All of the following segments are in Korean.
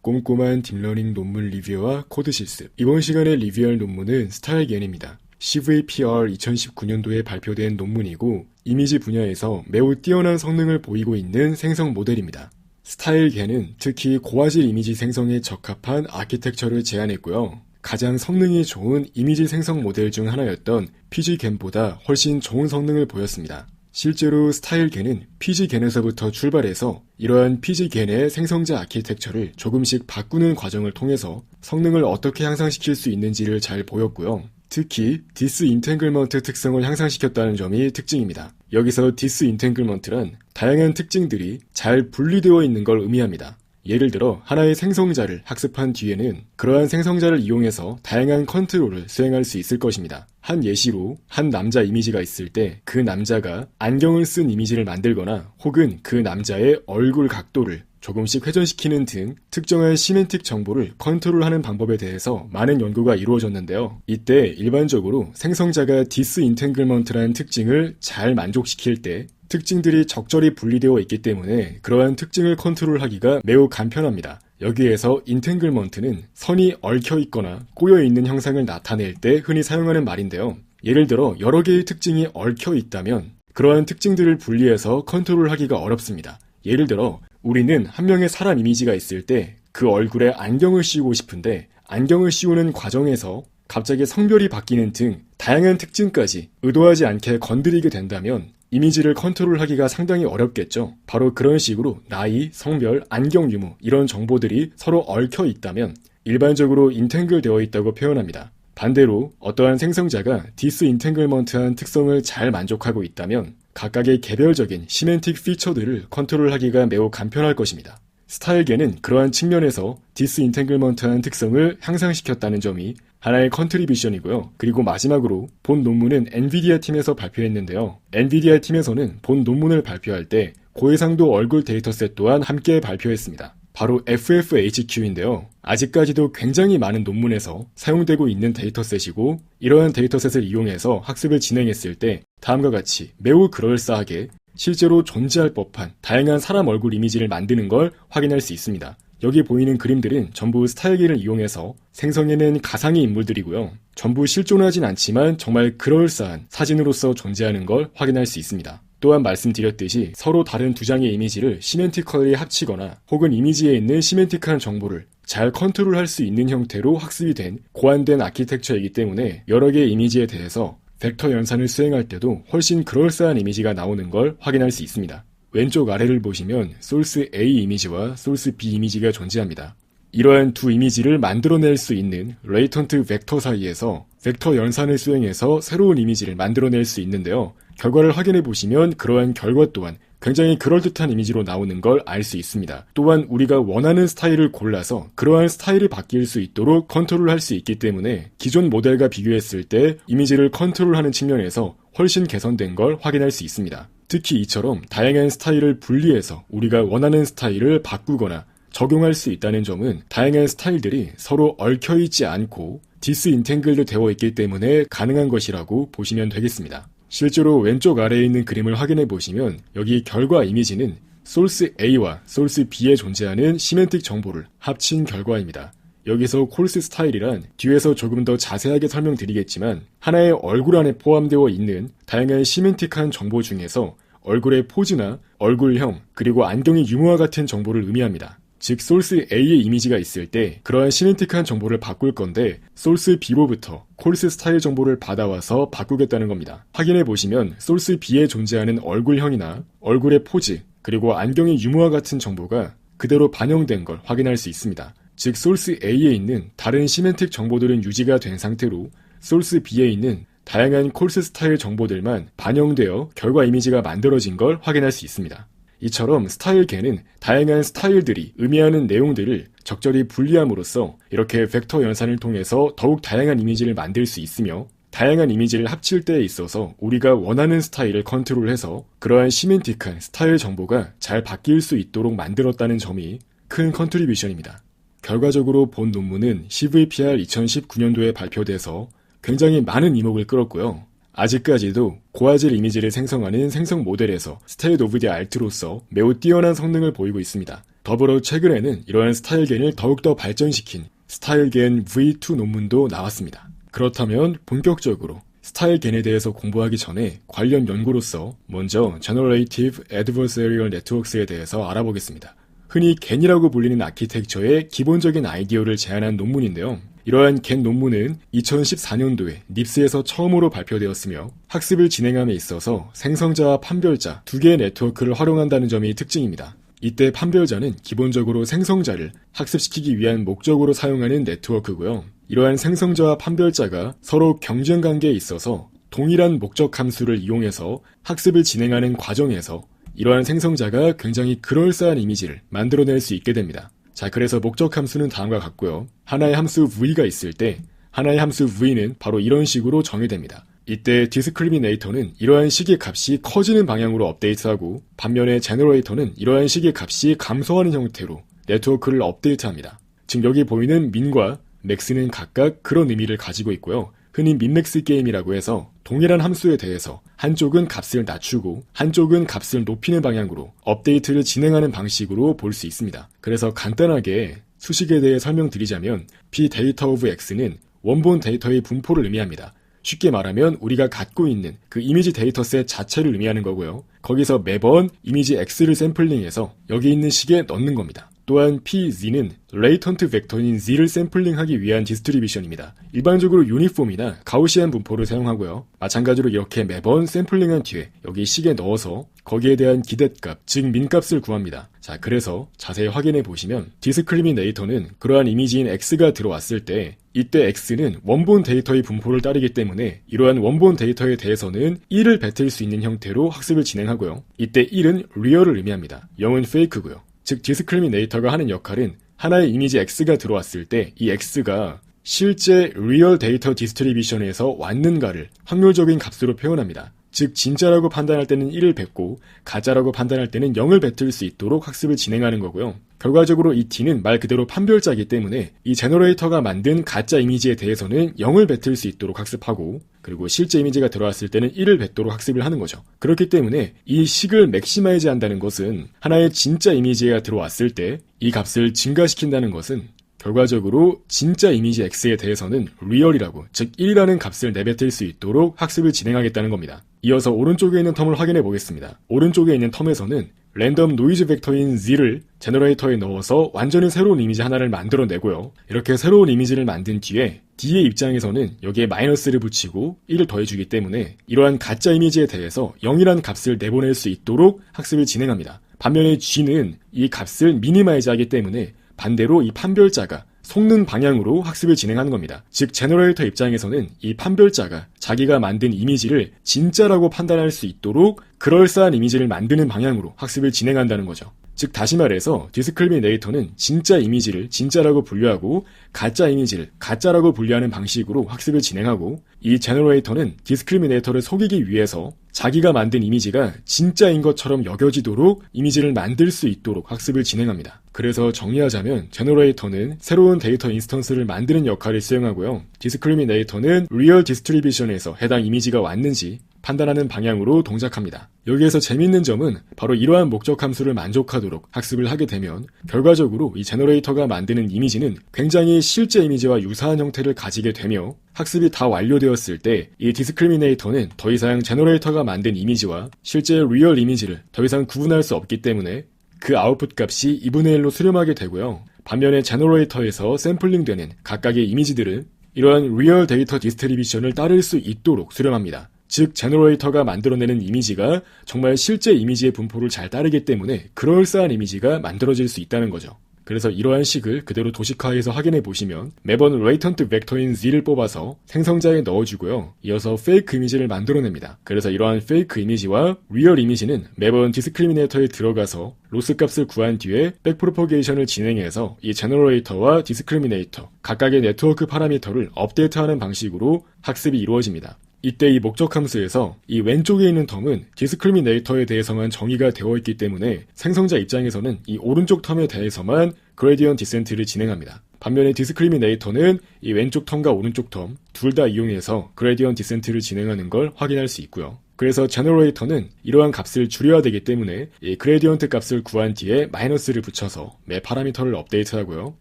꼼꼼한 딥러닝 논문 리뷰와 코드 실습. 이번 시간에 리뷰할 논문은 스타일겐입니다. CVPR 2019년도에 발표된 논문이고 이미지 분야에서 매우 뛰어난 성능을 보이고 있는 생성 모델입니다. 스타일겐은 특히 고화질 이미지 생성에 적합한 아키텍처를 제안했고요. 가장 성능이 좋은 이미지 생성 모델 중 하나였던 PG겐보다 훨씬 좋은 성능을 보였습니다. 실제로 스타일겐은 PG겐에서부터 출발해서 이러한 PG겐의 생성자 아키텍처를 조금씩 바꾸는 과정을 통해서 성능을 어떻게 향상시킬 수 있는지를 잘 보였고요. 특히 디스인탱글먼트 특성을 향상시켰다는 점이 특징입니다. 여기서 디스인탱글먼트란 다양한 특징들이 잘 분리되어 있는 걸 의미합니다. 예를 들어 하나의 생성자를 학습한 뒤에는 그러한 생성자를 이용해서 다양한 컨트롤을 수행할 수 있을 것입니다. 한 예시로 한 남자 이미지가 있을 때 그 남자가 안경을 쓴 이미지를 만들거나 혹은 그 남자의 얼굴 각도를 조금씩 회전시키는 등 특정한 시멘틱 정보를 컨트롤하는 방법에 대해서 많은 연구가 이루어졌는데요. 이때 일반적으로 생성자가 디스인탱글먼트라는 특징을 잘 만족시킬 때 특징들이 적절히 분리되어 있기 때문에 그러한 특징을 컨트롤하기가 매우 간편합니다. 여기에서 인탱글먼트는 선이 얽혀있거나 꼬여있는 형상을 나타낼 때 흔히 사용하는 말인데요. 예를 들어 여러 개의 특징이 얽혀있다면 그러한 특징들을 분리해서 컨트롤하기가 어렵습니다. 예를 들어 우리는 한 명의 사람 이미지가 있을 때 그 얼굴에 안경을 씌우고 싶은데 안경을 씌우는 과정에서 갑자기 성별이 바뀌는 등 다양한 특징까지 의도하지 않게 건드리게 된다면 이미지를 컨트롤하기가 상당히 어렵겠죠. 바로 그런 식으로 나이, 성별, 안경 유무 이런 정보들이 서로 얽혀 있다면 일반적으로 인탱글 되어 있다고 표현합니다. 반대로 어떠한 생성자가 디스인탱글먼트한 특성을 잘 만족하고 있다면 각각의 개별적인 시멘틱 피처들을 컨트롤하기가 매우 간편할 것입니다. 스타일겐은 그러한 측면에서 디스인탱글먼트한 특성을 향상시켰다는 점이 하나의 컨트리뷰션이고요. 그리고 마지막으로 본 논문은 엔비디아 팀에서 발표했는데요. 엔비디아 팀에서는 본 논문을 발표할 때 고해상도 얼굴 데이터셋 또한 함께 발표했습니다. 바로 FFHQ인데요. 아직까지도 굉장히 많은 논문에서 사용되고 있는 데이터셋이고 이러한 데이터셋을 이용해서 학습을 진행했을 때 다음과 같이 매우 그럴싸하게 실제로 존재할 법한 다양한 사람 얼굴 이미지를 만드는 걸 확인할 수 있습니다. 여기 보이는 그림들은 전부 스타일겐을 이용해서 생성해낸 가상의 인물들이고요. 전부 실존하진 않지만 정말 그럴싸한 사진으로서 존재하는 걸 확인할 수 있습니다. 또한 말씀드렸듯이 서로 다른 두 장의 이미지를 시멘티컬리 합치거나 혹은 이미지에 있는 시멘틱한 정보를 잘 컨트롤할 수 있는 형태로 학습이 된 고안된 아키텍처이기 때문에 여러 개의 이미지에 대해서 벡터 연산을 수행할 때도 훨씬 그럴싸한 이미지가 나오는 걸 확인할 수 있습니다. 왼쪽 아래를 보시면 소스 A 이미지와 소스 B 이미지가 존재합니다. 이러한 두 이미지를 만들어낼 수 있는 레이턴트 벡터 사이에서 벡터 연산을 수행해서 새로운 이미지를 만들어낼 수 있는데요. 결과를 확인해 보시면 그러한 결과 또한 굉장히 그럴듯한 이미지로 나오는 걸 알 수 있습니다. 또한 우리가 원하는 스타일을 골라서 그러한 스타일이 바뀔 수 있도록 컨트롤할 수 있기 때문에 기존 모델과 비교했을 때 이미지를 컨트롤하는 측면에서 훨씬 개선된 걸 확인할 수 있습니다. 특히 이처럼 다양한 스타일을 분리해서 우리가 원하는 스타일을 바꾸거나 적용할 수 있다는 점은 다양한 스타일들이 서로 얽혀있지 않고 디스인탱글드 되어 있기 때문에 가능한 것이라고 보시면 되겠습니다. 실제로 왼쪽 아래에 있는 그림을 확인해 보시면 여기 결과 이미지는 소스 A와 소스 B에 존재하는 시멘틱 정보를 합친 결과입니다. 여기서 콜스 스타일이란 뒤에서 조금 더 자세하게 설명드리겠지만 하나의 얼굴 안에 포함되어 있는 다양한 시멘틱한 정보 중에서 얼굴의 포즈나 얼굴형 그리고 안경의 유무와 같은 정보를 의미합니다. 즉 소스 A의 이미지가 있을 때 그러한 시멘틱한 정보를 바꿀 건데 소스 B로부터 콜스 스타일 정보를 받아와서 바꾸겠다는 겁니다. 확인해 보시면 소스 B에 존재하는 얼굴형이나 얼굴의 포즈 그리고 안경의 유무와 같은 정보가 그대로 반영된 걸 확인할 수 있습니다. 즉 소스 A에 있는 다른 시멘틱 정보들은 유지가 된 상태로 소스 B에 있는 다양한 콜스 스타일 정보들만 반영되어 결과 이미지가 만들어진 걸 확인할 수 있습니다. 이처럼 스타일겐은 다양한 스타일들이 의미하는 내용들을 적절히 분리함으로써 이렇게 벡터 연산을 통해서 더욱 다양한 이미지를 만들 수 있으며 다양한 이미지를 합칠 때에 있어서 우리가 원하는 스타일을 컨트롤해서 그러한 시멘틱한 스타일 정보가 잘 바뀔 수 있도록 만들었다는 점이 큰 컨트리뷰션입니다. 결과적으로 본 논문은 CVPR 2019년도에 발표돼서 굉장히 많은 이목을 끌었고요. 아직까지도 고화질 이미지를 생성하는 생성 모델에서 스테이트 오브 디 아트로서 매우 뛰어난 성능을 보이고 있습니다. 더불어 최근에는 이러한 스타일겐을 더욱더 발전시킨 스타일겐 V2 논문도 나왔습니다. 그렇다면 본격적으로 스타일겐에 대해서 공부하기 전에 관련 연구로서 먼저 Generative Adversarial Networks에 대해서 알아보겠습니다. 흔히 겐이라고 불리는 아키텍처의 기본적인 아이디어를 제안한 논문인데요. 이러한 겐 논문은 2014년도에 닙스에서 처음으로 발표되었으며 학습을 진행함에 있어서 생성자와 판별자 두 개의 네트워크를 활용한다는 점이 특징입니다. 이때 판별자는 기본적으로 생성자를 학습시키기 위한 목적으로 사용하는 네트워크고요. 이러한 생성자와 판별자가 서로 경쟁 관계에 있어서 동일한 목적 함수를 이용해서 학습을 진행하는 과정에서 이러한 생성자가 굉장히 그럴싸한 이미지를 만들어낼 수 있게 됩니다. 자, 그래서 목적 함수는 다음과 같고요. 하나의 함수 v가 있을 때 하나의 함수 v는 바로 이런 식으로 정의됩니다. 이때 디스크리미네이터는 이러한 식의 값이 커지는 방향으로 업데이트하고 반면에 제너레이터는 이러한 식의 값이 감소하는 형태로 네트워크를 업데이트합니다. 즉 여기 보이는 민과 맥스는 각각 그런 의미를 가지고 있고요. 흔히 민맥스 게임이라고 해서 동일한 함수에 대해서 한쪽은 값을 낮추고 한쪽은 값을 높이는 방향으로 업데이트를 진행하는 방식으로 볼 수 있습니다. 그래서 간단하게 수식에 대해 설명드리자면 p 데이터 오브 x는 원본 데이터의 분포를 의미합니다. 쉽게 말하면 우리가 갖고 있는 그 이미지 데이터셋 자체를 의미하는 거고요. 거기서 매번 이미지 x를 샘플링해서 여기 있는 식에 넣는 겁니다. 또한 PZ는 레이턴트 벡터인 Z를 샘플링하기 위한 디스트리뷰션입니다. 일반적으로 유니폼이나 가우시안 분포를 사용하고요. 마찬가지로 이렇게 매번 샘플링한 뒤에 여기 식에 넣어서 거기에 대한 기대값, 즉 민값을 구합니다. 자, 그래서 자세히 확인해 보시면 디스크리미네이터는 그러한 이미지인 X가 들어왔을 때 이때 X는 원본 데이터의 분포를 따르기 때문에 이러한 원본 데이터에 대해서는 1을 뱉을 수 있는 형태로 학습을 진행하고요. 이때 1은 리얼을 의미합니다. 0은 페이크고요. 즉 디스크리미네이터가 하는 역할은 하나의 이미지 X가 들어왔을 때 이 X가 실제 리얼 데이터 디스트리뷰션에서 왔는가를 확률적인 값으로 표현합니다. 즉 진짜라고 판단할 때는 1을 뱉고 가짜라고 판단할 때는 0을 뱉을 수 있도록 학습을 진행하는 거고요. 결과적으로 이 T는 말 그대로 판별자이기 때문에 이 제너레이터가 만든 가짜 이미지에 대해서는 0을 뱉을 수 있도록 학습하고 그리고 실제 이미지가 들어왔을 때는 1을 뱉도록 학습을 하는 거죠. 그렇기 때문에 이 식을 맥시마이즈 한다는 것은 하나의 진짜 이미지가 들어왔을 때 이 값을 증가시킨다는 것은 결과적으로 진짜 이미지 X에 대해서는 리얼이라고, 즉 1이라는 값을 내뱉을 수 있도록 학습을 진행하겠다는 겁니다. 이어서 오른쪽에 있는 텀을 확인해 보겠습니다. 오른쪽에 있는 텀에서는 랜덤 노이즈 벡터인 Z를 제너레이터에 넣어서 완전히 새로운 이미지 하나를 만들어내고요. 이렇게 새로운 이미지를 만든 뒤에 D의 입장에서는 여기에 마이너스를 붙이고 1을 더해주기 때문에 이러한 가짜 이미지에 대해서 0이라는 값을 내보낼 수 있도록 학습을 진행합니다. 반면에 G는 이 값을 미니마이즈 하기 때문에 반대로 이 판별자가 속는 방향으로 학습을 진행하는 겁니다. 즉 제너레이터 입장에서는 이 판별자가 자기가 만든 이미지를 진짜라고 판단할 수 있도록 그럴싸한 이미지를 만드는 방향으로 학습을 진행한다는 거죠. 즉 다시 말해서 디스크리미네이터는 진짜 이미지를 진짜라고 분류하고 가짜 이미지를 가짜라고 분류하는 방식으로 학습을 진행하고 이 제너레이터는 디스크리미네이터를 속이기 위해서 자기가 만든 이미지가 진짜인 것처럼 여겨지도록 이미지를 만들 수 있도록 학습을 진행합니다. 그래서 정리하자면 제너레이터는 새로운 데이터 인스턴스를 만드는 역할을 수행하고요. 디스크리미네이터는 리얼 디스트리뷰션에서 해당 이미지가 왔는지 판단하는 방향으로 동작합니다. 여기에서 재밌는 점은 바로 이러한 목적 함수를 만족하도록 학습을 하게 되면 결과적으로 이 제너레이터가 만드는 이미지는 굉장히 실제 이미지와 유사한 형태를 가지게 되며 학습이 다 완료되었을 때 이 디스크리미네이터는 더 이상 제너레이터가 만든 이미지와 실제 리얼 이미지를 더 이상 구분할 수 없기 때문에 그 아웃풋 값이 2분의 1로 수렴하게 되고요. 반면에 제너레이터에서 샘플링되는 각각의 이미지들은 이러한 리얼 데이터 디스트리뷰션을 따를 수 있도록 수렴합니다. 즉 제너레이터가 만들어내는 이미지가 정말 실제 이미지의 분포를 잘 따르기 때문에 그럴싸한 이미지가 만들어질 수 있다는 거죠. 그래서 이러한 식을 그대로 도식화해서 확인해 보시면 매번 레이턴트 벡터인 Z를 뽑아서 생성자에 넣어주고요. 이어서 페이크 이미지를 만들어냅니다. 그래서 이러한 페이크 이미지와 리얼 이미지는 매번 디스크리미네이터에 들어가서 로스 값을 구한 뒤에 백프로포게이션을 진행해서 이 제너레이터와 디스크리미네이터 각각의 네트워크 파라미터를 업데이트하는 방식으로 학습이 이루어집니다. 이때 이 목적 함수에서 이 왼쪽에 있는 텀은 디스크리미네이터에 대해서만 정의가 되어 있기 때문에 생성자 입장에서는 이 오른쪽 텀에 대해서만 그레디언트 디센트를 진행합니다. 반면에 디스크리미네이터는 이 왼쪽 텀과 오른쪽 텀 둘 다 이용해서 그레디언트 디센트를 진행하는 걸 확인할 수 있고요. 그래서 제너레이터는 이러한 값을 줄여야 되기 때문에 이 그레디언트 값을 구한 뒤에 마이너스를 붙여서 매 파라미터를 업데이트하고요.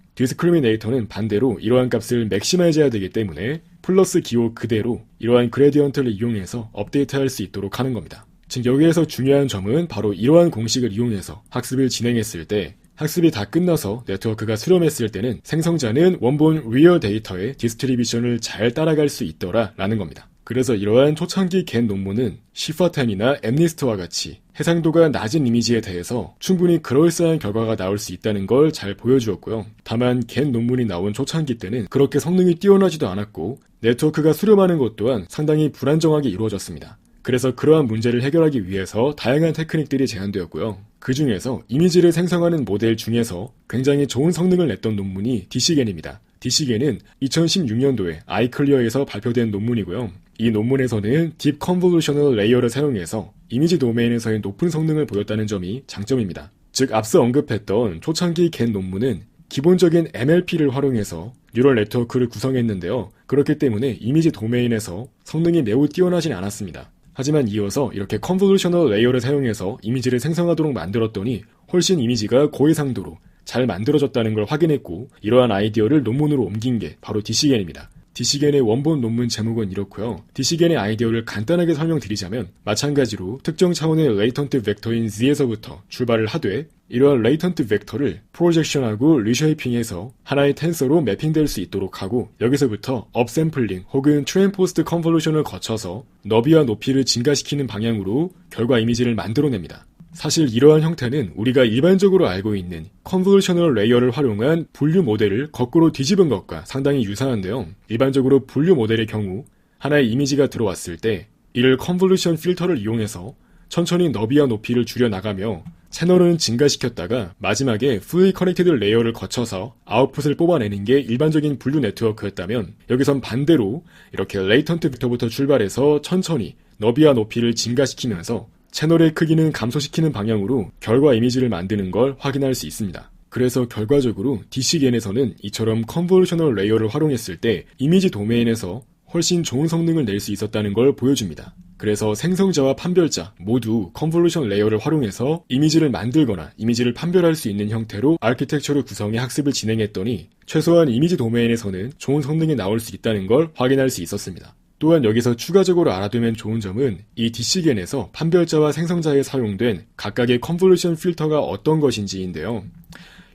디스크리미네이터는 반대로 이러한 값을 맥시마이즈해야 되기 때문에 플러스 기호 그대로 이러한 그레디언트를 이용해서 업데이트할 수 있도록 하는 겁니다. 즉 여기에서 중요한 점은 바로 이러한 공식을 이용해서 학습을 진행했을 때 학습이 다 끝나서 네트워크가 수렴했을 때는 생성자는 원본 리얼 데이터의 디스트리뷰션을 잘 따라갈 수 있더라 라는 겁니다. 그래서 이러한 초창기 겐 논문은 시파템이나 엠니스트와 같이 해상도가 낮은 이미지에 대해서 충분히 그럴싸한 결과가 나올 수 있다는 걸 잘 보여주었고요. 다만 겐 논문이 나온 초창기 때는 그렇게 성능이 뛰어나지도 않았고 네트워크가 수렴하는 것 또한 상당히 불안정하게 이루어졌습니다. 그래서 그러한 문제를 해결하기 위해서 다양한 테크닉들이 제안되었고요. 그 중에서 이미지를 생성하는 모델 중에서 굉장히 좋은 성능을 냈던 논문이 디시겐입니다. 디시겐은 2016년도에 아이클리어에서 발표된 논문이고요. 이 논문에서는 딥 컨볼루셔널 레이어를 사용해서 이미지 도메인에서의 높은 성능을 보였다는 점이 장점입니다. 즉 앞서 언급했던 초창기 겐 논문은 기본적인 MLP를 활용해서 뉴럴 네트워크를 구성했는데요. 그렇기 때문에 이미지 도메인에서 성능이 매우 뛰어나진 않았습니다. 하지만 이어서 이렇게 컨볼루셔널 레이어를 사용해서 이미지를 생성하도록 만들었더니 훨씬 이미지가 고해상도로 잘 만들어졌다는 걸 확인했고 이러한 아이디어를 논문으로 옮긴 게 바로 디시겐입니다. 디시겐의 원본 논문 제목은 이렇고요. 디시겐의 아이디어를 간단하게 설명드리자면 마찬가지로 특정 차원의 레이턴트 벡터인 Z에서부터 출발을 하되 이러한 레이턴트 벡터를 프로젝션하고 리쉐이핑해서 하나의 텐서로 매핑될 수 있도록 하고 여기서부터 업샘플링 혹은 트랜포스트 컨볼루션을 거쳐서 너비와 높이를 증가시키는 방향으로 결과 이미지를 만들어냅니다. 사실 이러한 형태는 우리가 일반적으로 알고 있는 컨볼루셔널 레이어를 활용한 분류 모델을 거꾸로 뒤집은 것과 상당히 유사한데요. 일반적으로 분류 모델의 경우 하나의 이미지가 들어왔을 때 이를 컨볼루션 필터를 이용해서 천천히 너비와 높이를 줄여나가며 채널은 증가시켰다가 마지막에 fully connected 레이어를 거쳐서 아웃풋을 뽑아내는 게 일반적인 분류 네트워크였다면 여기선 반대로 이렇게 레이턴트 벡터부터 출발해서 천천히 너비와 높이를 증가시키면서 채널의 크기는 감소시키는 방향으로 결과 이미지를 만드는 걸 확인할 수 있습니다. 그래서 결과적으로 디시겐에서는 이처럼 컨볼루셔널 레이어를 활용했을 때 이미지 도메인에서 훨씬 좋은 성능을 낼 수 있었다는 걸 보여줍니다. 그래서 생성자와 판별자 모두 컨볼루션 레이어를 활용해서 이미지를 만들거나 이미지를 판별할 수 있는 형태로 아키텍처를 구성해 학습을 진행했더니 최소한 이미지 도메인에서는 좋은 성능이 나올 수 있다는 걸 확인할 수 있었습니다. 또한 여기서 추가적으로 알아두면 좋은 점은 이 디시겐에서 판별자와 생성자에 사용된 각각의 컨볼루션 필터가 어떤 것인지인데요.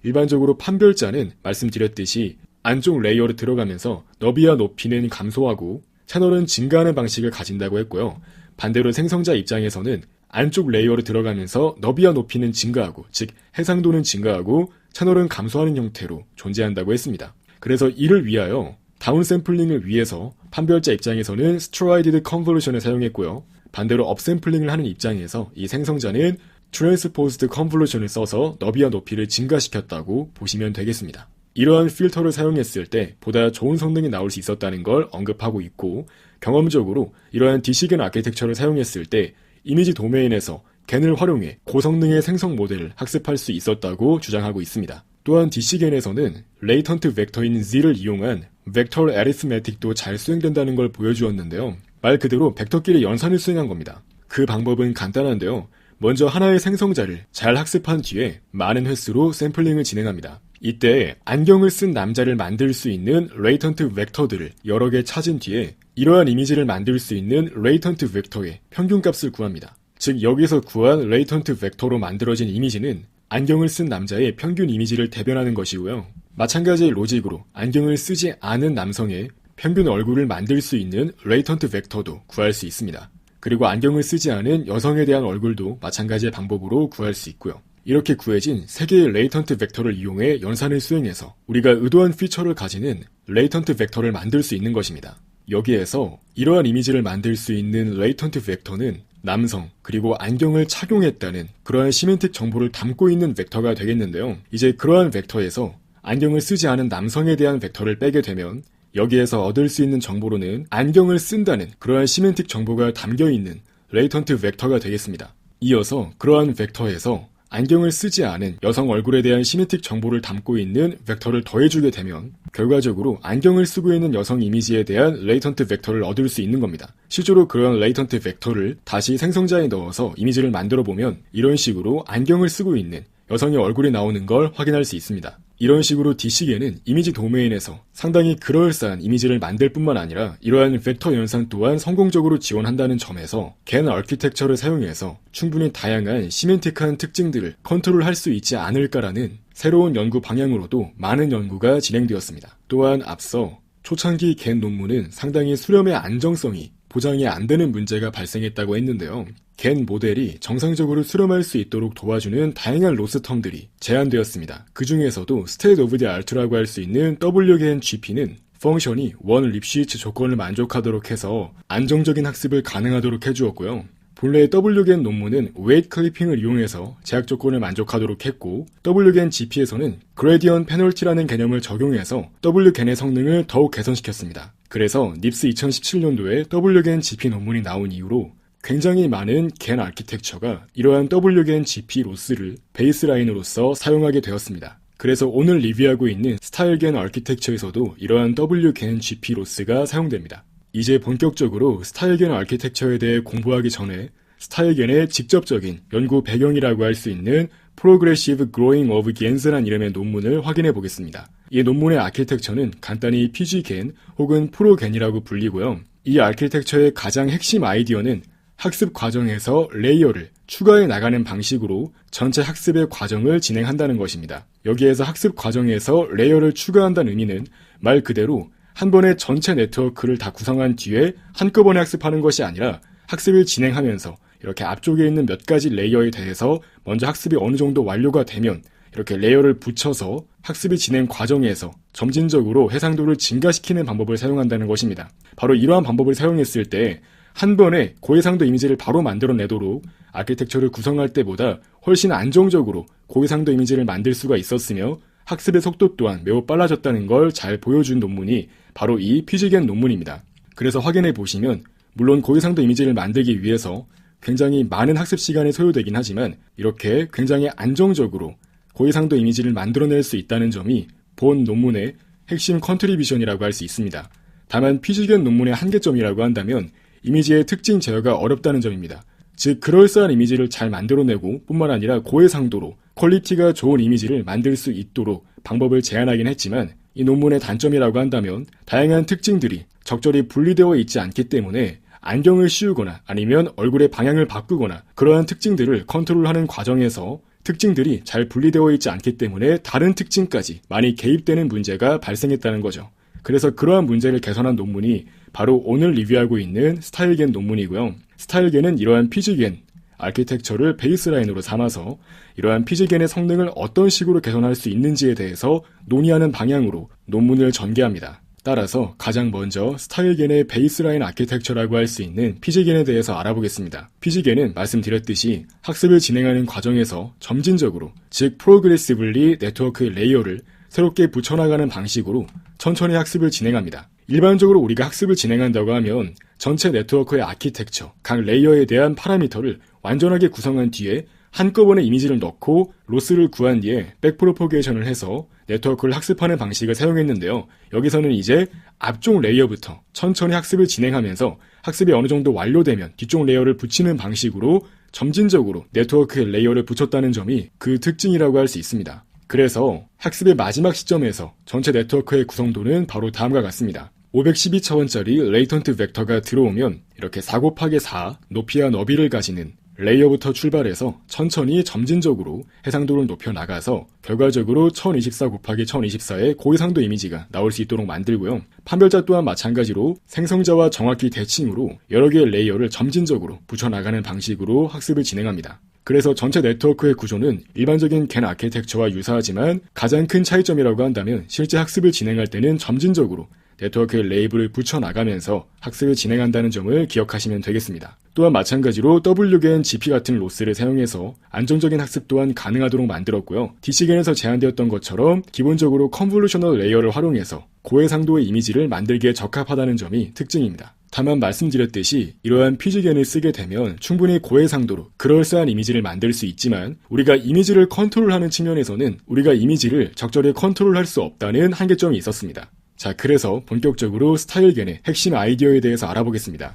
일반적으로 판별자는 말씀드렸듯이 안쪽 레이어로 들어가면서 너비와 높이는 감소하고 채널은 증가하는 방식을 가진다고 했고요. 반대로 생성자 입장에서는 안쪽 레이어로 들어가면서 너비와 높이는 증가하고 즉 해상도는 증가하고 채널은 감소하는 형태로 존재한다고 했습니다. 그래서 이를 위하여 다운샘플링을 위해서 판별자 입장에서는 스트라이디드 컨볼루션을 사용했고요. 반대로 업샘플링을 하는 입장에서 이 생성자는 트랜스포즈드 컨볼루션을 써서 너비와 높이를 증가시켰다고 보시면 되겠습니다. 이러한 필터를 사용했을 때 보다 좋은 성능이 나올 수 있었다는 걸 언급하고 있고 경험적으로 이러한 디시겐 아키텍처를 사용했을 때 이미지 도메인에서 겐을 활용해 고성능의 생성 모델을 학습할 수 있었다고 주장하고 있습니다. 또한 디시겐에서는 레이턴트 벡터인 Z를 이용한 벡터 애리스메틱도 잘 수행된다는 걸 보여주었는데요. 말 그대로 벡터끼리 연산을 수행한 겁니다. 그 방법은 간단한데요. 먼저 하나의 생성자를 잘 학습한 뒤에 많은 횟수로 샘플링을 진행합니다. 이때 안경을 쓴 남자를 만들 수 있는 레이턴트 벡터들을 여러 개 찾은 뒤에 이러한 이미지를 만들 수 있는 레이턴트 벡터의 평균값을 구합니다. 즉 여기서 구한 레이턴트 벡터로 만들어진 이미지는 안경을 쓴 남자의 평균 이미지를 대변하는 것이고요. 마찬가지의 로직으로 안경을 쓰지 않은 남성의 평균 얼굴을 만들 수 있는 레이턴트 벡터도 구할 수 있습니다. 그리고 안경을 쓰지 않은 여성에 대한 얼굴도 마찬가지의 방법으로 구할 수 있고요. 이렇게 구해진 3개의 레이턴트 벡터를 이용해 연산을 수행해서 우리가 의도한 피처를 가지는 레이턴트 벡터를 만들 수 있는 것입니다. 여기에서 이러한 이미지를 만들 수 있는 레이턴트 벡터는 남성 그리고 안경을 착용했다는 그러한 시멘틱 정보를 담고 있는 벡터가 되겠는데요. 이제 그러한 벡터에서 안경을 쓰지 않은 남성에 대한 벡터를 빼게 되면 여기에서 얻을 수 있는 정보로는 안경을 쓴다는 그러한 시멘틱 정보가 담겨있는 레이턴트 벡터가 되겠습니다. 이어서 그러한 벡터에서 안경을 쓰지 않은 여성 얼굴에 대한 시메틱 정보를 담고 있는 벡터를 더해주게 되면 결과적으로 안경을 쓰고 있는 여성 이미지에 대한 레이턴트 벡터를 얻을 수 있는 겁니다. 실제로 그런 레이턴트 벡터를 다시 생성자에 넣어서 이미지를 만들어 보면 이런 식으로 안경을 쓰고 있는 여성의 얼굴이 나오는 걸 확인할 수 있습니다. 이런 식으로 DC계는 이미지 도메인에서 상당히 그럴싸한 이미지를 만들 뿐만 아니라 이러한 벡터 연산 또한 성공적으로 지원한다는 점에서 겐 아키텍처를 사용해서 충분히 다양한 시멘틱한 특징들을 컨트롤할 수 있지 않을까라는 새로운 연구 방향으로도 많은 연구가 진행되었습니다. 또한 앞서 초창기 겐 논문은 상당히 수렴의 안정성이 보장이 안 되는 문제가 발생했다고 했는데요. 겐 모델이 정상적으로 수렴할 수 있도록 도와주는 다양한 로스텀들이 제안되었습니다. 그 중에서도 State of the Art라고 할 수 있는 WGen GP는 펑션이 원 립시츠 조건을 만족하도록 해서 안정적인 학습을 가능하도록 해주었고요. 본래 WGen 논문은 웨이트 클리핑을 이용해서 제약 조건을 만족하도록 했고 WGen GP에서는 그레디언 페널티라는 개념을 적용해서 WGen의 성능을 더욱 개선시켰습니다. 그래서 닙스 2017년도에 WGen GP 논문이 나온 이후로 굉장히 많은 겐 아키텍처가 이러한 WGen GP 로스를 베이스라인으로서 사용하게 되었습니다. 그래서 오늘 리뷰하고 있는 스타일 겐 아키텍처에서도 이러한 WGen GP 로스가 사용됩니다. 이제 본격적으로 스타일 겐 아키텍처에 대해 공부하기 전에 스타일 겐의 직접적인 연구 배경이라고 할 수 있는 Progressive Growing of Gens라는 이름의 논문을 확인해 보겠습니다. 이 논문의 아키텍처는 간단히 PGGen 혹은 프로겐이라고 불리고요. 이 아키텍처의 가장 핵심 아이디어는 학습 과정에서 레이어를 추가해 나가는 방식으로 전체 학습의 과정을 진행한다는 것입니다. 여기에서 학습 과정에서 레이어를 추가한다는 의미는 말 그대로 한 번에 전체 네트워크를 다 구성한 뒤에 한꺼번에 학습하는 것이 아니라 학습을 진행하면서 이렇게 앞쪽에 있는 몇 가지 레이어에 대해서 먼저 학습이 어느 정도 완료가 되면 이렇게 레이어를 붙여서 학습이 진행 과정에서 점진적으로 해상도를 증가시키는 방법을 사용한다는 것입니다. 바로 이러한 방법을 사용했을 때 한 번에 고해상도 이미지를 바로 만들어내도록 아키텍처를 구성할 때보다 훨씬 안정적으로 고해상도 이미지를 만들 수가 있었으며 학습의 속도 또한 매우 빨라졌다는 걸 잘 보여준 논문이 바로 이 PGGen 논문입니다. 그래서 확인해 보시면 물론 고해상도 이미지를 만들기 위해서 굉장히 많은 학습 시간이 소요되긴 하지만 이렇게 굉장히 안정적으로 고해상도 이미지를 만들어낼 수 있다는 점이 본 논문의 핵심 컨트리뷰션이라고 할 수 있습니다. 다만 PGGen 논문의 한계점이라고 한다면 이미지의 특징 제어가 어렵다는 점입니다. 즉 그럴싸한 이미지를 잘 만들어내고 뿐만 아니라 고해상도로 퀄리티가 좋은 이미지를 만들 수 있도록 방법을 제안하긴 했지만 이 논문의 단점이라고 한다면 다양한 특징들이 적절히 분리되어 있지 않기 때문에 안경을 씌우거나 아니면 얼굴의 방향을 바꾸거나 그러한 특징들을 컨트롤하는 과정에서 특징들이 잘 분리되어 있지 않기 때문에 다른 특징까지 많이 개입되는 문제가 발생했다는 거죠. 그래서 그러한 문제를 개선한 논문이 바로 오늘 리뷰하고 있는 스타일겐 논문이고요. 스타일겐은 이러한 PGGen 아키텍처를 베이스라인으로 삼아서 이러한 PGGen의 성능을 어떤 식으로 개선할 수 있는지에 대해서 논의하는 방향으로 논문을 전개합니다. 따라서 가장 먼저 스타일겐의 베이스라인 아키텍처라고 할 수 있는 PGGen에 대해서 알아보겠습니다. PGGen은 말씀드렸듯이 학습을 진행하는 과정에서 점진적으로, 즉 프로그레시블리 네트워크의 레이어를 새롭게 붙여나가는 방식으로 천천히 학습을 진행합니다. 일반적으로 우리가 학습을 진행한다고 하면 전체 네트워크의 아키텍처, 각 레이어에 대한 파라미터를 완전하게 구성한 뒤에 한꺼번에 이미지를 넣고 로스를 구한 뒤에 백프로포게이션을 해서 네트워크를 학습하는 방식을 사용했는데요. 여기서는 이제 앞쪽 레이어부터 천천히 학습을 진행하면서 학습이 어느 정도 완료되면 뒤쪽 레이어를 붙이는 방식으로 점진적으로 네트워크의 레이어를 붙였다는 점이 그 특징이라고 할 수 있습니다. 그래서 학습의 마지막 시점에서 전체 네트워크의 구성도는 바로 다음과 같습니다. 512차원짜리 레이턴트 벡터가 들어오면 이렇게 4 곱하기 4 높이와 너비를 가지는 레이어부터 출발해서 천천히 점진적으로 해상도를 높여 나가서 결과적으로 1024 곱하기 1024의 고해상도 이미지가 나올 수 있도록 만들고요. 판별자 또한 마찬가지로 생성자와 정확히 대칭으로 여러 개의 레이어를 점진적으로 붙여나가는 방식으로 학습을 진행합니다. 그래서 전체 네트워크의 구조는 일반적인 겐 아키텍처와 유사하지만 가장 큰 차이점이라고 한다면 실제 학습을 진행할 때는 점진적으로 네트워크에 레이블을 붙여나가면서 학습을 진행한다는 점을 기억하시면 되겠습니다. 또한 마찬가지로 WGAN GP 같은 로스를 사용해서 안정적인 학습 또한 가능하도록 만들었고요. DCGAN에서 제안되었던 것처럼 기본적으로 컨볼루셔널 레이어를 활용해서 고해상도의 이미지를 만들기에 적합하다는 점이 특징입니다. 다만 말씀드렸듯이 이러한 PGGAN을 쓰게 되면 충분히 고해상도로 그럴싸한 이미지를 만들 수 있지만 우리가 이미지를 컨트롤하는 측면에서는 우리가 이미지를 적절히 컨트롤할 수 없다는 한계점이 있었습니다. 자, 그래서 본격적으로 스타일겐의 핵심 아이디어에 대해서 알아보겠습니다.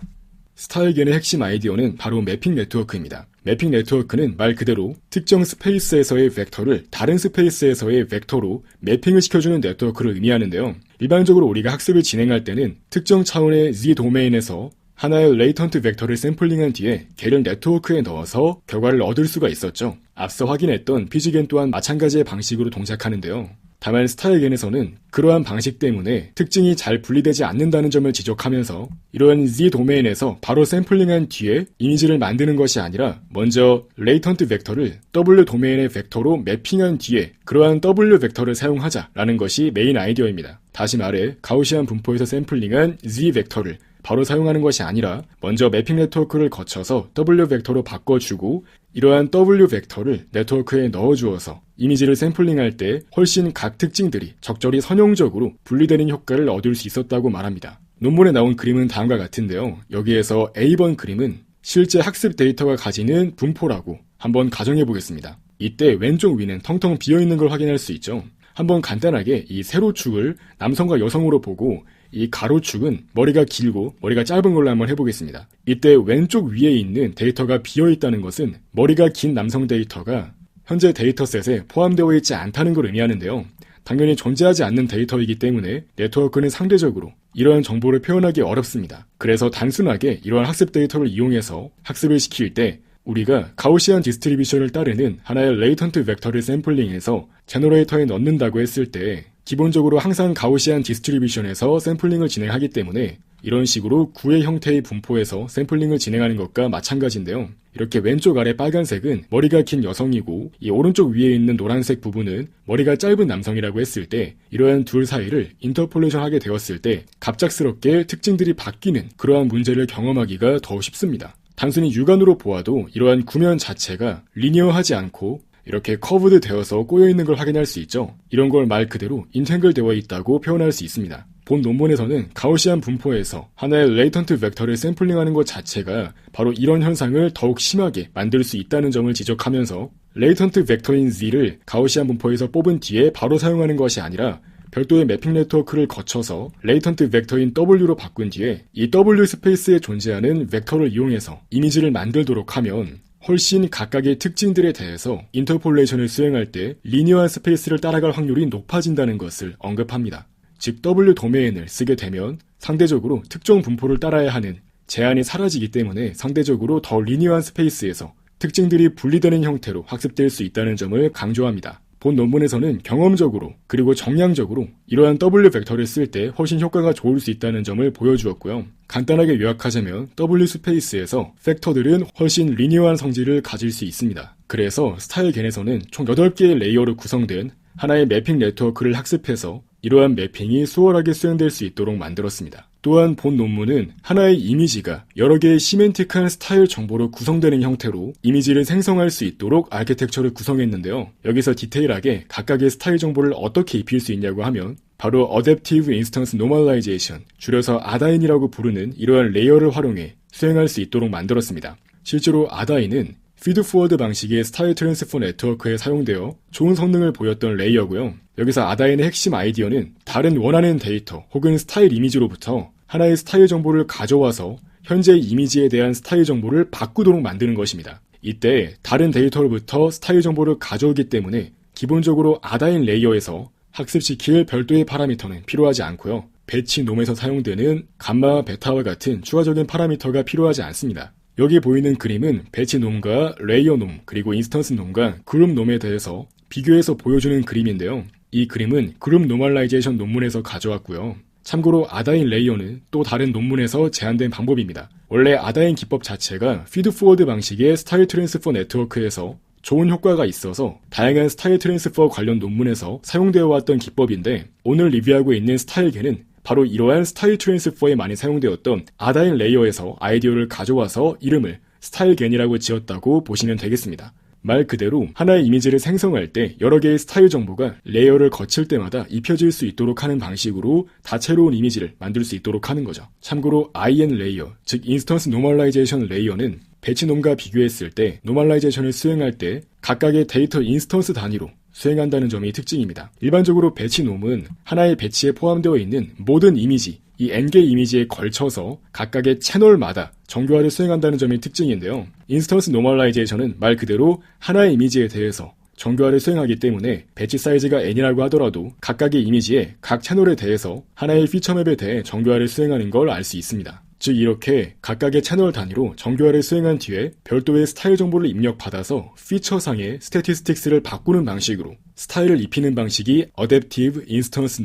스타일겐의 핵심 아이디어는 바로 매핑 네트워크입니다. 매핑 네트워크는 말 그대로 특정 스페이스에서의 벡터를 다른 스페이스에서의 벡터로 매핑을 시켜주는 네트워크를 의미하는데요. 일반적으로 우리가 학습을 진행할 때는 특정 차원의 Z 도메인에서 하나의 레이턴트 벡터를 샘플링한 뒤에 걔를 네트워크에 넣어서 결과를 얻을 수가 있었죠. 앞서 확인했던 PGGAN 또한 마찬가지의 방식으로 동작하는데요. 다만 스타일겐에서는 그러한 방식 때문에 특징이 잘 분리되지 않는다는 점을 지적하면서 이러한 Z 도메인에서 바로 샘플링한 뒤에 이미지를 만드는 것이 아니라 먼저 레이턴트 벡터를 W 도메인의 벡터로 매핑한 뒤에 그러한 W 벡터를 사용하자라는 것이 메인 아이디어입니다. 다시 말해 가우시안 분포에서 샘플링한 Z 벡터를 바로 사용하는 것이 아니라 먼저 매핑 네트워크를 거쳐서 W 벡터로 바꿔주고 이러한 W 벡터를 네트워크에 넣어주어서 이미지를 샘플링할 때 훨씬 각 특징들이 적절히 선형적으로 분리되는 효과를 얻을 수 있었다고 말합니다. 논문에 나온 그림은 다음과 같은데요. 여기에서 A번 그림은 실제 학습 데이터가 가지는 분포라고 한번 가정해 보겠습니다. 이때 왼쪽 위는 텅텅 비어있는 걸 확인할 수 있죠. 한번 간단하게 이 세로축을 남성과 여성으로 보고 이 가로축은 머리가 길고 머리가 짧은 걸로 한번 해보겠습니다. 이때 왼쪽 위에 있는 데이터가 비어있다는 것은 머리가 긴 남성 데이터가 현재 데이터셋에 포함되어 있지 않다는 걸 의미하는데요. 당연히 존재하지 않는 데이터이기 때문에 네트워크는 상대적으로 이러한 정보를 표현하기 어렵습니다. 그래서 단순하게 이러한 학습 데이터를 이용해서 학습을 시킬 때 우리가 가우시안 디스트리뷰션을 따르는 하나의 레이턴트 벡터를 샘플링해서 제너레이터에 넣는다고 했을 때 기본적으로 항상 가우시안 디스트리뷰션에서 샘플링을 진행하기 때문에 이런 식으로 구의 형태의 분포에서 샘플링을 진행하는 것과 마찬가지인데요. 이렇게 왼쪽 아래 빨간색은 머리가 긴 여성이고 이 오른쪽 위에 있는 노란색 부분은 머리가 짧은 남성이라고 했을 때 이러한 둘 사이를 인터폴레이션 하게 되었을 때 갑작스럽게 특징들이 바뀌는 그러한 문제를 경험하기가 더 쉽습니다. 단순히 육안으로 보아도 이러한 구면 자체가 리니어하지 않고 이렇게 커브드 되어서 꼬여있는 걸 확인할 수 있죠. 이런 걸 말 그대로 인탱글 되어 있다고 표현할 수 있습니다. 본 논문에서는 가우시안 분포에서 하나의 레이턴트 벡터를 샘플링하는 것 자체가 바로 이런 현상을 더욱 심하게 만들 수 있다는 점을 지적하면서 레이턴트 벡터인 Z를 가우시안 분포에서 뽑은 뒤에 바로 사용하는 것이 아니라 별도의 매핑 네트워크를 거쳐서 레이턴트 벡터인 W로 바꾼 뒤에 이 W 스페이스에 존재하는 벡터를 이용해서 이미지를 만들도록 하면 훨씬 각각의 특징들에 대해서 인터폴레이션을 수행할 때 리니어한 스페이스를 따라갈 확률이 높아진다는 것을 언급합니다. 즉 W 도메인을 쓰게 되면 상대적으로 특정 분포를 따라야 하는 제한이 사라지기 때문에 상대적으로 더 리니어한 스페이스에서 특징들이 분리되는 형태로 학습될 수 있다는 점을 강조합니다. 본 논문에서는 경험적으로 그리고 정량적으로 이러한 W 벡터를 쓸 때 훨씬 효과가 좋을 수 있다는 점을 보여주었고요. 간단하게 요약하자면 W 스페이스에서 팩터들은 훨씬 리니어한 성질을 가질 수 있습니다. 그래서 스타일겐에서는 총 8개의 레이어로 구성된 하나의 매핑 네트워크를 학습해서 이러한 매핑이 수월하게 수행될 수 있도록 만들었습니다. 또한 본 논문은 하나의 이미지가 여러 개의 시멘틱한 스타일 정보로 구성되는 형태로 이미지를 생성할 수 있도록 아키텍처를 구성했는데요. 여기서 디테일하게 각각의 스타일 정보를 어떻게 입힐 수 있냐고 하면 바로 Adaptive Instance Normalization, 줄여서 아다인이라고 부르는 이러한 레이어를 활용해 수행할 수 있도록 만들었습니다. 실제로 아다인은 피드포워드 방식의 스타일 트랜스퍼 네트워크에 사용되어 좋은 성능을 보였던 레이어고요. 여기서 아다인의 핵심 아이디어는 다른 원하는 데이터 혹은 스타일 이미지로부터 하나의 스타일 정보를 가져와서 현재 이미지에 대한 스타일 정보를 바꾸도록 만드는 것입니다. 이때 다른 데이터로부터 스타일 정보를 가져오기 때문에 기본적으로 아다인 레이어에서 학습시킬 별도의 파라미터는 필요하지 않고요. 배치 놈에서 사용되는 감마와 베타와 같은 추가적인 파라미터가 필요하지 않습니다. 여기 보이는 그림은 배치 놈과 레이어 놈 그리고 인스턴스 놈과 그룹 놈에 대해서 비교해서 보여주는 그림인데요. 이 그림은 그룹 노멀라이제이션 논문에서 가져왔고요. 참고로 아다인 레이어는 또 다른 논문에서 제안된 방법입니다. 원래 아다인 기법 자체가 피드포워드 방식의 스타일 트랜스퍼 네트워크에서 좋은 효과가 있어서 다양한 스타일 트랜스퍼 관련 논문에서 사용되어 왔던 기법인데 오늘 리뷰하고 있는 스타일겐은 바로 이러한 스타일 트랜스퍼에 많이 사용되었던 아다인 레이어에서 아이디어를 가져와서 이름을 스타일겐이라고 지었다고 보시면 되겠습니다. 말 그대로 하나의 이미지를 생성할 때 여러 개의 스타일 정보가 레이어를 거칠 때마다 입혀질 수 있도록 하는 방식으로 다채로운 이미지를 만들 수 있도록 하는 거죠. 참고로 IN 레이어, 즉 인스턴스 노멀라이제이션 레이어는 배치놈과 비교했을 때 노멀라이제이션을 수행할 때 각각의 데이터 인스턴스 단위로 수행한다는 점이 특징입니다. 일반적으로 배치놈은 하나의 배치에 포함되어 있는 모든 이미지, 이 n개의 이미지에 걸쳐서 각각의 채널마다 정교화를 수행한다는 점이 특징인데요. 인스턴스 노멀라이제이션은 말 그대로 하나의 이미지에 대해서 정교화를 수행하기 때문에 배치 사이즈가 n이라고 하더라도 각각의 이미지에 각 채널에 대해서 하나의 피처맵에 대해 정교화를 수행하는 걸 알 수 있습니다. 즉 이렇게 각각의 채널 단위로 정교화를 수행한 뒤에 별도의 스타일 정보를 입력받아서 피처상의 스태티스틱스를 바꾸는 방식으로 스타일을 입히는 방식이 Adaptive Instance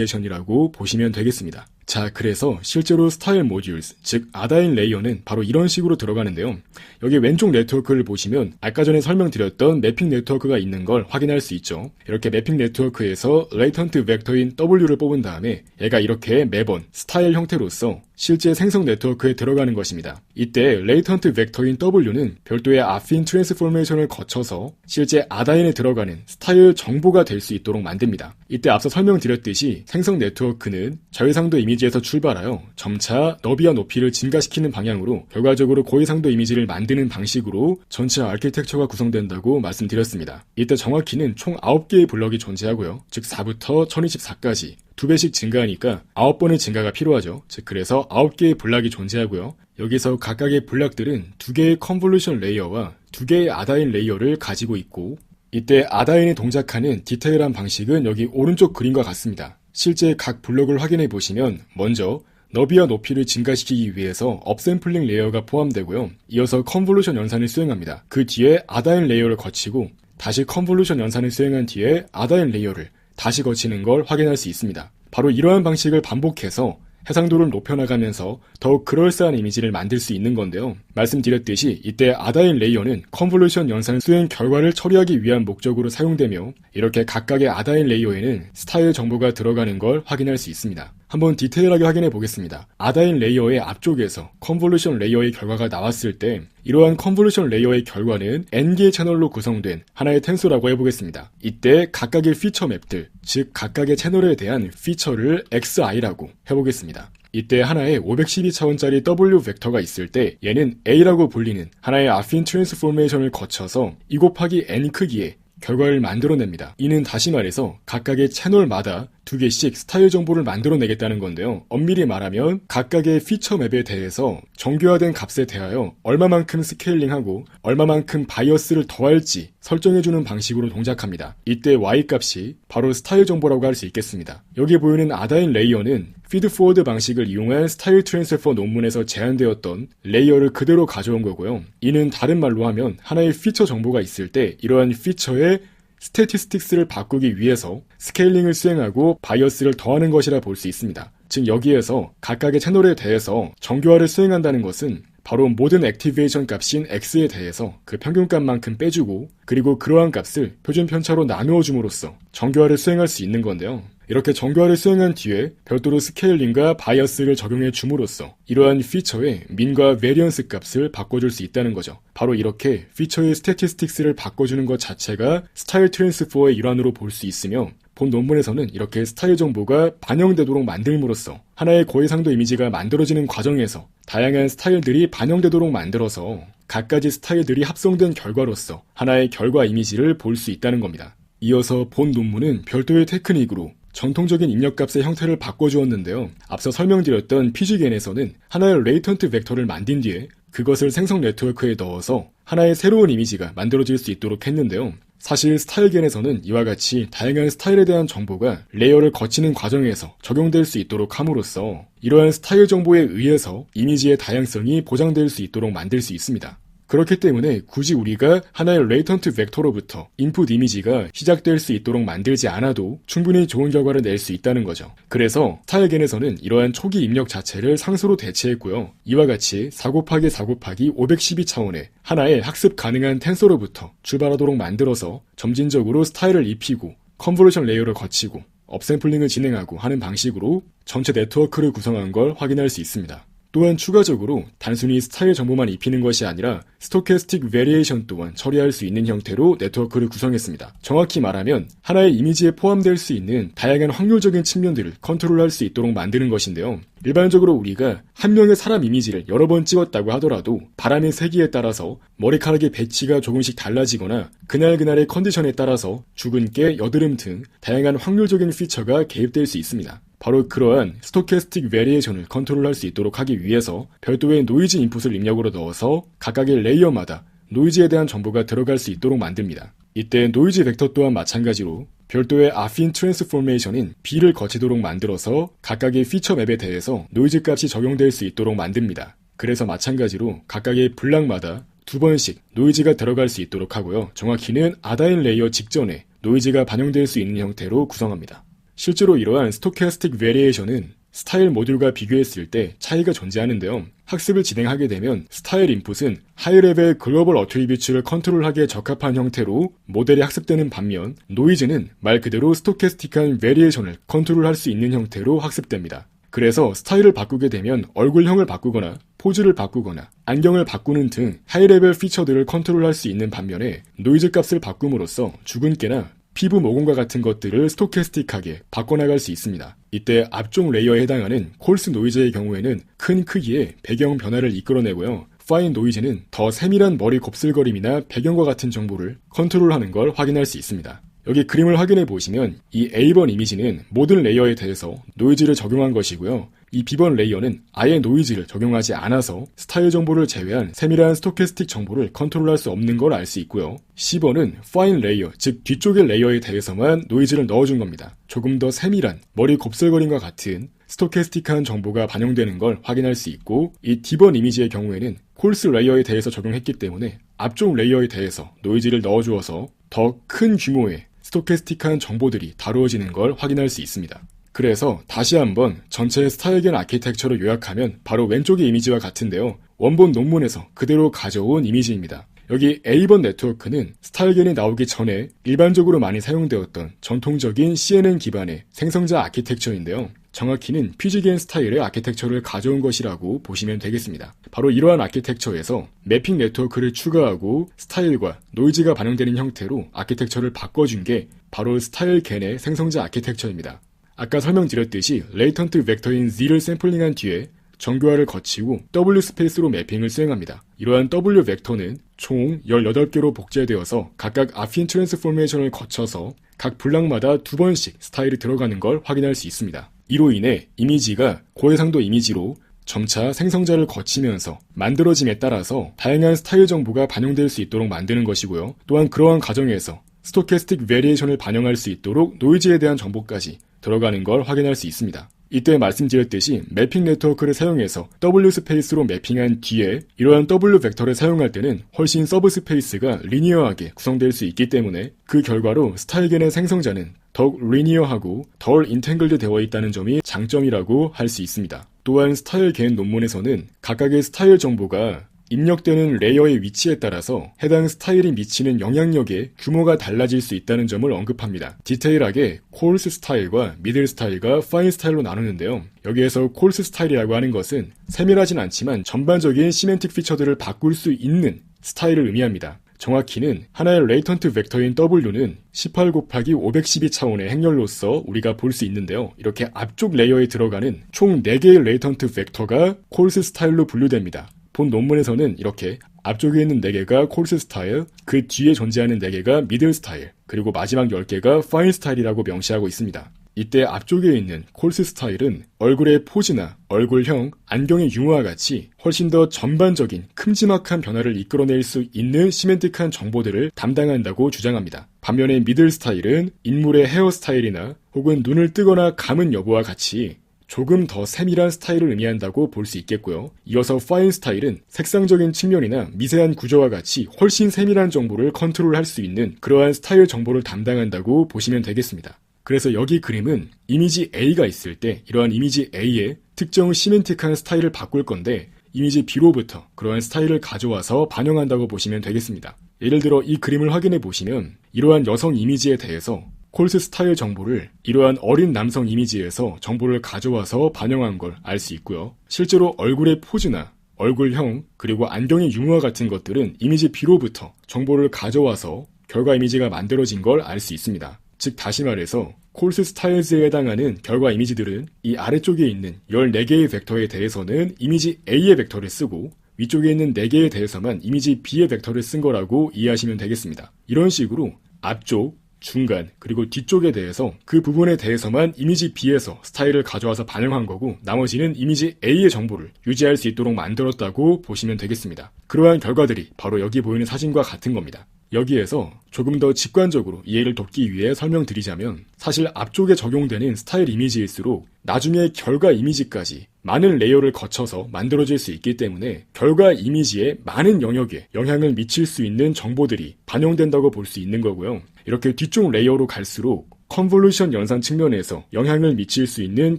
Normalization이라고 보시면 되겠습니다. 자, 그래서 실제로 스타일 모듈스, 즉 아다인 레이어는 바로 이런 식으로 들어가는데요. 여기 왼쪽 네트워크를 보시면 아까 전에 설명드렸던 매핑 네트워크가 있는 걸 확인할 수 있죠. 이렇게 매핑 네트워크에서 레이턴트 벡터인 W를 뽑은 다음에 얘가 이렇게 매번 스타일 형태로서 실제 생성 네트워크에 들어가는 것입니다. 이때 레이턴트 벡터인 W는 별도의 아핀 트랜스포메이션을 거쳐서 실제 아다인에 들어가는 스타일 정보가 될 수 있도록 만듭니다. 이때 앞서 설명드렸듯이 생성 네트워크는 저해상도 이미지에서 출발하여 점차 너비와 높이를 증가시키는 방향으로 결과적으로 고해상도 이미지를 만드는 방식으로 전체 아키텍처가 구성된다고 말씀드렸습니다. 이때 정확히는 총 9개의 블럭이 존재하고요. 즉 4부터 1024까지 2배씩 증가하니까 9번의 증가가 필요하죠. 즉 그래서 9개의 블락이 존재하고요. 여기서 각각의 블락들은 2개의 컨볼루션 레이어와 2개의 아다인 레이어를 가지고 있고 이때 아다인이 동작하는 디테일한 방식은 여기 오른쪽 그림과 같습니다. 실제 각 블록을 확인해 보시면 먼저 너비와 높이를 증가시키기 위해서 업샘플링 레이어가 포함되고요. 이어서 컨볼루션 연산을 수행합니다. 그 뒤에 아다인 레이어를 거치고 다시 컨볼루션 연산을 수행한 뒤에 아다인 레이어를 다시 거치는 걸 확인할 수 있습니다. 바로 이러한 방식을 반복해서 해상도를 높여나가면서 더욱 그럴싸한 이미지를 만들 수 있는 건데요. 말씀드렸듯이 이때 아다인 레이어는 컨볼루션 연산 수행 결과를 처리하기 위한 목적으로 사용되며 이렇게 각각의 아다인 레이어에는 스타일 정보가 들어가는 걸 확인할 수 있습니다. 한번 디테일하게 확인해 보겠습니다. 아다인 레이어의 앞쪽에서 컨볼루션 레이어의 결과가 나왔을 때 이러한 컨볼루션 레이어의 결과는 n개의 채널로 구성된 하나의 텐소라고 해보겠습니다. 이때 각각의 피처 맵들, 즉 각각의 채널에 대한 피처를 xi라고 해보겠습니다. 이때 하나의 512차원짜리 W 벡터가 있을 때 얘는 A라고 불리는 하나의 아핀 트랜스포메이션을 거쳐서 2 곱하기 n 크기의 결과를 만들어냅니다. 이는 다시 말해서 각각의 채널마다 2개씩 스타일 정보를 만들어내겠다는 건데요. 엄밀히 말하면 각각의 피처 맵에 대해서 정교화된 값에 대하여 얼마만큼 스케일링하고 얼마만큼 바이어스를 더할지 설정해주는 방식으로 동작합니다. 이때 Y값이 바로 스타일 정보라고 할 수 있겠습니다. 여기 보이는 아다인 레이어는 피드포워드 방식을 이용한 스타일 트랜스퍼 논문에서 제안되었던 레이어를 그대로 가져온 거고요. 이는 다른 말로 하면 하나의 피처 정보가 있을 때 이러한 피처의 스태티스틱스를 바꾸기 위해서 스케일링을 수행하고 바이어스를 더하는 것이라 볼 수 있습니다. 즉 여기에서 각각의 채널에 대해서 정교화를 수행한다는 것은 바로 모든 액티베이션 값인 x에 대해서 그 평균값만큼 빼주고 그리고 그러한 값을 표준 편차로 나누어 줌으로써 정교화를 수행할 수 있는 건데요. 이렇게 정교화를 수행한 뒤에 별도로 스케일링과 바이어스를 적용해 줌으로써 이러한 피처의 민과 베리언스 값을 바꿔줄 수 있다는 거죠. 바로 이렇게 피처의 스태티스틱스를 바꿔주는 것 자체가 스타일 트랜스퍼의 일환으로 볼 수 있으며 본 논문에서는 이렇게 스타일 정보가 반영되도록 만들므로써 하나의 고해상도 이미지가 만들어지는 과정에서 다양한 스타일들이 반영되도록 만들어서 각가지 스타일들이 합성된 결과로서 하나의 결과 이미지를 볼 수 있다는 겁니다. 이어서 본 논문은 별도의 테크닉으로 전통적인 입력값의 형태를 바꿔주었는데요. 앞서 설명드렸던 피지겐에서는 하나의 레이턴트 벡터를 만든 뒤에 그것을 생성 네트워크에 넣어서 하나의 새로운 이미지가 만들어질 수 있도록 했는데요. 사실 스타일겐에서는 이와 같이 다양한 스타일에 대한 정보가 레이어를 거치는 과정에서 적용될 수 있도록 함으로써 이러한 스타일 정보에 의해서 이미지의 다양성이 보장될 수 있도록 만들 수 있습니다. 그렇기 때문에 굳이 우리가 하나의 레이턴트 벡터로부터 인풋 이미지가 시작될 수 있도록 만들지 않아도 충분히 좋은 결과를 낼 수 있다는 거죠. 그래서 스타일겐에서는 이러한 초기 입력 자체를 상수로 대체했고요. 이와 같이 4 곱하기 4 곱하기 512차원의 하나의 학습 가능한 텐서로부터 출발하도록 만들어서 점진적으로 스타일을 입히고 컨볼루션 레이어를 거치고 업샘플링을 진행하고 하는 방식으로 전체 네트워크를 구성한 걸 확인할 수 있습니다. 또한 추가적으로 단순히 스타일 정보만 입히는 것이 아니라 스토캐스틱 베리에이션 또한 처리할 수 있는 형태로 네트워크를 구성했습니다. 정확히 말하면 하나의 이미지에 포함될 수 있는 다양한 확률적인 측면들을 컨트롤할 수 있도록 만드는 것인데요. 일반적으로 우리가 한 명의 사람 이미지를 여러 번 찍었다고 하더라도 바람의 세기에 따라서 머리카락의 배치가 조금씩 달라지거나 그날그날의 컨디션에 따라서 죽은 깨, 여드름 등 다양한 확률적인 피처가 개입될 수 있습니다. 바로 그러한 스토캐스틱 베리에이션을 컨트롤할 수 있도록 하기 위해서 별도의 노이즈 인풋을 입력으로 넣어서 각각의 레이어마다 노이즈에 대한 정보가 들어갈 수 있도록 만듭니다. 이때 노이즈 벡터 또한 마찬가지로 별도의 아핀 트랜스포메이션인 B를 거치도록 만들어서 각각의 피처 맵에 대해서 노이즈 값이 적용될 수 있도록 만듭니다. 그래서 마찬가지로 각각의 블락마다 2번씩 노이즈가 들어갈 수 있도록 하고요. 정확히는 아다인 레이어 직전에 노이즈가 반영될 수 있는 형태로 구성합니다. 실제로 이러한 스토캐스틱 베리에이션은 스타일 모듈과 비교했을 때 차이가 존재하는데요. 학습을 진행하게 되면 스타일 인풋은 하이레벨 글로벌 어트리뷰츠를 컨트롤하기에 적합한 형태로 모델이 학습되는 반면 노이즈는 말 그대로 스토캐스틱한 베리에이션을 컨트롤할 수 있는 형태로 학습됩니다. 그래서 스타일을 바꾸게 되면 얼굴형을 바꾸거나 포즈를 바꾸거나 안경을 바꾸는 등 하이레벨 피처들을 컨트롤할 수 있는 반면에 노이즈 값을 바꿈으로써 죽은 깨나 피부 모공과 같은 것들을 스토캐스틱하게 바꿔나갈 수 있습니다. 이때 앞쪽 레이어에 해당하는 콜스 노이즈의 경우에는 큰 크기의 배경 변화를 이끌어내고요. 파인 노이즈는 더 세밀한 머리 곱슬거림이나 배경과 같은 정보를 컨트롤하는 걸 확인할 수 있습니다. 여기 그림을 확인해 보시면 이 A번 이미지는 모든 레이어에 대해서 노이즈를 적용한 것이고요. 이 B번 레이어는 아예 노이즈를 적용하지 않아서 스타일 정보를 제외한 세밀한 스토캐스틱 정보를 컨트롤할 수 없는 걸 알 수 있고요. C번은 파인 레이어, 즉 뒤쪽의 레이어에 대해서만 노이즈를 넣어준 겁니다. 조금 더 세밀한 머리 곱슬거림과 같은 스토캐스틱한 정보가 반영되는 걸 확인할 수 있고, 이 D번 이미지의 경우에는 콜스 레이어에 대해서 적용했기 때문에 앞쪽 레이어에 대해서 노이즈를 넣어주어서 더 큰 규모의 스토캐스틱한 정보들이 다루어지는 걸 확인할 수 있습니다. 그래서 다시 한번 전체 스타일겐 아키텍처를 요약하면 바로 왼쪽의 이미지와 같은데요. 원본 논문에서 그대로 가져온 이미지입니다. 여기 A번 네트워크는 스타일겐이 나오기 전에 일반적으로 많이 사용되었던 전통적인 CNN 기반의 생성자 아키텍처인데요. 정확히는 퓨지겐 스타일의 아키텍처를 가져온 것이라고 보시면 되겠습니다. 바로 이러한 아키텍처에서 매핑 네트워크를 추가하고 스타일과 노이즈가 반영되는 형태로 아키텍처를 바꿔준 게 바로 스타일겐의 생성자 아키텍처입니다. 아까 설명드렸듯이 레이턴트 벡터인 Z를 샘플링한 뒤에 정교화를 거치고 W 스페이스로 매핑을 수행합니다. 이러한 W 벡터는 총 18개로 복제되어서 각각 아핀 트랜스포메이션을 거쳐서 각 블락마다 2번씩 스타일이 들어가는 걸 확인할 수 있습니다. 이로 인해 이미지가 고해상도 이미지로 점차 생성자를 거치면서 만들어짐에 따라서 다양한 스타일 정보가 반영될 수 있도록 만드는 것이고요. 또한 그러한 과정에서 스토캐스틱 베리에이션을 반영할 수 있도록 노이즈에 대한 정보까지 들어가는 걸 확인할 수 있습니다. 이때 말씀드렸듯이 매핑 네트워크를 사용해서 W 스페이스로 매핑한 뒤에 이러한 W 벡터를 사용할 때는 훨씬 서브 스페이스가 리니어하게 구성될 수 있기 때문에 그 결과로 스타일겐의 생성자는 더욱 리니어하고 덜 인탱글드 되어 있다는 점이 장점이라고 할 수 있습니다. 또한 스타일겐 논문에서는 각각의 스타일 정보가 입력되는 레이어의 위치에 따라서 해당 스타일이 미치는 영향력의 규모가 달라질 수 있다는 점을 언급합니다. 디테일하게 콜스 스타일과 미들 스타일과 파인 스타일로 나누는데요. 여기에서 콜스 스타일이라고 하는 것은 세밀하진 않지만 전반적인 시멘틱 피처들을 바꿀 수 있는 스타일을 의미합니다. 정확히는 하나의 레이턴트 벡터인 W는 18 곱하기 512 차원의 행렬로서 우리가 볼 수 있는데요. 이렇게 앞쪽 레이어에 들어가는 총 4개의 레이턴트 벡터가 콜스 스타일로 분류됩니다. 본 논문에서는 이렇게 앞쪽에 있는 4개가 콜스 스타일, 그 뒤에 존재하는 4개가 미들 스타일, 그리고 마지막 10개가 파인 스타일이라고 명시하고 있습니다. 이때 앞쪽에 있는 콜스 스타일은 얼굴의 포즈나 얼굴형, 안경의 유무와 같이 훨씬 더 전반적인 큼지막한 변화를 이끌어낼 수 있는 시멘틱한 정보들을 담당한다고 주장합니다. 반면에 미들 스타일은 인물의 헤어스타일이나 혹은 눈을 뜨거나 감은 여부와 같이 조금 더 세밀한 스타일을 의미한다고 볼 수 있겠고요. 이어서 파인 스타일은 색상적인 측면이나 미세한 구조와 같이 훨씬 세밀한 정보를 컨트롤할 수 있는 그러한 스타일 정보를 담당한다고 보시면 되겠습니다. 그래서 여기 그림은 이미지 A가 있을 때 이러한 이미지 A의 특정 시멘틱한 스타일을 바꿀 건데 이미지 B로부터 그러한 스타일을 가져와서 반영한다고 보시면 되겠습니다. 예를 들어 이 그림을 확인해 보시면 이러한 여성 이미지에 대해서 콜스 스타일 정보를 이러한 어린 남성 이미지에서 정보를 가져와서 반영한 걸 알 수 있고요. 실제로 얼굴의 포즈나 얼굴형 그리고 안경의 유무와 같은 것들은 이미지 B로부터 정보를 가져와서 결과 이미지가 만들어진 걸 알 수 있습니다. 즉 다시 말해서 콜스 스타일즈에 해당하는 결과 이미지들은 이 아래쪽에 있는 14개의 벡터에 대해서는 이미지 A의 벡터를 쓰고 위쪽에 있는 4개에 대해서만 이미지 B의 벡터를 쓴 거라고 이해하시면 되겠습니다. 이런 식으로 앞쪽, 중간, 그리고 뒤쪽에 대해서 그 부분에 대해서만 이미지 B에서 스타일을 가져와서 반영한 거고 나머지는 이미지 A의 정보를 유지할 수 있도록 만들었다고 보시면 되겠습니다. 그러한 결과들이 바로 여기 보이는 사진과 같은 겁니다. 여기에서 조금 더 직관적으로 이해를 돕기 위해 설명드리자면 사실 앞쪽에 적용되는 스타일 이미지일수록 나중에 결과 이미지까지 많은 레이어를 거쳐서 만들어질 수 있기 때문에 결과 이미지의 많은 영역에 영향을 미칠 수 있는 정보들이 반영된다고 볼 수 있는 거고요. 이렇게 뒤쪽 레이어로 갈수록 컨볼루션 연산 측면에서 영향을 미칠 수 있는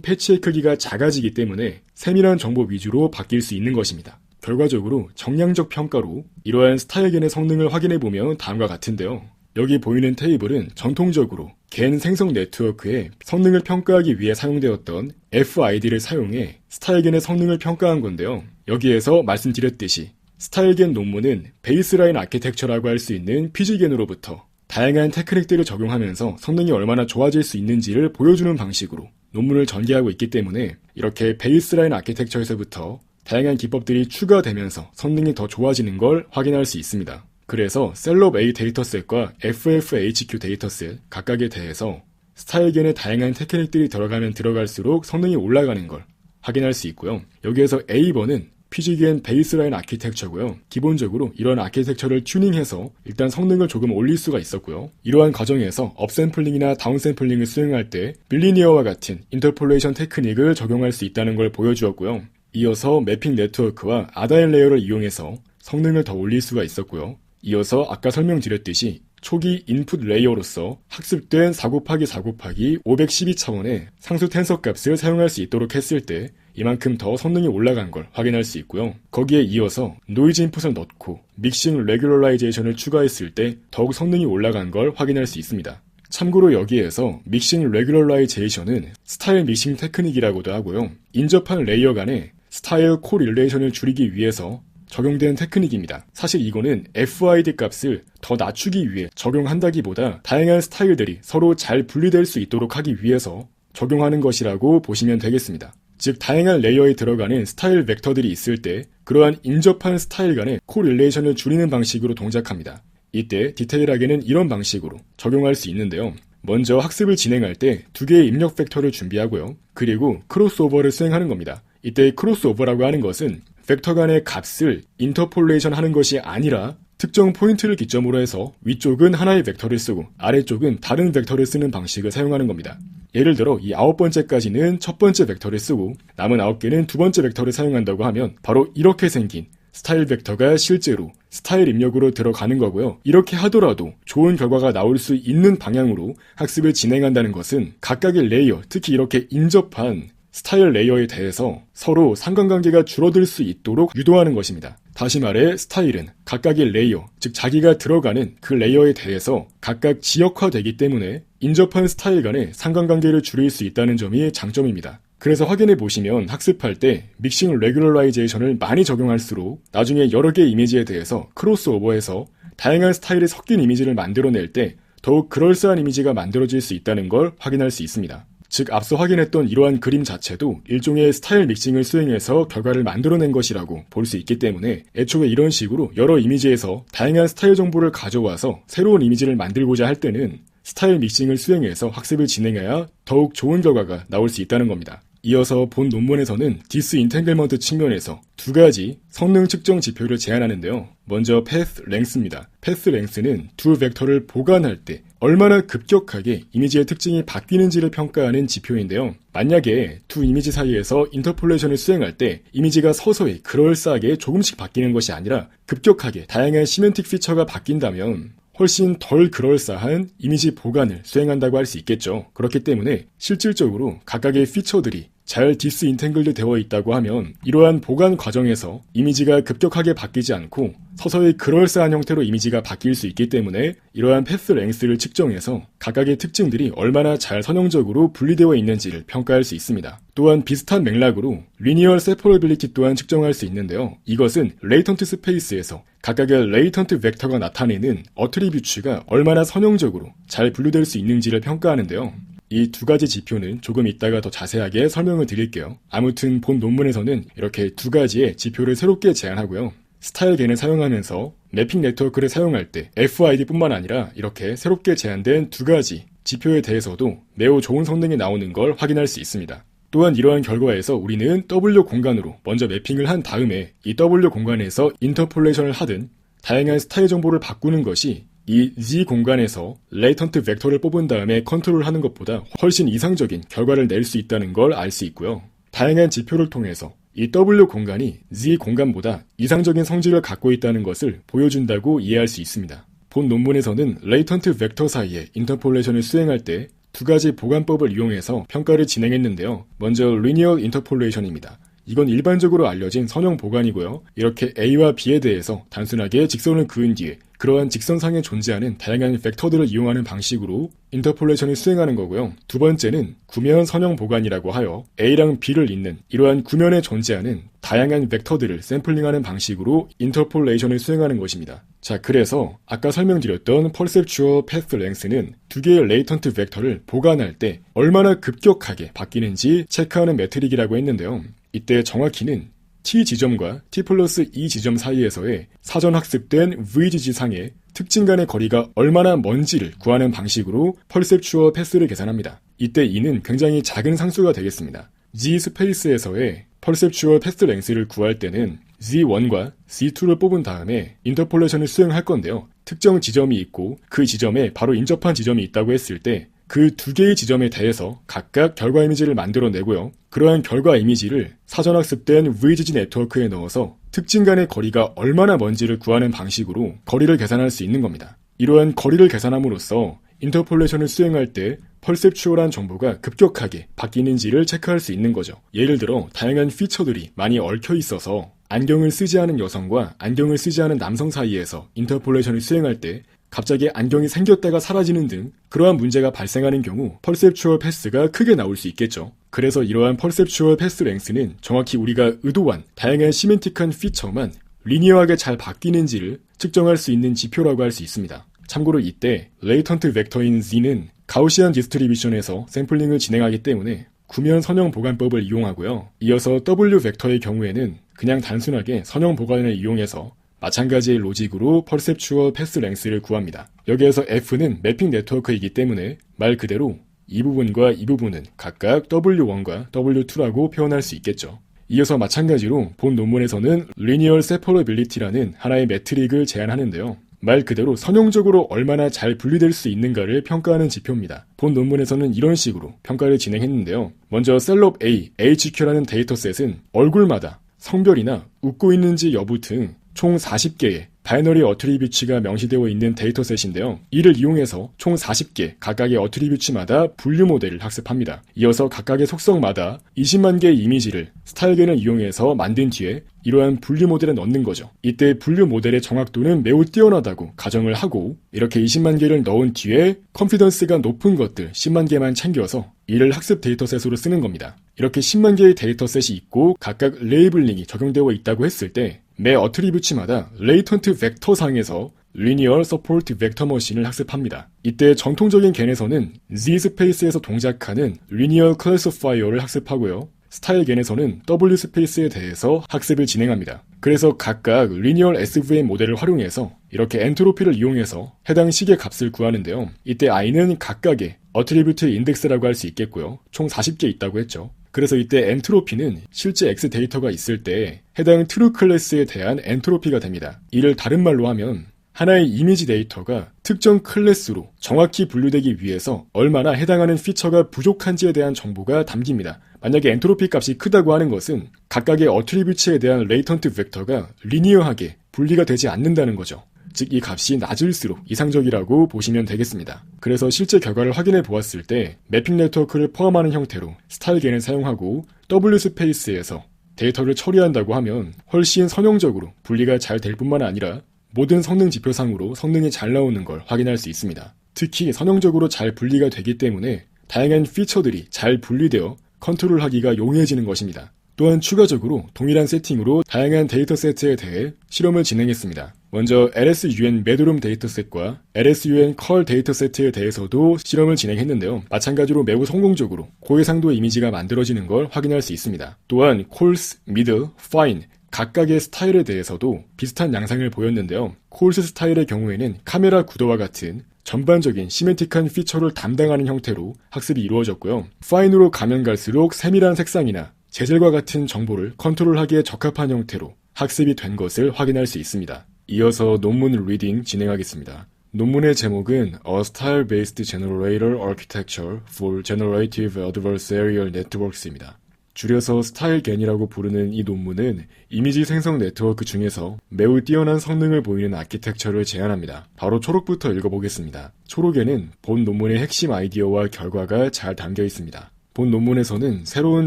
패치의 크기가 작아지기 때문에 세밀한 정보 위주로 바뀔 수 있는 것입니다. 결과적으로 정량적 평가로 이러한 스타일겐의 성능을 확인해보면 다음과 같은데요. 여기 보이는 테이블은 전통적으로 겐 생성 네트워크의 성능을 평가하기 위해 사용되었던 FID를 사용해 스타일겐의 성능을 평가한 건데요. 여기에서 말씀드렸듯이 스타일겐 논문은 베이스라인 아키텍처라고 할 수 있는 PG겐으로부터 다양한 테크닉들을 적용하면서 성능이 얼마나 좋아질 수 있는지를 보여주는 방식으로 논문을 전개하고 있기 때문에 이렇게 베이스라인 아키텍처에서부터 다양한 기법들이 추가되면서 성능이 더 좋아지는 걸 확인할 수 있습니다. 그래서 셀럽 A 데이터셋과 FFHQ 데이터셋 각각에 대해서 스타일겐의 다양한 테크닉들이 들어가면 들어갈수록 성능이 올라가는 걸 확인할 수 있고요. 여기에서 A번은 PG겐 베이스라인 아키텍처고요. 기본적으로 이런 아키텍처를 튜닝해서 일단 성능을 조금 올릴 수가 있었고요. 이러한 과정에서 업샘플링이나 다운샘플링을 수행할 때 빌리니어와 같은 인터폴레이션 테크닉을 적용할 수 있다는 걸 보여주었고요. 이어서 매핑 네트워크와 아다인 레이어를 이용해서 성능을 더 올릴 수가 있었고요. 이어서 아까 설명드렸듯이 초기 인풋 레이어로서 학습된 4곱하기 512차원의 상수 텐서 값을 사용할 수 있도록 했을 때 이만큼 더 성능이 올라간 걸 확인할 수 있고요. 거기에 이어서 노이즈 인풋을 넣고 믹싱 레귤러라이제이션을 추가했을 때 더욱 성능이 올라간 걸 확인할 수 있습니다. 참고로 여기에서 믹싱 레귤러라이제이션은 스타일 믹싱 테크닉이라고도 하고요. 인접한 레이어 간의 스타일 코릴레이션을 줄이기 위해서 적용된 테크닉입니다. 사실 이거는 FID 값을 더 낮추기 위해 적용한다기보다 다양한 스타일들이 서로 잘 분리될 수 있도록 하기 위해서 적용하는 것이라고 보시면 되겠습니다. 즉 다양한 레이어에 들어가는 스타일 벡터들이 있을 때 그러한 인접한 스타일 간의 코릴레이션을 줄이는 방식으로 동작합니다. 이때 디테일하게는 이런 방식으로 적용할 수 있는데요. 먼저 학습을 진행할 때 2개의 입력 벡터를 준비하고요. 그리고 크로스오버를 수행하는 겁니다. 이때 크로스오버라고 하는 것은 벡터 간의 값을 인터폴레이션 하는 것이 아니라 특정 포인트를 기점으로 해서 위쪽은 하나의 벡터를 쓰고 아래쪽은 다른 벡터를 쓰는 방식을 사용하는 겁니다. 예를 들어 이 9번째까지는 첫 번째 벡터를 쓰고 남은 9개는 두 번째 벡터를 사용한다고 하면 바로 이렇게 생긴 스타일 벡터가 실제로 스타일 입력으로 들어가는 거고요. 이렇게 하더라도 좋은 결과가 나올 수 있는 방향으로 학습을 진행한다는 것은 각각의 레이어, 특히 이렇게 인접한 스타일 레이어에 대해서 서로 상관관계가 줄어들 수 있도록 유도하는 것입니다. 다시 말해 스타일은 각각의 레이어, 즉 자기가 들어가는 그 레이어에 대해서 각각 지역화되기 때문에 인접한 스타일 간의 상관관계를 줄일 수 있다는 점이 장점입니다. 그래서 확인해 보시면 학습할 때 믹싱 레귤러라이제이션을 많이 적용할수록 나중에 여러 개의 이미지에 대해서 크로스오버해서 다양한 스타일이 섞인 이미지를 만들어낼 때 더욱 그럴싸한 이미지가 만들어질 수 있다는 걸 확인할 수 있습니다. 즉 앞서 확인했던 이러한 그림 자체도 일종의 스타일 믹싱을 수행해서 결과를 만들어낸 것이라고 볼 수 있기 때문에 애초에 이런 식으로 여러 이미지에서 다양한 스타일 정보를 가져와서 새로운 이미지를 만들고자 할 때는 스타일 믹싱을 수행해서 학습을 진행해야 더욱 좋은 결과가 나올 수 있다는 겁니다. 이어서 본 논문에서는 디스인탱글먼트 측면에서 2가지 성능 측정 지표를 제안하는데요. 먼저 path length입니다. path length는 두 벡터를 보관할 때 얼마나 급격하게 이미지의 특징이 바뀌는지를 평가하는 지표인데요. 만약에 두 이미지 사이에서 인터폴레이션을 수행할 때 이미지가 서서히 그럴싸하게 조금씩 바뀌는 것이 아니라 급격하게 다양한 시멘틱 피처가 바뀐다면 훨씬 덜 그럴싸한 이미지 보관을 수행한다고 할 수 있겠죠. 그렇기 때문에 실질적으로 각각의 피처들이 잘 디스인탱글드 되어 있다고 하면 이러한 보관 과정에서 이미지가 급격하게 바뀌지 않고 서서히 그럴싸한 형태로 이미지가 바뀔 수 있기 때문에 이러한 패스 랭스를 측정해서 각각의 특징들이 얼마나 잘 선형적으로 분리되어 있는지를 평가할 수 있습니다. 또한 비슷한 맥락으로 리니얼 세퍼러빌리티 또한 측정할 수 있는데요. 이것은 레이턴트 스페이스에서 각각의 레이턴트 벡터가 나타내는 어트리뷰츠가 얼마나 선형적으로 잘 분류될 수 있는지를 평가하는데요. 이 두 가지 지표는 조금 이따가 더 자세하게 설명을 드릴게요. 아무튼 본 논문에서는 이렇게 두 가지의 지표를 새롭게 제안하고요. 스타일겐을 사용하면서 매핑 네트워크를 사용할 때 FID뿐만 아니라 이렇게 새롭게 제안된 두 가지 지표에 대해서도 매우 좋은 성능이 나오는 걸 확인할 수 있습니다. 또한 이러한 결과에서 우리는 W 공간으로 먼저 매핑을 한 다음에 이 W 공간에서 인터폴레이션을 하든 다양한 스타일 정보를 바꾸는 것이 이 Z 공간에서 레이턴트 벡터를 뽑은 다음에 컨트롤하는 것보다 훨씬 이상적인 결과를 낼 수 있다는 걸 알 수 있고요. 다양한 지표를 통해서 이 W 공간이 Z 공간보다 이상적인 성질을 갖고 있다는 것을 보여준다고 이해할 수 있습니다. 본 논문에서는 레이턴트 벡터 사이에 인터폴레이션을 수행할 때 두 가지 보관법을 이용해서 평가를 진행했는데요. 먼저 리니얼 인터폴레이션입니다. 이건 일반적으로 알려진 선형 보관이고요. 이렇게 A와 B에 대해서 단순하게 직선을 그은 뒤에 그러한 직선상에 존재하는 다양한 벡터들을 이용하는 방식으로 인터폴레이션을 수행하는 거고요. 두 번째는 구면 선형 보관이라고 하여 A랑 B를 잇는 이러한 구면에 존재하는 다양한 벡터들을 샘플링하는 방식으로 인터폴레이션을 수행하는 것입니다. 자, 그래서 아까 설명드렸던 퍼셉추얼 패스 랭스는 두 개의 레이턴트 벡터를 보관할 때 얼마나 급격하게 바뀌는지 체크하는 매트릭이라고 했는데요. 이때 정확히는 T 지점과 T 플러스 E 지점 사이에서의 사전 학습된 VGG 상의 특징 간의 거리가 얼마나 먼지를 구하는 방식으로 퍼셉추얼 패스를 계산합니다. 이때 E는 굉장히 작은 상수가 되겠습니다. G 스페이스에서의 퍼셉추얼 패스 랭스를 구할 때는 Z1과 Z2를 뽑은 다음에 인터폴레이션을 수행할 건데요. 특정 지점이 있고 그 지점에 바로 인접한 지점이 있다고 했을 때 그 두 개의 지점에 대해서 각각 결과 이미지를 만들어내고요. 그러한 결과 이미지를 사전학습된 VGG 네트워크에 넣어서 특징 간의 거리가 얼마나 먼지를 구하는 방식으로 거리를 계산할 수 있는 겁니다. 이러한 거리를 계산함으로써 인터폴레이션을 수행할 때 퍼셉추얼한 정보가 급격하게 바뀌는지를 체크할 수 있는 거죠. 예를 들어 다양한 피처들이 많이 얽혀 있어서 안경을 쓰지 않은 여성과 안경을 쓰지 않은 남성 사이에서 인터폴레이션을 수행할 때 갑자기 안경이 생겼다가 사라지는 등 그러한 문제가 발생하는 경우 퍼셉추얼 패스가 크게 나올 수 있겠죠. 그래서 이러한 퍼셉추얼 패스 랭스는 정확히 우리가 의도한 다양한 시멘틱한 피처만 리니어하게 잘 바뀌는지를 측정할 수 있는 지표라고 할 수 있습니다. 참고로 이때 레이턴트 벡터인 Z는 가우시안 디스트리뷰션에서 샘플링을 진행하기 때문에 구면 선형 보관법을 이용하고요. 이어서 W 벡터의 경우에는 그냥 단순하게 선형 보관을 이용해서 마찬가지의 로직으로 퍼셉추얼 패스 랭스를 구합니다. 여기에서 F는 매핑 네트워크이기 때문에 말 그대로 이 부분과 이 부분은 각각 W1과 W2라고 표현할 수 있겠죠. 이어서 마찬가지로 본 논문에서는 리니얼 세퍼러빌리티라는 하나의 매트릭을 제안하는데요. 말 그대로 선형적으로 얼마나 잘 분리될 수 있는가를 평가하는 지표입니다. 본 논문에서는 이런 식으로 평가를 진행했는데요. 먼저 셀럽 A, HQ라는 데이터셋은 얼굴마다 성별이나 웃고 있는지 여부 등 총 40개의 바이너리 어트리뷰츠가 명시되어 있는 데이터셋인데요. 이를 이용해서 총 40개 각각의 어트리뷰츠마다 분류 모델을 학습합니다. 이어서 각각의 속성마다 20만 개의 이미지를 스타일겐을 이용해서 만든 뒤에 이러한 분류 모델에 넣는 거죠. 이때 분류 모델의 정확도는 매우 뛰어나다고 가정을 하고 이렇게 20만 개를 넣은 뒤에 컨피던스가 높은 것들 10만 개만 챙겨서 이를 학습 데이터셋으로 쓰는 겁니다. 이렇게 10만 개의 데이터셋이 있고 각각 레이블링이 적용되어 있다고 했을 때 매 어트리뷰츠마다 레이턴트 벡터상에서 리니얼 서포트 벡터 머신을 학습합니다. 이때 전통적인 겐에서는 Z 스페이스에서 동작하는 리니얼 클래시파이어를 학습하고요. 스타일 겐에서는 W 스페이스에 대해서 학습을 진행합니다. 그래서 각각 리니얼 SVM 모델을 활용해서 이렇게 엔트로피를 이용해서 해당 식의 값을 구하는데요. 이때 i는 각각의 어트리뷰트 인덱스라고 할 수 있겠고요. 총 40개 있다고 했죠. 그래서 이때 엔트로피는 실제 X 데이터가 있을 때 해당 트루 클래스에 대한 엔트로피가 됩니다. 이를 다른 말로 하면 하나의 이미지 데이터가 특정 클래스로 정확히 분류되기 위해서 얼마나 해당하는 피처가 부족한지에 대한 정보가 담깁니다. 만약에 엔트로피 값이 크다고 하는 것은 각각의 어트리뷰츠에 대한 레이턴트 벡터가 리니어하게 분리가 되지 않는다는 거죠. 즉 이 값이 낮을수록 이상적이라고 보시면 되겠습니다. 그래서 실제 결과를 확인해 보았을 때 매핑 네트워크를 포함하는 형태로 스타일겐을 사용하고 W 스페이스에서 데이터를 처리한다고 하면 훨씬 선형적으로 분리가 잘 될 뿐만 아니라 모든 성능 지표상으로 성능이 잘 나오는 걸 확인할 수 있습니다. 특히 선형적으로 잘 분리가 되기 때문에 다양한 피처들이 잘 분리되어 컨트롤하기가 용이해지는 것입니다. 또한 추가적으로 동일한 세팅으로 다양한 데이터 세트에 대해 실험을 진행했습니다. 먼저 LSUN 매드룸 데이터셋과 LSUN 컬 데이터세트에 대해서도 실험을 진행했는데요. 마찬가지로 매우 성공적으로 고해상도 이미지가 만들어지는 걸 확인할 수 있습니다. 또한 콜스, 미드, 파인 각각의 스타일에 대해서도 비슷한 양상을 보였는데요. 콜스 스타일의 경우에는 카메라 구도와 같은 전반적인 시메틱한 피처를 담당하는 형태로 학습이 이루어졌고요. 파인으로 가면 갈수록 세밀한 색상이나 재질과 같은 정보를 컨트롤하기에 적합한 형태로 학습이 된 것을 확인할 수 있습니다. 이어서 논문 리딩 진행하겠습니다. 논문의 제목은 A Style-Based Generator Architecture for Generative Adversarial Networks입니다. 줄여서 스타일겐이라고 부르는 이 논문은 이미지 생성 네트워크 중에서 매우 뛰어난 성능을 보이는 아키텍처를 제안합니다. 바로 초록부터 읽어보겠습니다. 초록에는 본 논문의 핵심 아이디어와 결과가 잘 담겨 있습니다. 본 논문에서는 새로운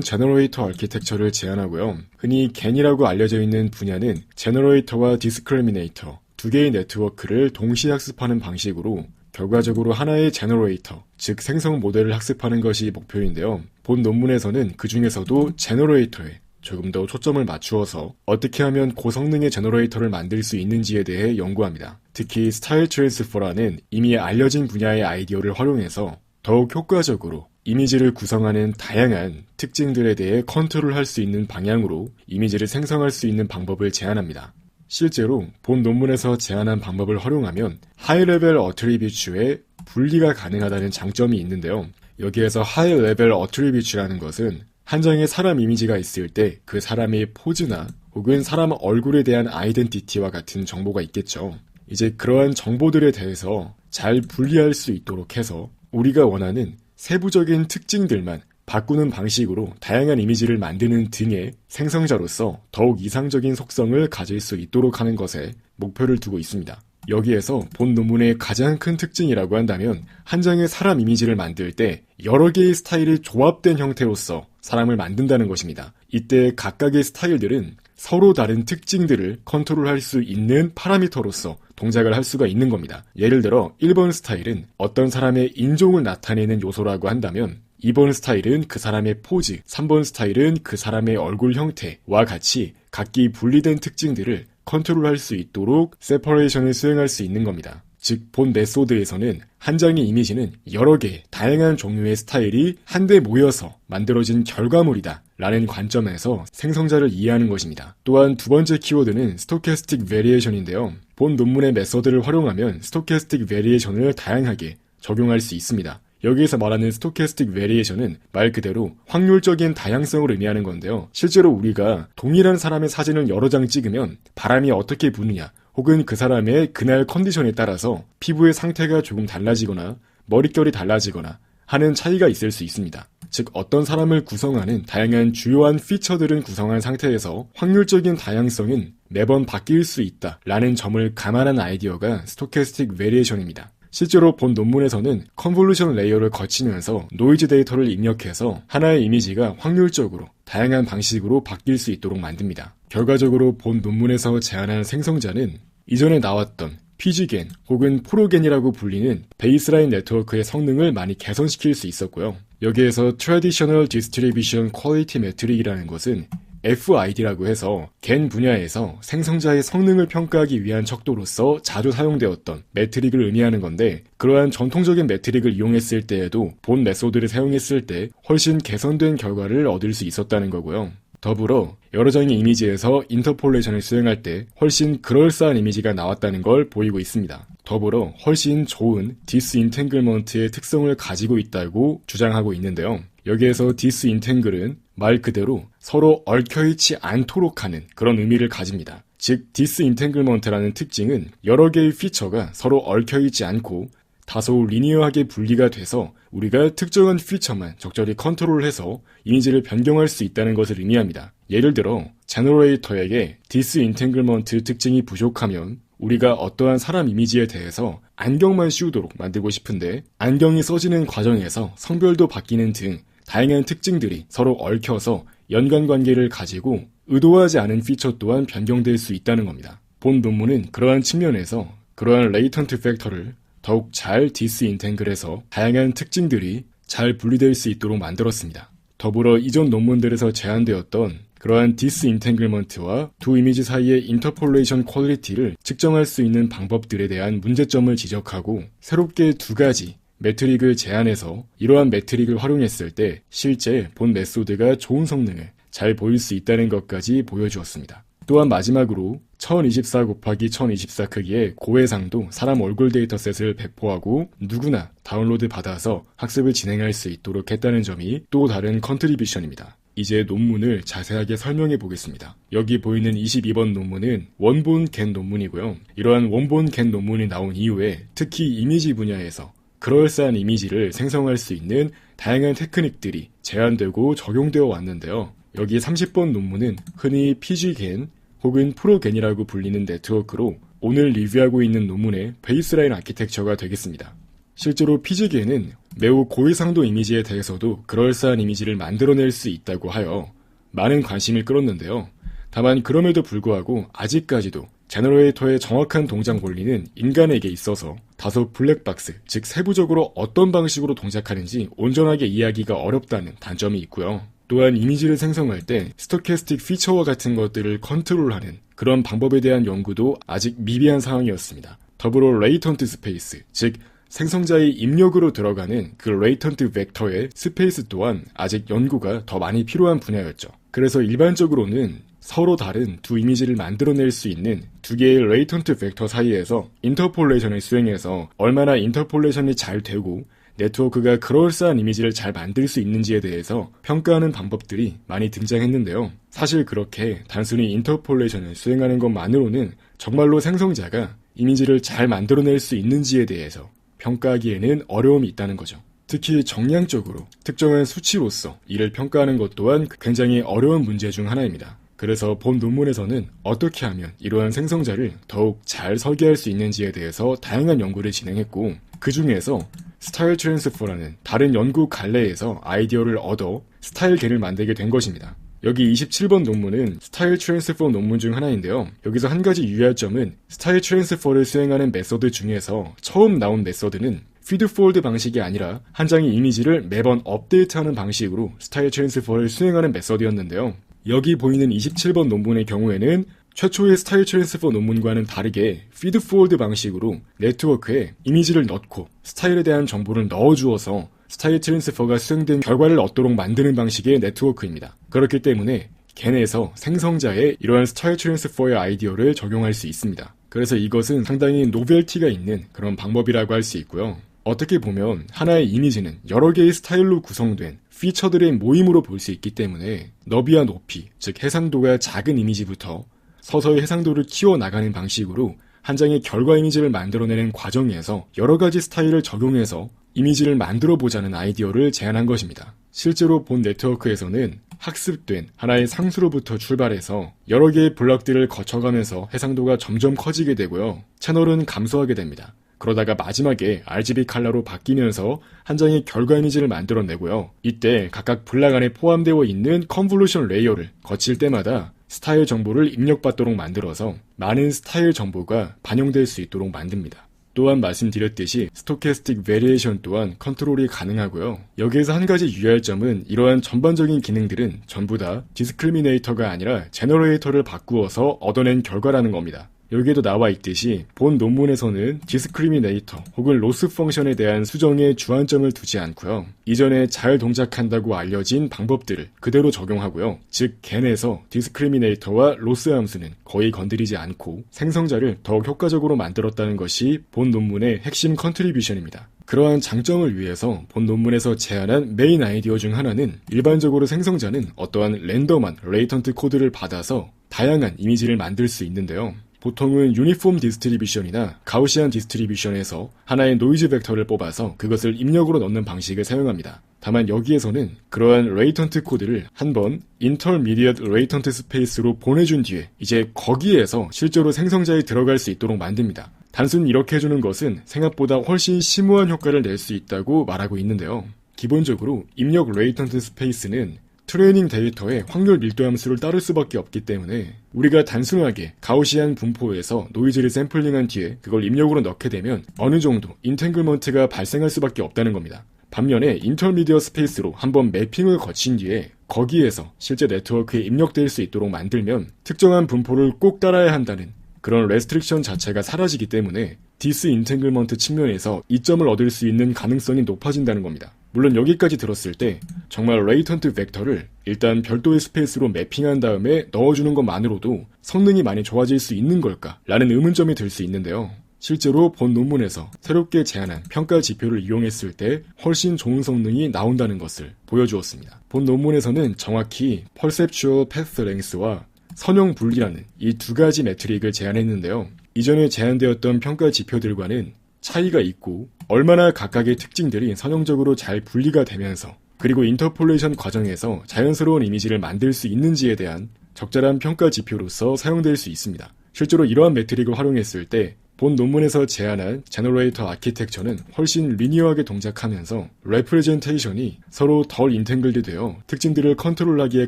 제너레이터 아키텍처를 제안하고요. 흔히 겐이라고 알려져 있는 분야는 제너레이터와 디스크리미네이터 두 개의 네트워크를 동시에 학습하는 방식으로 결과적으로 하나의 제너레이터, 즉 생성 모델을 학습하는 것이 목표인데요. 본 논문에서는 그 중에서도 제너레이터에 조금 더 초점을 맞추어서 어떻게 하면 고성능의 제너레이터를 만들 수 있는지에 대해 연구합니다. 특히 스타일 트랜스퍼라는 이미 알려진 분야의 아이디어를 활용해서 더욱 효과적으로 이미지를 구성하는 다양한 특징들에 대해 컨트롤할 수 있는 방향으로 이미지를 생성할 수 있는 방법을 제안합니다. 실제로 본 논문에서 제안한 방법을 활용하면 하이레벨 어트리뷰츠의 분리가 가능하다는 장점이 있는데요. 여기에서 하이레벨 어트리뷰츠라는 것은 한 장의 사람 이미지가 있을 때 그 사람의 포즈나 혹은 사람 얼굴에 대한 아이덴티티와 같은 정보가 있겠죠. 이제 그러한 정보들에 대해서 잘 분리할 수 있도록 해서 우리가 원하는 세부적인 특징들만 바꾸는 방식으로 다양한 이미지를 만드는 등의 생성자로서 더욱 이상적인 속성을 가질 수 있도록 하는 것에 목표를 두고 있습니다. 여기에서 본 논문의 가장 큰 특징이라고 한다면 한 장의 사람 이미지를 만들 때 여러 개의 스타일이 조합된 형태로서 사람을 만든다는 것입니다. 이때 각각의 스타일들은 서로 다른 특징들을 컨트롤할 수 있는 파라미터로서 동작을 할 수가 있는 겁니다. 예를 들어 1번 스타일은 어떤 사람의 인종을 나타내는 요소라고 한다면 2번 스타일은 그 사람의 포즈, 3번 스타일은 그 사람의 얼굴 형태와 같이 각기 분리된 특징들을 컨트롤할 수 있도록 세퍼레이션을 수행할 수 있는 겁니다. 즉, 본 메소드에서는 한 장의 이미지는 여러 개의 다양한 종류의 스타일이 한데 모여서 만들어진 결과물이다 라는 관점에서 생성자를 이해하는 것입니다. 또한 두 번째 키워드는 스토캐스틱 베리에이션인데요. 본 논문의 메소드를 활용하면 스토캐스틱 베리에이션을 다양하게 적용할 수 있습니다. 여기에서 말하는 스토캐스틱 베리에이션은 말 그대로 확률적인 다양성을 의미하는 건데요. 실제로 우리가 동일한 사람의 사진을 여러 장 찍으면 바람이 어떻게 부느냐 혹은 그 사람의 그날 컨디션에 따라서 피부의 상태가 조금 달라지거나 머릿결이 달라지거나 하는 차이가 있을 수 있습니다. 즉 어떤 사람을 구성하는 다양한 주요한 피처들은 구성한 상태에서 확률적인 다양성은 매번 바뀔 수 있다라는 점을 감안한 아이디어가 스토캐스틱 베리에이션입니다. 실제로 본 논문에서는 컨볼루션 레이어를 거치면서 노이즈 데이터를 입력해서 하나의 이미지가 확률적으로 다양한 방식으로 바뀔 수 있도록 만듭니다. 결과적으로 본 논문에서 제안한 생성자는 이전에 나왔던 PGGen 혹은 프로겐이라고 불리는 베이스라인 네트워크의 성능을 많이 개선시킬 수 있었고요. 여기에서 Traditional Distribution Quality Metric이라는 것은 FID라고 해서 겐 분야에서 생성자의 성능을 평가하기 위한 척도로서 자주 사용되었던 매트릭을 의미하는 건데, 그러한 전통적인 매트릭을 이용했을 때에도 본 메소드를 사용했을 때 훨씬 개선된 결과를 얻을 수 있었다는 거고요. 더불어 여러 장의 이미지에서 인터폴레이션을 수행할 때 훨씬 그럴싸한 이미지가 나왔다는 걸 보이고 있습니다. 더불어 훨씬 좋은 디스인탱글먼트의 특성을 가지고 있다고 주장하고 있는데요. 여기에서 디스인탱글은 말 그대로 서로 얽혀있지 않도록 하는 그런 의미를 가집니다. 즉 디스인탱글먼트라는 특징은 여러 개의 피처가 서로 얽혀있지 않고 다소 리니어하게 분리가 돼서 우리가 특정한 피처만 적절히 컨트롤해서 이미지를 변경할 수 있다는 것을 의미합니다. 예를 들어 제너레이터에게 디스인탱글먼트 특징이 부족하면 우리가 어떠한 사람 이미지에 대해서 안경만 씌우도록 만들고 싶은데 안경이 써지는 과정에서 성별도 바뀌는 등 다양한 특징들이 서로 얽혀서 연관관계를 가지고 의도하지 않은 피처 또한 변경될 수 있다는 겁니다. 본 논문은 그러한 측면에서 그러한 레이턴트 팩터를 더욱 잘 디스인탱글해서 다양한 특징들이 잘 분리될 수 있도록 만들었습니다. 더불어 이전 논문들에서 제한되었던 그러한 디스인탱글먼트와 두 이미지 사이의 인터폴레이션 퀄리티를 측정할 수 있는 방법들에 대한 문제점을 지적하고 새롭게 두 가지 매트릭을 제안해서 이러한 매트릭을 활용했을 때 실제 본 메소드가 좋은 성능을 잘 보일 수 있다는 것까지 보여주었습니다. 또한 마지막으로 1024 곱하기 1024 크기의 고해상도 사람 얼굴 데이터셋을 배포하고 누구나 다운로드 받아서 학습을 진행할 수 있도록 했다는 점이 또 다른 컨트리뷰션입니다. 이제 논문을 자세하게 설명해 보겠습니다. 여기 보이는 22번 논문은 원본 겐 논문이고요. 이러한 원본 겐 논문이 나온 이후에 특히 이미지 분야에서 그럴싸한 이미지를 생성할 수 있는 다양한 테크닉들이 제안되고 적용되어 왔는데요. 여기 30번 논문은 흔히 PGGen 혹은 프로겐이라고 불리는 네트워크로 오늘 리뷰하고 있는 논문의 베이스라인 아키텍처가 되겠습니다. 실제로 PGGen은 매우 고해상도 이미지에 대해서도 그럴싸한 이미지를 만들어낼 수 있다고 하여 많은 관심을 끌었는데요. 다만 그럼에도 불구하고 아직까지도 제너레이터의 정확한 동작 원리는 인간에게 있어서 다소 블랙박스, 즉 세부적으로 어떤 방식으로 동작하는지 온전하게 이해하기가 어렵다는 단점이 있고요. 또한 이미지를 생성할 때 스토캐스틱 피처와 같은 것들을 컨트롤하는 그런 방법에 대한 연구도 아직 미비한 상황이었습니다. 더불어 레이턴트 스페이스, 즉 생성자의 입력으로 들어가는 그 레이턴트 벡터의 스페이스 또한 아직 연구가 더 많이 필요한 분야였죠. 그래서 일반적으로는 서로 다른 두 이미지를 만들어낼 수 있는 두 개의 레이턴트 벡터 사이에서 인터폴레이션을 수행해서 얼마나 인터폴레이션이 잘 되고 네트워크가 그럴싸한 이미지를 잘 만들 수 있는지에 대해서 평가하는 방법들이 많이 등장했는데요. 사실 그렇게 단순히 인터폴레이션을 수행하는 것만으로는 정말로 생성자가 이미지를 잘 만들어낼 수 있는지에 대해서 평가하기에는 어려움이 있다는 거죠. 특히 정량적으로 특정한 수치로서 이를 평가하는 것 또한 굉장히 어려운 문제 중 하나입니다. 그래서 본 논문에서는 어떻게 하면 이러한 생성자를 더욱 잘 설계할 수 있는지에 대해서 다양한 연구를 진행했고 그 중에서 스타일 트랜스퍼라는 다른 연구 갈래에서 아이디어를 얻어 스타일 겐을 만들게 된 것입니다. 여기 27번 논문은 스타일 트랜스퍼 논문 중 하나인데요. 여기서 한 가지 유의할 점은 스타일 트랜스퍼를 수행하는 메소드 중에서 처음 나온 메소드는 피드폴드 방식이 아니라 한 장의 이미지를 매번 업데이트하는 방식으로 스타일 트랜스퍼를 수행하는 메소드였는데요. 여기 보이는 27번 논문의 경우에는 최초의 스타일 트랜스퍼 논문과는 다르게 피드폴드 방식으로 네트워크에 이미지를 넣고 스타일에 대한 정보를 넣어주어서 스타일 트랜스퍼가 수행된 결과를 얻도록 만드는 방식의 네트워크입니다. 그렇기 때문에 겐에서 생성자의 이러한 스타일 트랜스퍼의 아이디어를 적용할 수 있습니다. 그래서 이것은 상당히 노벨티가 있는 그런 방법이라고 할 수 있고요. 어떻게 보면 하나의 이미지는 여러 개의 스타일로 구성된 피처들의 모임으로 볼 수 있기 때문에 너비와 높이, 즉 해상도가 작은 이미지부터 서서히 해상도를 키워나가는 방식으로 한 장의 결과 이미지를 만들어내는 과정에서 여러 가지 스타일을 적용해서 이미지를 만들어보자는 아이디어를 제안한 것입니다. 실제로 본 네트워크에서는 학습된 하나의 상수로부터 출발해서 여러 개의 블럭들을 거쳐가면서 해상도가 점점 커지게 되고요. 채널은 감소하게 됩니다. 그러다가 마지막에 RGB 컬러로 바뀌면서 한 장의 결과 이미지를 만들어내고요. 이때 각각 블락 안에 포함되어 있는 컨볼루션 레이어를 거칠 때마다 스타일 정보를 입력받도록 만들어서 많은 스타일 정보가 반영될 수 있도록 만듭니다. 또한 말씀드렸듯이 스토캐스틱 베리에이션 또한 컨트롤이 가능하고요. 여기에서 한 가지 유의할 점은 이러한 전반적인 기능들은 전부 다 디스크리미네이터가 아니라 제너레이터를 바꾸어서 얻어낸 결과라는 겁니다. 여기에도 나와 있듯이 본 논문에서는 디스크리미네이터 혹은 로스 펑션에 대한 수정에 주안점을 두지 않고요. 이전에 잘 동작한다고 알려진 방법들을 그대로 적용하고요. 즉 겐에서 디스크리미네이터와 로스 함수는 거의 건드리지 않고 생성자를 더욱 효과적으로 만들었다는 것이 본 논문의 핵심 컨트리뷰션입니다. 그러한 장점을 위해서 본 논문에서 제안한 메인 아이디어 중 하나는 일반적으로 생성자는 어떠한 랜덤한 레이턴트 코드를 받아서 다양한 이미지를 만들 수 있는데요. 보통은 유니폼 디스트리뷰션이나 가우시안 디스트리뷰션에서 하나의 노이즈 벡터를 뽑아서 그것을 입력으로 넣는 방식을 사용합니다. 다만 여기에서는 그러한 레이턴트 코드를 한번 Intermediate Latent Space로 보내준 뒤에 이제 거기에서 실제로 생성자에 들어갈 수 있도록 만듭니다. 단순히 이렇게 해주는 것은 생각보다 훨씬 심오한 효과를 낼 수 있다고 말하고 있는데요. 기본적으로 입력 레이턴트 스페이스는 트레이닝 데이터의 확률 밀도 함수를 따를 수밖에 없기 때문에 우리가 단순하게 가우시안 분포에서 노이즈를 샘플링한 뒤에 그걸 입력으로 넣게 되면 어느 정도 인탱글먼트가 발생할 수밖에 없다는 겁니다. 반면에 인터미디어 스페이스로 한번 매핑을 거친 뒤에 거기에서 실제 네트워크에 입력될 수 있도록 만들면 특정한 분포를 꼭 따라야 한다는 그런 레스트릭션 자체가 사라지기 때문에 디스인탱글먼트 측면에서 이점을 얻을 수 있는 가능성이 높아진다는 겁니다. 물론 여기까지 들었을 때 정말 레이턴트 벡터를 일단 별도의 스페이스로 매핑한 다음에 넣어주는 것만으로도 성능이 많이 좋아질 수 있는 걸까? 라는 의문점이 들 수 있는데요. 실제로 본 논문에서 새롭게 제안한 평가 지표를 이용했을 때 훨씬 좋은 성능이 나온다는 것을 보여주었습니다. 본 논문에서는 정확히 Perceptual Path Length와 선형 분리라는 이 두 가지 매트릭을 제안했는데요. 이전에 제안되었던 평가 지표들과는 차이가 있고 얼마나 각각의 특징들이 선형적으로 잘 분리가 되면서 그리고 인터폴레이션 과정에서 자연스러운 이미지를 만들 수 있는지에 대한 적절한 평가 지표로서 사용될 수 있습니다. 실제로 이러한 매트릭을 활용했을 때 본 논문에서 제안한 제너레이터 아키텍처는 훨씬 리니어하게 동작하면서 레프레젠테이션이 서로 덜 인탱글드 되어 특징들을 컨트롤하기에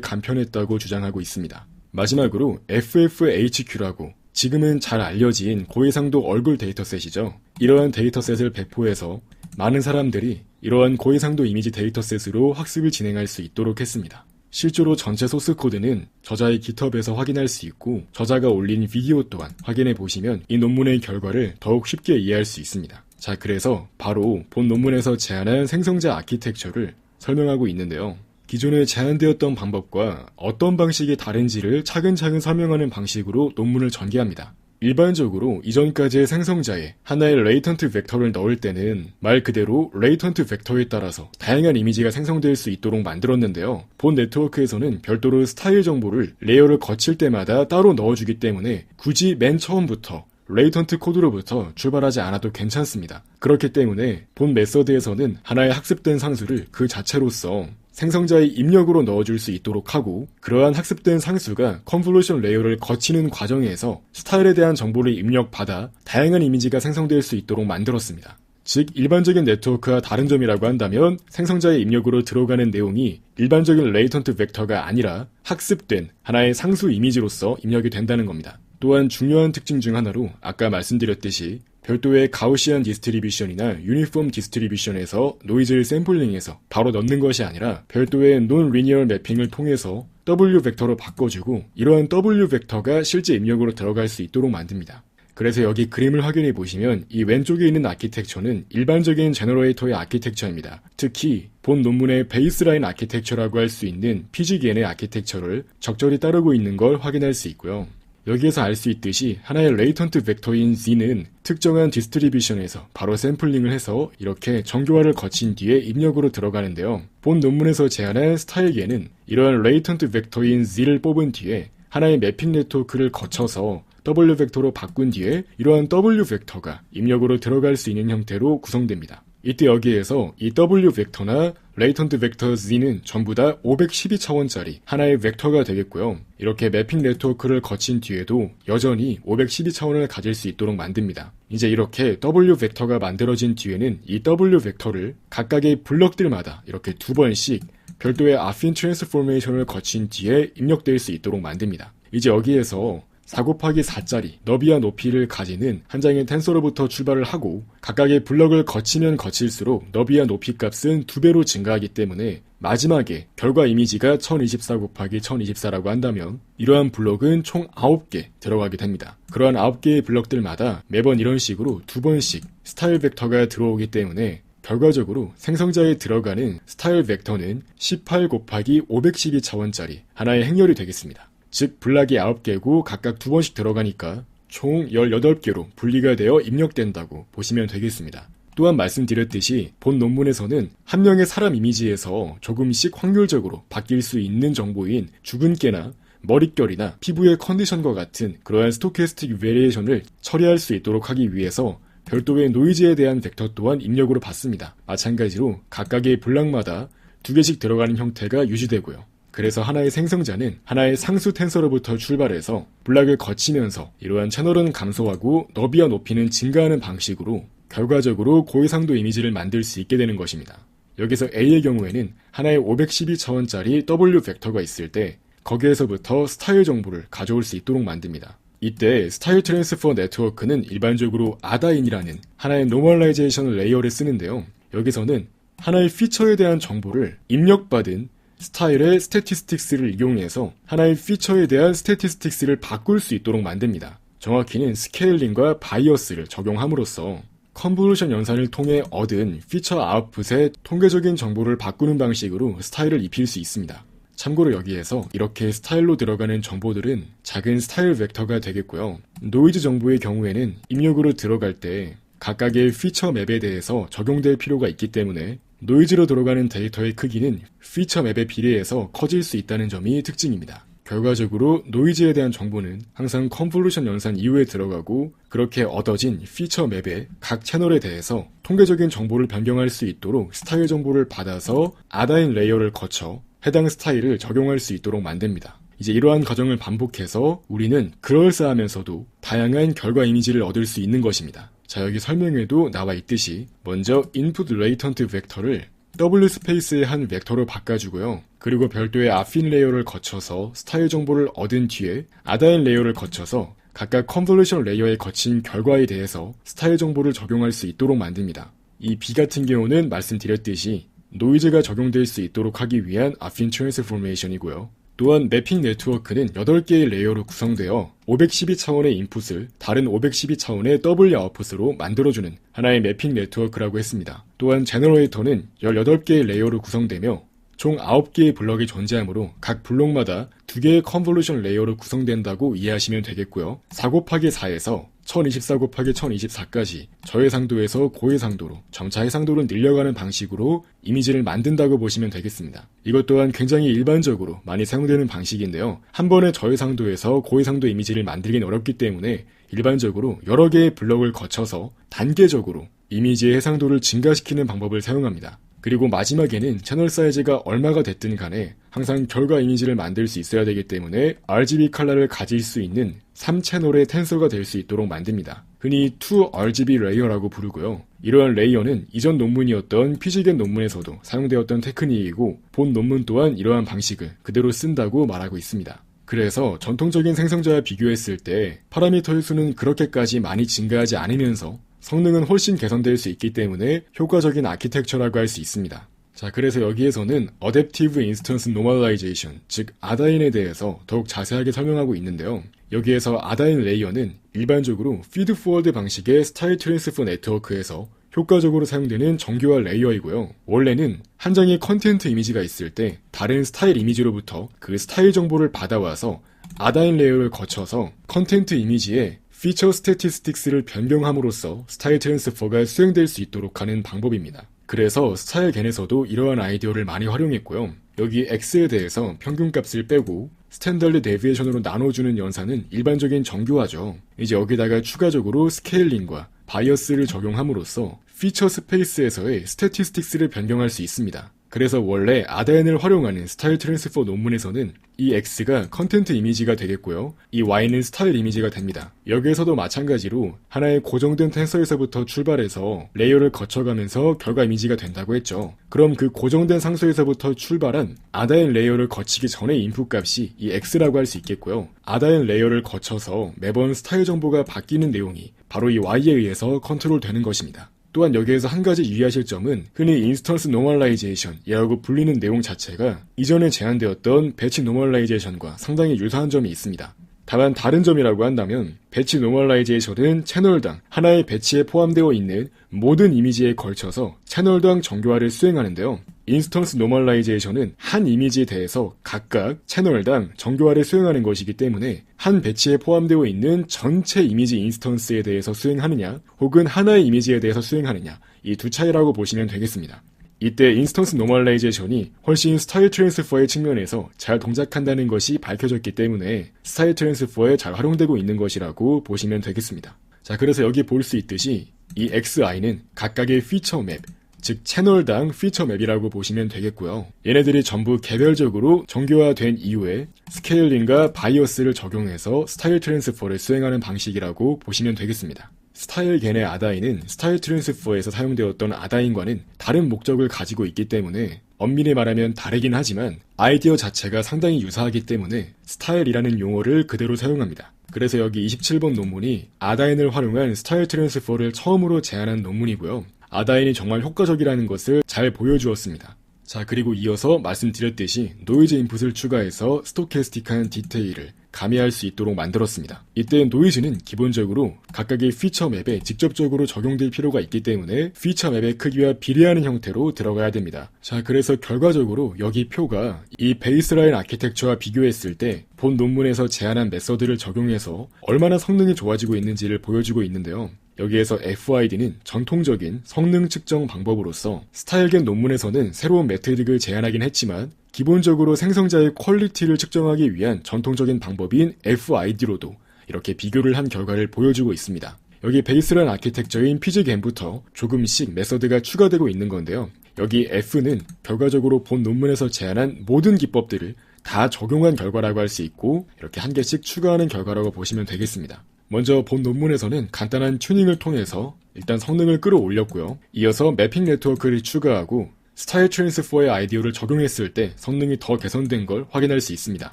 간편했다고 주장하고 있습니다. 마지막으로 FFHQ라고 지금은 잘 알려진 고해상도 얼굴 데이터셋이죠. 이러한 데이터셋을 배포해서 많은 사람들이 이러한 고해상도 이미지 데이터셋으로 학습을 진행할 수 있도록 했습니다. 실제로 전체 소스 코드는 저자의 GitHub에서 확인할 수 있고 저자가 올린 비디오 또한 확인해 보시면 이 논문의 결과를 더욱 쉽게 이해할 수 있습니다. 자, 그래서 바로 본 논문에서 제안한 생성자 아키텍처를 설명하고 있는데요. 기존에 제안되었던 방법과 어떤 방식이 다른지를 차근차근 설명하는 방식으로 논문을 전개합니다. 일반적으로 이전까지의 생성자에 하나의 레이턴트 벡터를 넣을 때는 말 그대로 레이턴트 벡터에 따라서 다양한 이미지가 생성될 수 있도록 만들었는데요. 본 네트워크에서는 별도로 스타일 정보를 레이어를 거칠 때마다 따로 넣어주기 때문에 굳이 맨 처음부터 레이턴트 코드로부터 출발하지 않아도 괜찮습니다. 그렇기 때문에 본 메서드에서는 하나의 학습된 상수를 그 자체로서 생성자의 입력으로 넣어줄 수 있도록 하고 그러한 학습된 상수가 컨볼루션 레이어를 거치는 과정에서 스타일에 대한 정보를 입력받아 다양한 이미지가 생성될 수 있도록 만들었습니다. 즉 일반적인 네트워크와 다른 점이라고 한다면 생성자의 입력으로 들어가는 내용이 일반적인 레이턴트 벡터가 아니라 학습된 하나의 상수 이미지로서 입력이 된다는 겁니다. 또한 중요한 특징 중 하나로 아까 말씀드렸듯이 별도의 가우시안 디스트리뷰션이나 유니폼 디스트리뷰션에서 노이즈를 샘플링해서 바로 넣는 것이 아니라 별도의 논리니얼 매핑을 통해서 W 벡터로 바꿔주고 이러한 W 벡터가 실제 입력으로 들어갈 수 있도록 만듭니다. 그래서 여기 그림을 확인해 보시면 이 왼쪽에 있는 아키텍처는 일반적인 제너레이터의 아키텍처입니다. 특히 본 논문의 베이스라인 아키텍처라고 할 수 있는 PGN의 아키텍처를 적절히 따르고 있는 걸 확인할 수 있고요. 여기에서 알 수 있듯이 하나의 레이턴트 벡터인 Z는 특정한 디스트리뷰션에서 바로 샘플링을 해서 이렇게 정교화를 거친 뒤에 입력으로 들어가는데요. 본 논문에서 제안한 스타일계는 이러한 레이턴트 벡터인 Z를 뽑은 뒤에 하나의 매핑 네트워크를 거쳐서 W 벡터로 바꾼 뒤에 이러한 W 벡터가 입력으로 들어갈 수 있는 형태로 구성됩니다. 이때 여기에서 이 W 벡터나 레이턴트 벡터 Z는 전부 다 512차원짜리 하나의 벡터가 되겠고요. 이렇게 매핑 네트워크를 거친 뒤에도 여전히 512차원을 가질 수 있도록 만듭니다. 이제 이렇게 W 벡터가 만들어진 뒤에는 이 W 벡터를 각각의 블럭들마다 이렇게 두 번씩 별도의 아핀 트랜스포메이션을 거친 뒤에 입력될 수 있도록 만듭니다. 이제 여기에서 4곱하기4짜리 너비와 높이를 가지는 한 장의 텐서로부터 출발을 하고 각각의 블럭을 거치면 거칠수록 너비와 높이 값은 2배로 증가하기 때문에 마지막에 결과 이미지가 1024 곱하기 1024라고 한다면 이러한 블럭은 총 9개 들어가게 됩니다. 그러한 9개의 블럭들마다 매번 이런 식으로 2번씩 스타일 벡터가 들어오기 때문에 결과적으로 생성자에 들어가는 스타일 벡터는 18 곱하기 512차원짜리 하나의 행렬이 되겠습니다. 즉 블락이 9개고 각각 2번씩 들어가니까 총 18개로 분리가 되어 입력된다고 보시면 되겠습니다. 또한 말씀드렸듯이 본 논문에서는 한 명의 사람 이미지에서 조금씩 확률적으로 바뀔 수 있는 정보인 주근깨나 머릿결이나 피부의 컨디션과 같은 그러한 스토캐스틱 베리에이션을 처리할 수 있도록 하기 위해서 별도의 노이즈에 대한 벡터 또한 입력으로 받습니다. 마찬가지로 각각의 블락마다 2개씩 들어가는 형태가 유지되고요. 그래서 하나의 생성자는 하나의 상수 텐서로부터 출발해서 블락을 거치면서 이러한 채널은 감소하고 너비와 높이는 증가하는 방식으로 결과적으로 고해상도 이미지를 만들 수 있게 되는 것입니다. 여기서 A의 경우에는 하나의 512차원짜리 W 벡터가 있을 때 거기에서부터 스타일 정보를 가져올 수 있도록 만듭니다. 이때 스타일 트랜스퍼 네트워크는 일반적으로 아다인이라는 하나의 노멀라이제이션 레이어를 쓰는데요. 여기서는 하나의 피처에 대한 정보를 입력받은 스타일의 스태티스틱스를 이용해서 하나의 피처에 대한 스태티스틱스를 바꿀 수 있도록 만듭니다. 정확히는 스케일링과 바이어스를 적용함으로써 컨볼루션 연산을 통해 얻은 피처 아웃풋의 통계적인 정보를 바꾸는 방식으로 스타일을 입힐 수 있습니다. 참고로 여기에서 이렇게 스타일로 들어가는 정보들은 작은 스타일 벡터가 되겠고요. 노이즈 정보의 경우에는 입력으로 들어갈 때 각각의 피처 맵에 대해서 적용될 필요가 있기 때문에 노이즈로 들어가는 데이터의 크기는 피처 맵에 비례해서 커질 수 있다는 점이 특징입니다. 결과적으로 노이즈에 대한 정보는 항상 컨볼루션 연산 이후에 들어가고 그렇게 얻어진 피처 맵의 각 채널에 대해서 통계적인 정보를 변경할 수 있도록 스타일 정보를 받아서 아다인 레이어를 거쳐 해당 스타일을 적용할 수 있도록 만듭니다. 이제 이러한 과정을 반복해서 우리는 그럴싸하면서도 다양한 결과 이미지를 얻을 수 있는 것입니다. 자, 여기 설명에도 나와 있듯이 먼저 input latent 벡터를 W 스페이스의 한 벡터로 바꿔주고요. 그리고 별도의 아핀 레이어를 거쳐서 스타일 정보를 얻은 뒤에 아다인 레이어를 거쳐서 각각 컨볼루션 레이어에 거친 결과에 대해서 스타일 정보를 적용할 수 있도록 만듭니다. 이 B 같은 경우는 말씀드렸듯이 노이즈가 적용될 수 있도록 하기 위한 아핀 트랜스포메이션이고요. 또한 매핑 네트워크는 8개의 레이어로 구성되어 512차원의 인풋을 다른 512차원의 W 아웃풋으로 만들어주는 하나의 매핑 네트워크라고 했습니다. 또한 제너레이터는 18개의 레이어로 구성되며 총 9개의 블럭이 존재하므로 각 블록마다 2개의 컨볼루션 레이어로 구성된다고 이해하시면 되겠고요. 4 곱하기 4에서 1024 곱하기 1024까지 저해상도에서 고해상도로 점차 해상도를 늘려가는 방식으로 이미지를 만든다고 보시면 되겠습니다. 이것 또한 굉장히 일반적으로 많이 사용되는 방식인데요. 한 번에 저해상도에서 고해상도 이미지를 만들긴 어렵기 때문에 일반적으로 여러 개의 블럭을 거쳐서 단계적으로 이미지의 해상도를 증가시키는 방법을 사용합니다. 그리고 마지막에는 채널 사이즈가 얼마가 됐든 간에 항상 결과 이미지를 만들 수 있어야 되기 때문에 RGB 컬러를 가질 수 있는 3채널의 텐서가 될 수 있도록 만듭니다. 흔히 2RGB 레이어라고 부르고요. 이러한 레이어는 이전 논문이었던 피지겐 논문에서도 사용되었던 테크닉이고 본 논문 또한 이러한 방식을 그대로 쓴다고 말하고 있습니다. 그래서 전통적인 생성자와 비교했을 때 파라미터의 수는 그렇게까지 많이 증가하지 않으면서 성능은 훨씬 개선될 수 있기 때문에 효과적인 아키텍처라고 할 수 있습니다. 자, 그래서 여기에서는 Adaptive Instance Normalization, 즉 아다인에 대해서 더욱 자세하게 설명하고 있는데요. 여기에서 아다인 레이어는 일반적으로 피드포워드 방식의 스타일 트랜스퍼 네트워크에서 효과적으로 사용되는 정교화 레이어이고요. 원래는 한 장의 컨텐트 이미지가 있을 때 다른 스타일 이미지로부터 그 스타일 정보를 받아와서 아다인 레이어를 거쳐서 컨텐트 이미지에 피처 스태티스틱스를 변경함으로써 스타일 트랜스퍼가 수행될 수 있도록 하는 방법입니다. 그래서 스타일겐에서도 이러한 아이디어를 많이 활용했고요. 여기 X에 대해서 평균값을 빼고 스탠더드 데비에이션으로 나눠주는 연산은 일반적인 정교화죠. 이제 여기다가 추가적으로 스케일링과 바이어스를 적용함으로써 피처 스페이스에서의 스태티스틱스를 변경할 수 있습니다. 그래서 원래 아다인을 활용하는 스타일 트랜스퍼 논문에서는 이 X가 컨텐트 이미지가 되겠고요. 이 Y는 스타일 이미지가 됩니다. 여기에서도 마찬가지로 하나의 고정된 텐서에서부터 출발해서 레이어를 거쳐가면서 결과 이미지가 된다고 했죠. 그럼 그 고정된 상수에서부터 출발한 아다인 레이어를 거치기 전의 인풋 값이 이 X라고 할 수 있겠고요. 아다인 레이어를 거쳐서 매번 스타일 정보가 바뀌는 내용이 바로 이 Y에 의해서 컨트롤 되는 것입니다. 또한 여기에서 한 가지 유의하실 점은 흔히 인스턴스 노멀라이제이션이라고 불리는 내용 자체가 이전에 제한되었던 배치 노멀라이제이션과 상당히 유사한 점이 있습니다. 다만 다른 점이라고 한다면 배치 노멀라이제이션은 채널당 하나의 배치에 포함되어 있는 모든 이미지에 걸쳐서 채널당 정교화를 수행하는데요. 인스턴스 노멀라이제이션은 한 이미지에 대해서 각각 채널당 정교화를 수행하는 것이기 때문에 한 배치에 포함되어 있는 전체 이미지 인스턴스에 대해서 수행하느냐 혹은 하나의 이미지에 대해서 수행하느냐 이 두 차이라고 보시면 되겠습니다. 이때 인스턴스 노멀라이제이션이 훨씬 스타일 트랜스퍼의 측면에서 잘 동작한다는 것이 밝혀졌기 때문에 스타일 트랜스퍼에 잘 활용되고 있는 것이라고 보시면 되겠습니다. 자, 그래서 여기 볼 수 있듯이 이 XI는 각각의 피처 맵, 즉 채널당 피처 맵이라고 보시면 되겠고요. 얘네들이 전부 개별적으로 정교화된 이후에 스케일링과 바이어스를 적용해서 스타일 트랜스퍼를 수행하는 방식이라고 보시면 되겠습니다. 스타일 겐의 아다인은 스타일 트랜스퍼에서 사용되었던 아다인과는 다른 목적을 가지고 있기 때문에 엄밀히 말하면 다르긴 하지만 아이디어 자체가 상당히 유사하기 때문에 스타일이라는 용어를 그대로 사용합니다. 그래서 여기 27번 논문이 아다인을 활용한 스타일 트랜스퍼를 처음으로 제안한 논문이고요. 아다인이 정말 효과적이라는 것을 잘 보여주었습니다. 자, 그리고 이어서 말씀드렸듯이 노이즈 인풋을 추가해서 스토캐스틱한 디테일을 가미할 수 있도록 만들었습니다. 이때 노이즈는 기본적으로 각각의 피처 맵에 직접적으로 적용될 필요가 있기 때문에 피처 맵의 크기와 비례하는 형태로 들어가야 됩니다. 자, 그래서 결과적으로 여기 표가 이 베이스라인 아키텍처와 비교했을 때 본 논문에서 제안한 메서드를 적용해서 얼마나 성능이 좋아지고 있는지를 보여주고 있는데요. 여기에서 FID는 전통적인 성능 측정 방법으로서 스타일겐 논문에서는 새로운 메트릭을 제안하긴 했지만 기본적으로 생성자의 퀄리티를 측정하기 위한 전통적인 방법인 FID로도 이렇게 비교를 한 결과를 보여주고 있습니다. 여기 베이스라인 아키텍처인 피즈겐부터 조금씩 메서드가 추가되고 있는 건데요. 여기 F는 결과적으로 본 논문에서 제안한 모든 기법들을 다 적용한 결과라고 할 수 있고 이렇게 한 개씩 추가하는 결과라고 보시면 되겠습니다. 먼저 본 논문에서는 간단한 튜닝을 통해서 일단 성능을 끌어올렸고요. 이어서 매핑 네트워크를 추가하고 스타일 트랜스퍼의 아이디어를 적용했을 때 성능이 더 개선된 걸 확인할 수 있습니다.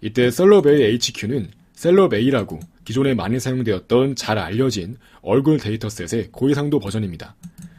이때 셀럽A HQ는 셀럽A라고 기존에 많이 사용되었던 잘 알려진 얼굴 데이터셋의 고해상도 버전입니다.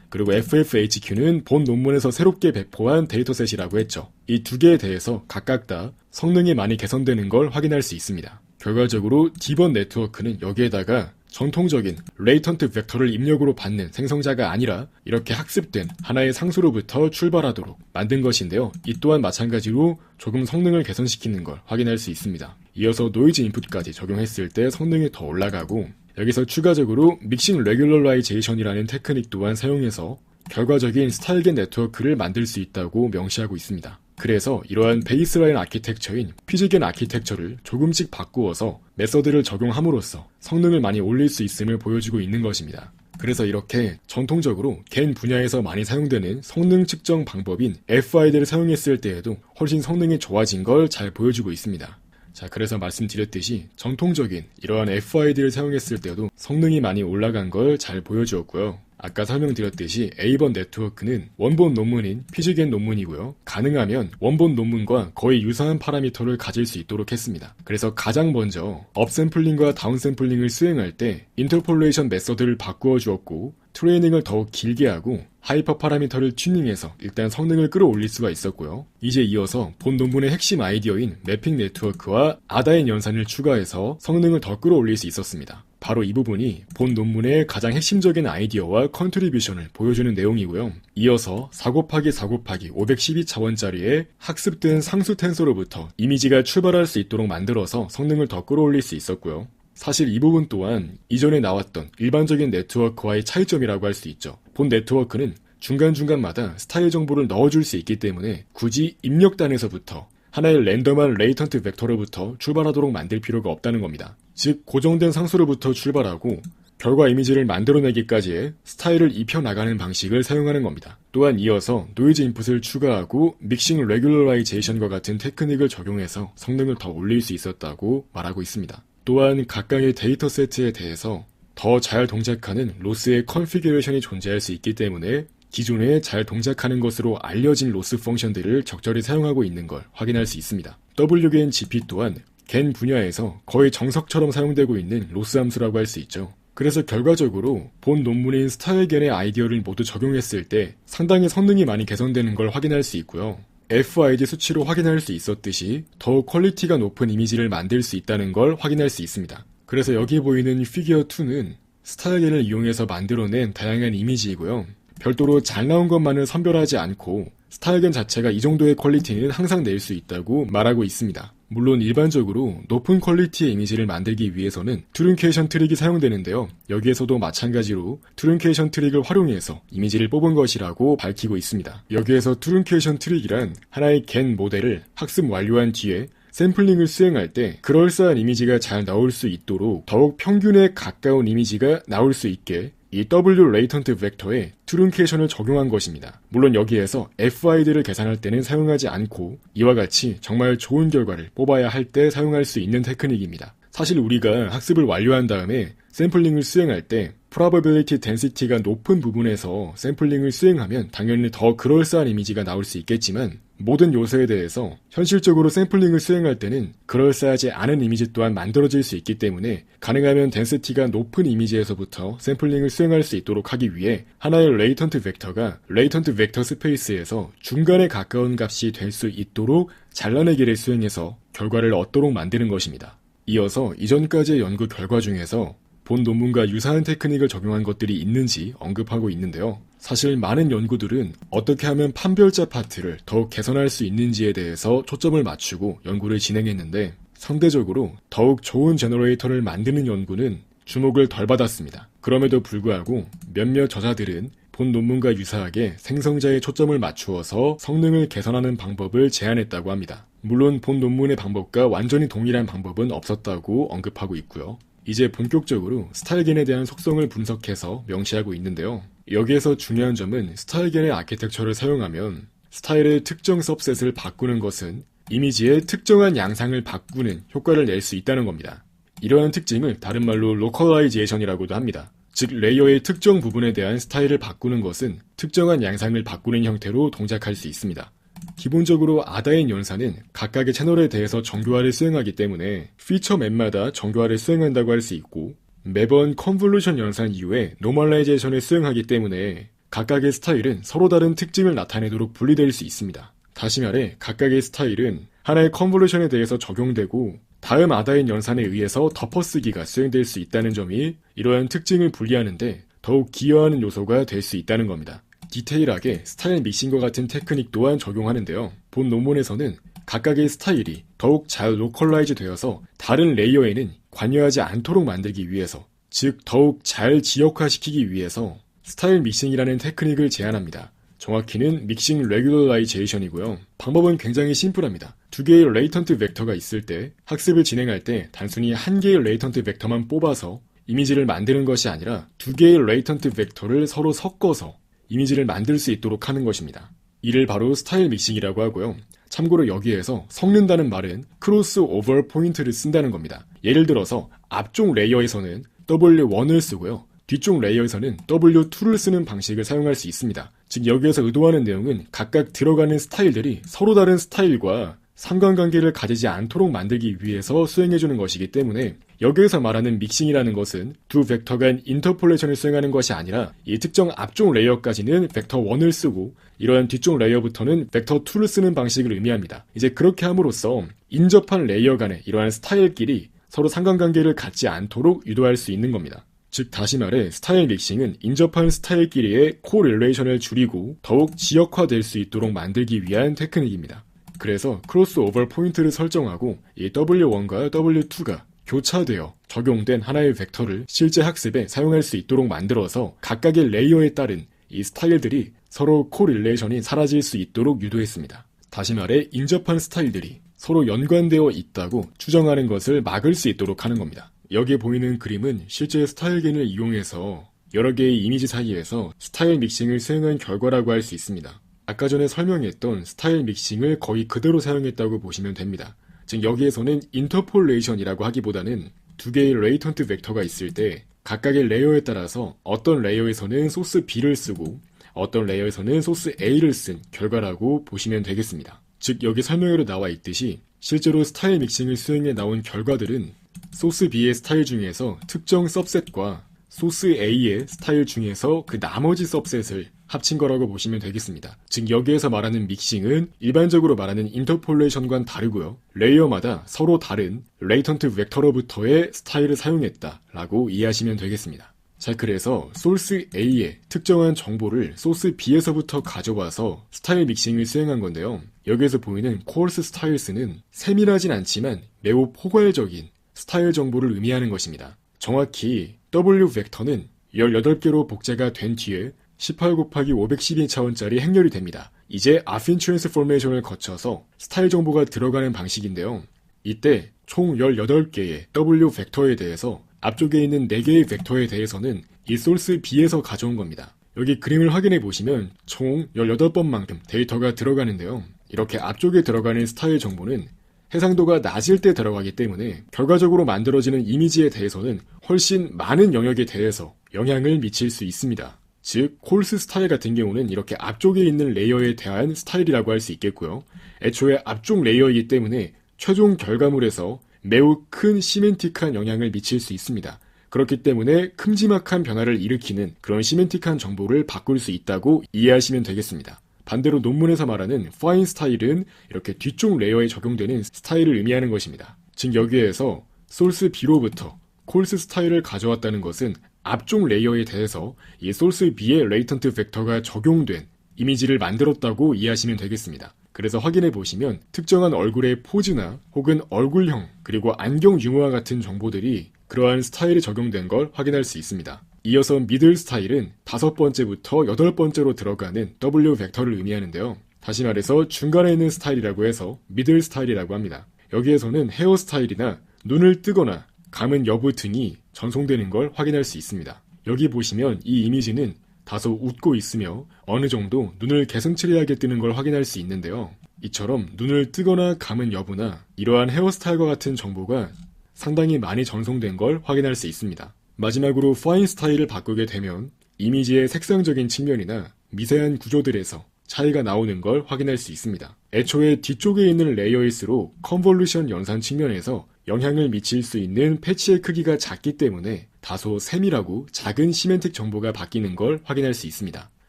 그리고 FFHQ는 본 논문에서 새롭게 배포한 데이터셋이라고 했죠. 이 두 개에 대해서 각각 다 성능이 많이 개선되는 걸 확인할 수 있습니다. 결과적으로 D번 네트워크는 여기에다가 전통적인 레이턴트 벡터를 입력으로 받는 생성자가 아니라 이렇게 학습된 하나의 상수로부터 출발하도록 만든 것인데요. 이 또한 마찬가지로 조금 성능을 개선시키는 걸 확인할 수 있습니다. 이어서 노이즈 인풋까지 적용했을 때 성능이 더 올라가고 여기서 추가적으로 믹싱 레귤러라이제이션이라는 테크닉 또한 사용해서 결과적인 스타일겐 네트워크를 만들 수 있다고 명시하고 있습니다. 그래서 이러한 베이스라인 아키텍처인 피즈겐 아키텍처를 조금씩 바꾸어서 메서드를 적용함으로써 성능을 많이 올릴 수 있음을 보여주고 있는 것입니다. 그래서 이렇게 전통적으로 겐 분야에서 많이 사용되는 성능 측정 방법인 FID를 사용했을 때에도 훨씬 성능이 좋아진 걸 잘 보여주고 있습니다. 자, 그래서 말씀드렸듯이 전통적인 이러한 FID를 사용했을 때도 성능이 많이 올라간 걸 잘 보여주었고요. 아까 설명드렸듯이 A번 네트워크는 원본 논문인 피즈겐 논문이고요. 가능하면 원본 논문과 거의 유사한 파라미터를 가질 수 있도록 했습니다. 그래서 가장 먼저 업샘플링과 다운샘플링을 수행할 때 인터폴레이션 메서드를 바꾸어 주었고 트레이닝을 더욱 길게 하고 하이퍼 파라미터를 튜닝해서 일단 성능을 끌어올릴 수가 있었고요. 이제 이어서 본 논문의 핵심 아이디어인 매핑 네트워크와 아다인 연산을 추가해서 성능을 더 끌어올릴 수 있었습니다. 바로 이 부분이 본 논문의 가장 핵심적인 아이디어와 컨트리뷰션을 보여주는 내용이고요. 이어서 4 곱하기 4 곱하기 512차원짜리의 학습된 상수 텐서로부터 이미지가 출발할 수 있도록 만들어서 성능을 더 끌어올릴 수 있었고요. 사실 이 부분 또한 이전에 나왔던 일반적인 네트워크와의 차이점이라고 할 수 있죠. 본 네트워크는 중간중간마다 스타일 정보를 넣어줄 수 있기 때문에 굳이 입력단에서부터 하나의 랜덤한 레이턴트 벡터로부터 출발하도록 만들 필요가 없다는 겁니다. 즉 고정된 상수로부터 출발하고 결과 이미지를 만들어내기까지의 스타일을 입혀나가는 방식을 사용하는 겁니다. 또한 이어서 노이즈 인풋을 추가하고 믹싱 레귤러라이제이션과 같은 테크닉을 적용해서 성능을 더 올릴 수 있었다고 말하고 있습니다. 또한 각각의 데이터 세트에 대해서 더 잘 동작하는 로스의 컨피규레이션이 존재할 수 있기 때문에 기존에 잘 동작하는 것으로 알려진 로스 펑션들을 적절히 사용하고 있는 걸 확인할 수 있습니다. WGN-GP 또한 겐 분야에서 거의 정석처럼 사용되고 있는 로스 함수라고 할 수 있죠. 그래서 결과적으로 본 논문인 스타일겐의 아이디어를 모두 적용했을 때 상당히 성능이 많이 개선되는 걸 확인할 수 있고요. FID 수치로 확인할 수 있었듯이 더욱 퀄리티가 높은 이미지를 만들 수 있다는 걸 확인할 수 있습니다. 그래서 여기 보이는 피규어 2는 스타일겐을 이용해서 만들어낸 다양한 이미지이고요. 별도로 잘 나온 것만을 선별하지 않고 스타일겐 자체가 이 정도의 퀄리티는 항상 낼 수 있다고 말하고 있습니다. 물론 일반적으로 높은 퀄리티의 이미지를 만들기 위해서는 트룬케이션 트릭이 사용되는데요. 여기에서도 마찬가지로 트룬케이션 트릭을 활용해서 이미지를 뽑은 것이라고 밝히고 있습니다. 여기에서 트룬케이션 트릭이란 하나의 겐 모델을 학습 완료한 뒤에 샘플링을 수행할 때 그럴싸한 이미지가 잘 나올 수 있도록 더욱 평균에 가까운 이미지가 나올 수 있게 이 W 레이턴트 벡터에 트룬케이션을 적용한 것입니다. 물론 여기에서 FID를 계산할 때는 사용하지 않고 이와 같이 정말 좋은 결과를 뽑아야 할 때 사용할 수 있는 테크닉입니다. 사실 우리가 학습을 완료한 다음에 샘플링을 수행할 때 probability density가 높은 부분에서 샘플링을 수행하면 당연히 더 그럴싸한 이미지가 나올 수 있겠지만 모든 요소에 대해서 현실적으로 샘플링을 수행할 때는 그럴싸하지 않은 이미지 또한 만들어질 수 있기 때문에 가능하면 덴시티가 높은 이미지에서부터 샘플링을 수행할 수 있도록 하기 위해 하나의 레이턴트 벡터가 레이턴트 벡터 스페이스에서 중간에 가까운 값이 될 수 있도록 잘라내기를 수행해서 결과를 얻도록 만드는 것입니다. 이어서 이전까지의 연구 결과 중에서 본 논문과 유사한 테크닉을 적용한 것들이 있는지 언급하고 있는데요. 사실 많은 연구들은 어떻게 하면 판별자 파트를 더욱 개선할 수 있는지에 대해서 초점을 맞추고 연구를 진행했는데 상대적으로 더욱 좋은 제너레이터를 만드는 연구는 주목을 덜 받았습니다. 그럼에도 불구하고 몇몇 저자들은 본 논문과 유사하게 생성자에 초점을 맞추어서 성능을 개선하는 방법을 제안했다고 합니다. 물론 본 논문의 방법과 완전히 동일한 방법은 없었다고 언급하고 있고요. 이제 본격적으로 스타일겐에 대한 속성을 분석해서 명시하고 있는데요. 여기에서 중요한 점은 스타일겐의 아키텍처를 사용하면 스타일의 특정 सब셋을 바꾸는 것은 이미지의 특정한 양상을 바꾸는 효과를 낼 수 있다는 겁니다. 이러한 특징을 다른 말로 로컬라이제이션이라고도 합니다. 즉 레이어의 특정 부분에 대한 스타일을 바꾸는 것은 특정한 양상을 바꾸는 형태로 동작할 수 있습니다. 기본적으로 아다인 연산은 각각의 채널에 대해서 정교화를 수행하기 때문에 피처 맵마다 정교화를 수행한다고 할 수 있고 매번 컨볼루션 연산 이후에 노멀라이제이션을 수행하기 때문에 각각의 스타일은 서로 다른 특징을 나타내도록 분리될 수 있습니다. 다시 말해 각각의 스타일은 하나의 컨볼루션에 대해서 적용되고 다음 아다인 연산에 의해서 덮어쓰기가 수행될 수 있다는 점이 이러한 특징을 분리하는데 더욱 기여하는 요소가 될 수 있다는 겁니다. 디테일하게 스타일 믹싱과 같은 테크닉 또한 적용하는데요. 본 논문에서는 각각의 스타일이 더욱 잘 로컬라이즈 되어서 다른 레이어에는 관여하지 않도록 만들기 위해서, 즉 더욱 잘 지역화시키기 위해서 스타일 믹싱이라는 테크닉을 제안합니다. 정확히는 믹싱 레귤러라이제이션이고요. 방법은 굉장히 심플합니다. 두 개의 레이턴트 벡터가 있을 때 학습을 진행할 때 단순히 한 개의 레이턴트 벡터만 뽑아서 이미지를 만드는 것이 아니라 두 개의 레이턴트 벡터를 서로 섞어서 이미지를 만들 수 있도록 하는 것입니다. 이를 바로 스타일 믹싱이라고 하고요. 참고로 여기에서 섞는다는 말은 크로스 오버 포인트를 쓴다는 겁니다. 예를 들어서 앞쪽 레이어에서는 W1을 쓰고요. 뒤쪽 레이어에서는 W2를 쓰는 방식을 사용할 수 있습니다. 즉 여기에서 의도하는 내용은 각각 들어가는 스타일들이 서로 다른 스타일과 상관관계를 가지지 않도록 만들기 위해서 수행해주는 것이기 때문에 여기에서 말하는 믹싱이라는 것은 두 벡터 간 인터폴레이션을 수행하는 것이 아니라 이 특정 앞쪽 레이어까지는 벡터 1을 쓰고 이러한 뒤쪽 레이어부터는 벡터 2를 쓰는 방식을 의미합니다. 이제 그렇게 함으로써 인접한 레이어 간의 이러한 스타일끼리 서로 상관관계를 갖지 않도록 유도할 수 있는 겁니다. 즉 다시 말해 스타일 믹싱은 인접한 스타일끼리의 코릴레이션을 줄이고 더욱 지역화될 수 있도록 만들기 위한 테크닉입니다. 그래서 크로스오버 포인트를 설정하고 이 W1과 W2가 교차되어 적용된 하나의 벡터를 실제 학습에 사용할 수 있도록 만들어서 각각의 레이어에 따른 이 스타일들이 서로 코릴레이션이 사라질 수 있도록 유도했습니다. 다시 말해 인접한 스타일들이 서로 연관되어 있다고 추정하는 것을 막을 수 있도록 하는 겁니다. 여기에 보이는 그림은 실제 스타일겐을 이용해서 여러 개의 이미지 사이에서 스타일 믹싱을 수행한 결과라고 할 수 있습니다. 아까 전에 설명했던 스타일 믹싱을 거의 그대로 사용했다고 보시면 됩니다. 즉 여기에서는 인터폴레이션이라고 하기보다는 두 개의 레이턴트 벡터가 있을 때 각각의 레이어에 따라서 어떤 레이어에서는 소스 B를 쓰고 어떤 레이어에서는 소스 A를 쓴 결과라고 보시면 되겠습니다. 즉 여기 설명으로 나와 있듯이 실제로 스타일 믹싱을 수행해 나온 결과들은 소스 B의 스타일 중에서 특정 सब셋과 소스 A의 스타일 중에서 그 나머지 सब셋을 합친 거라고 보시면 되겠습니다. 즉 여기에서 말하는 믹싱은 일반적으로 말하는 인터폴레이션과는 다르고요. 레이어마다 서로 다른 레이턴트 벡터로부터의 스타일을 사용했다라고 이해하시면 되겠습니다. 자, 그래서 소스 A의 특정한 정보를 소스 B에서부터 가져와서 스타일 믹싱을 수행한 건데요. 여기에서 보이는 코어스 스타일스는 세밀하진 않지만 매우 포괄적인 스타일 정보를 의미하는 것입니다. 정확히 W 벡터는 18개로 복제가 된 뒤에 18 곱하기 512차원짜리 행렬이 됩니다. 이제 아핀 트랜스포메이션을 거쳐서 스타일 정보가 들어가는 방식인데요. 이때 총 18개의 W 벡터에 대해서 앞쪽에 있는 4개의 벡터에 대해서는 이 소스 B에서 가져온 겁니다. 여기 그림을 확인해 보시면 총 18번만큼 데이터가 들어가는데요. 이렇게 앞쪽에 들어가는 스타일 정보는 해상도가 낮을 때 들어가기 때문에 결과적으로 만들어지는 이미지에 대해서는 훨씬 많은 영역에 대해서 영향을 미칠 수 있습니다. 즉, 콜스 스타일 같은 경우는 이렇게 앞쪽에 있는 레이어에 대한 스타일이라고 할 수 있겠고요. 애초에 앞쪽 레이어이기 때문에 최종 결과물에서 매우 큰 시멘틱한 영향을 미칠 수 있습니다. 그렇기 때문에 큼지막한 변화를 일으키는 그런 시멘틱한 정보를 바꿀 수 있다고 이해하시면 되겠습니다. 반대로 논문에서 말하는 fine 스타일은 이렇게 뒤쪽 레이어에 적용되는 스타일을 의미하는 것입니다. 즉 여기에서 소스 B로부터 콜스 스타일을 가져왔다는 것은 앞쪽 레이어에 대해서 이 소스 B의 레이턴트 벡터가 적용된 이미지를 만들었다고 이해하시면 되겠습니다. 그래서 확인해 보시면 특정한 얼굴의 포즈나 혹은 얼굴형 그리고 안경 유무와 같은 정보들이 그러한 스타일에 적용된 걸 확인할 수 있습니다. 이어서 미들 스타일은 5번째부터 8번째로 들어가는 W 벡터를 의미하는데요. 다시 말해서 중간에 있는 스타일이라고 해서 미들 스타일이라고 합니다. 여기에서는 헤어 스타일이나 눈을 뜨거나 감은 여부 등이 전송되는 걸 확인할 수 있습니다. 여기 보시면 이 이미지는 다소 웃고 있으며 어느 정도 눈을 개슴츠레하게 뜨는 걸 확인할 수 있는데요. 이처럼 눈을 뜨거나 감은 여부나 이러한 헤어스타일과 같은 정보가 상당히 많이 전송된 걸 확인할 수 있습니다. 마지막으로 fine 스타일을 바꾸게 되면 이미지의 색상적인 측면이나 미세한 구조들에서 차이가 나오는 걸 확인할 수 있습니다. 애초에 뒤쪽에 있는 레이어일수록 컨볼루션 연산 측면에서 영향을 미칠 수 있는 패치의 크기가 작기 때문에 다소 세밀하고 작은 시멘틱 정보가 바뀌는 걸 확인할 수 있습니다.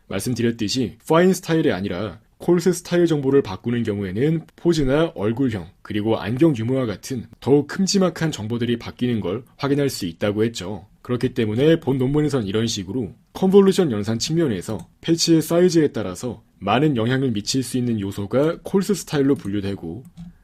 말씀드렸듯이 fine 스타일이 아니라 콜스 스타일 정보를 바꾸는 경우에는 포즈나 얼굴형 그리고 안경 유무와 같은 더욱 큼지막한 정보들이 바뀌는 걸 확인할 수 있다고 했죠. 그렇기 때문에 본 논문에선 이런 식으로 컨볼루션 연산 측면에서 패치의 사이즈에 따라서 많은 영향을 미칠 수 있는 요소가 콜스 스타일로 분류되고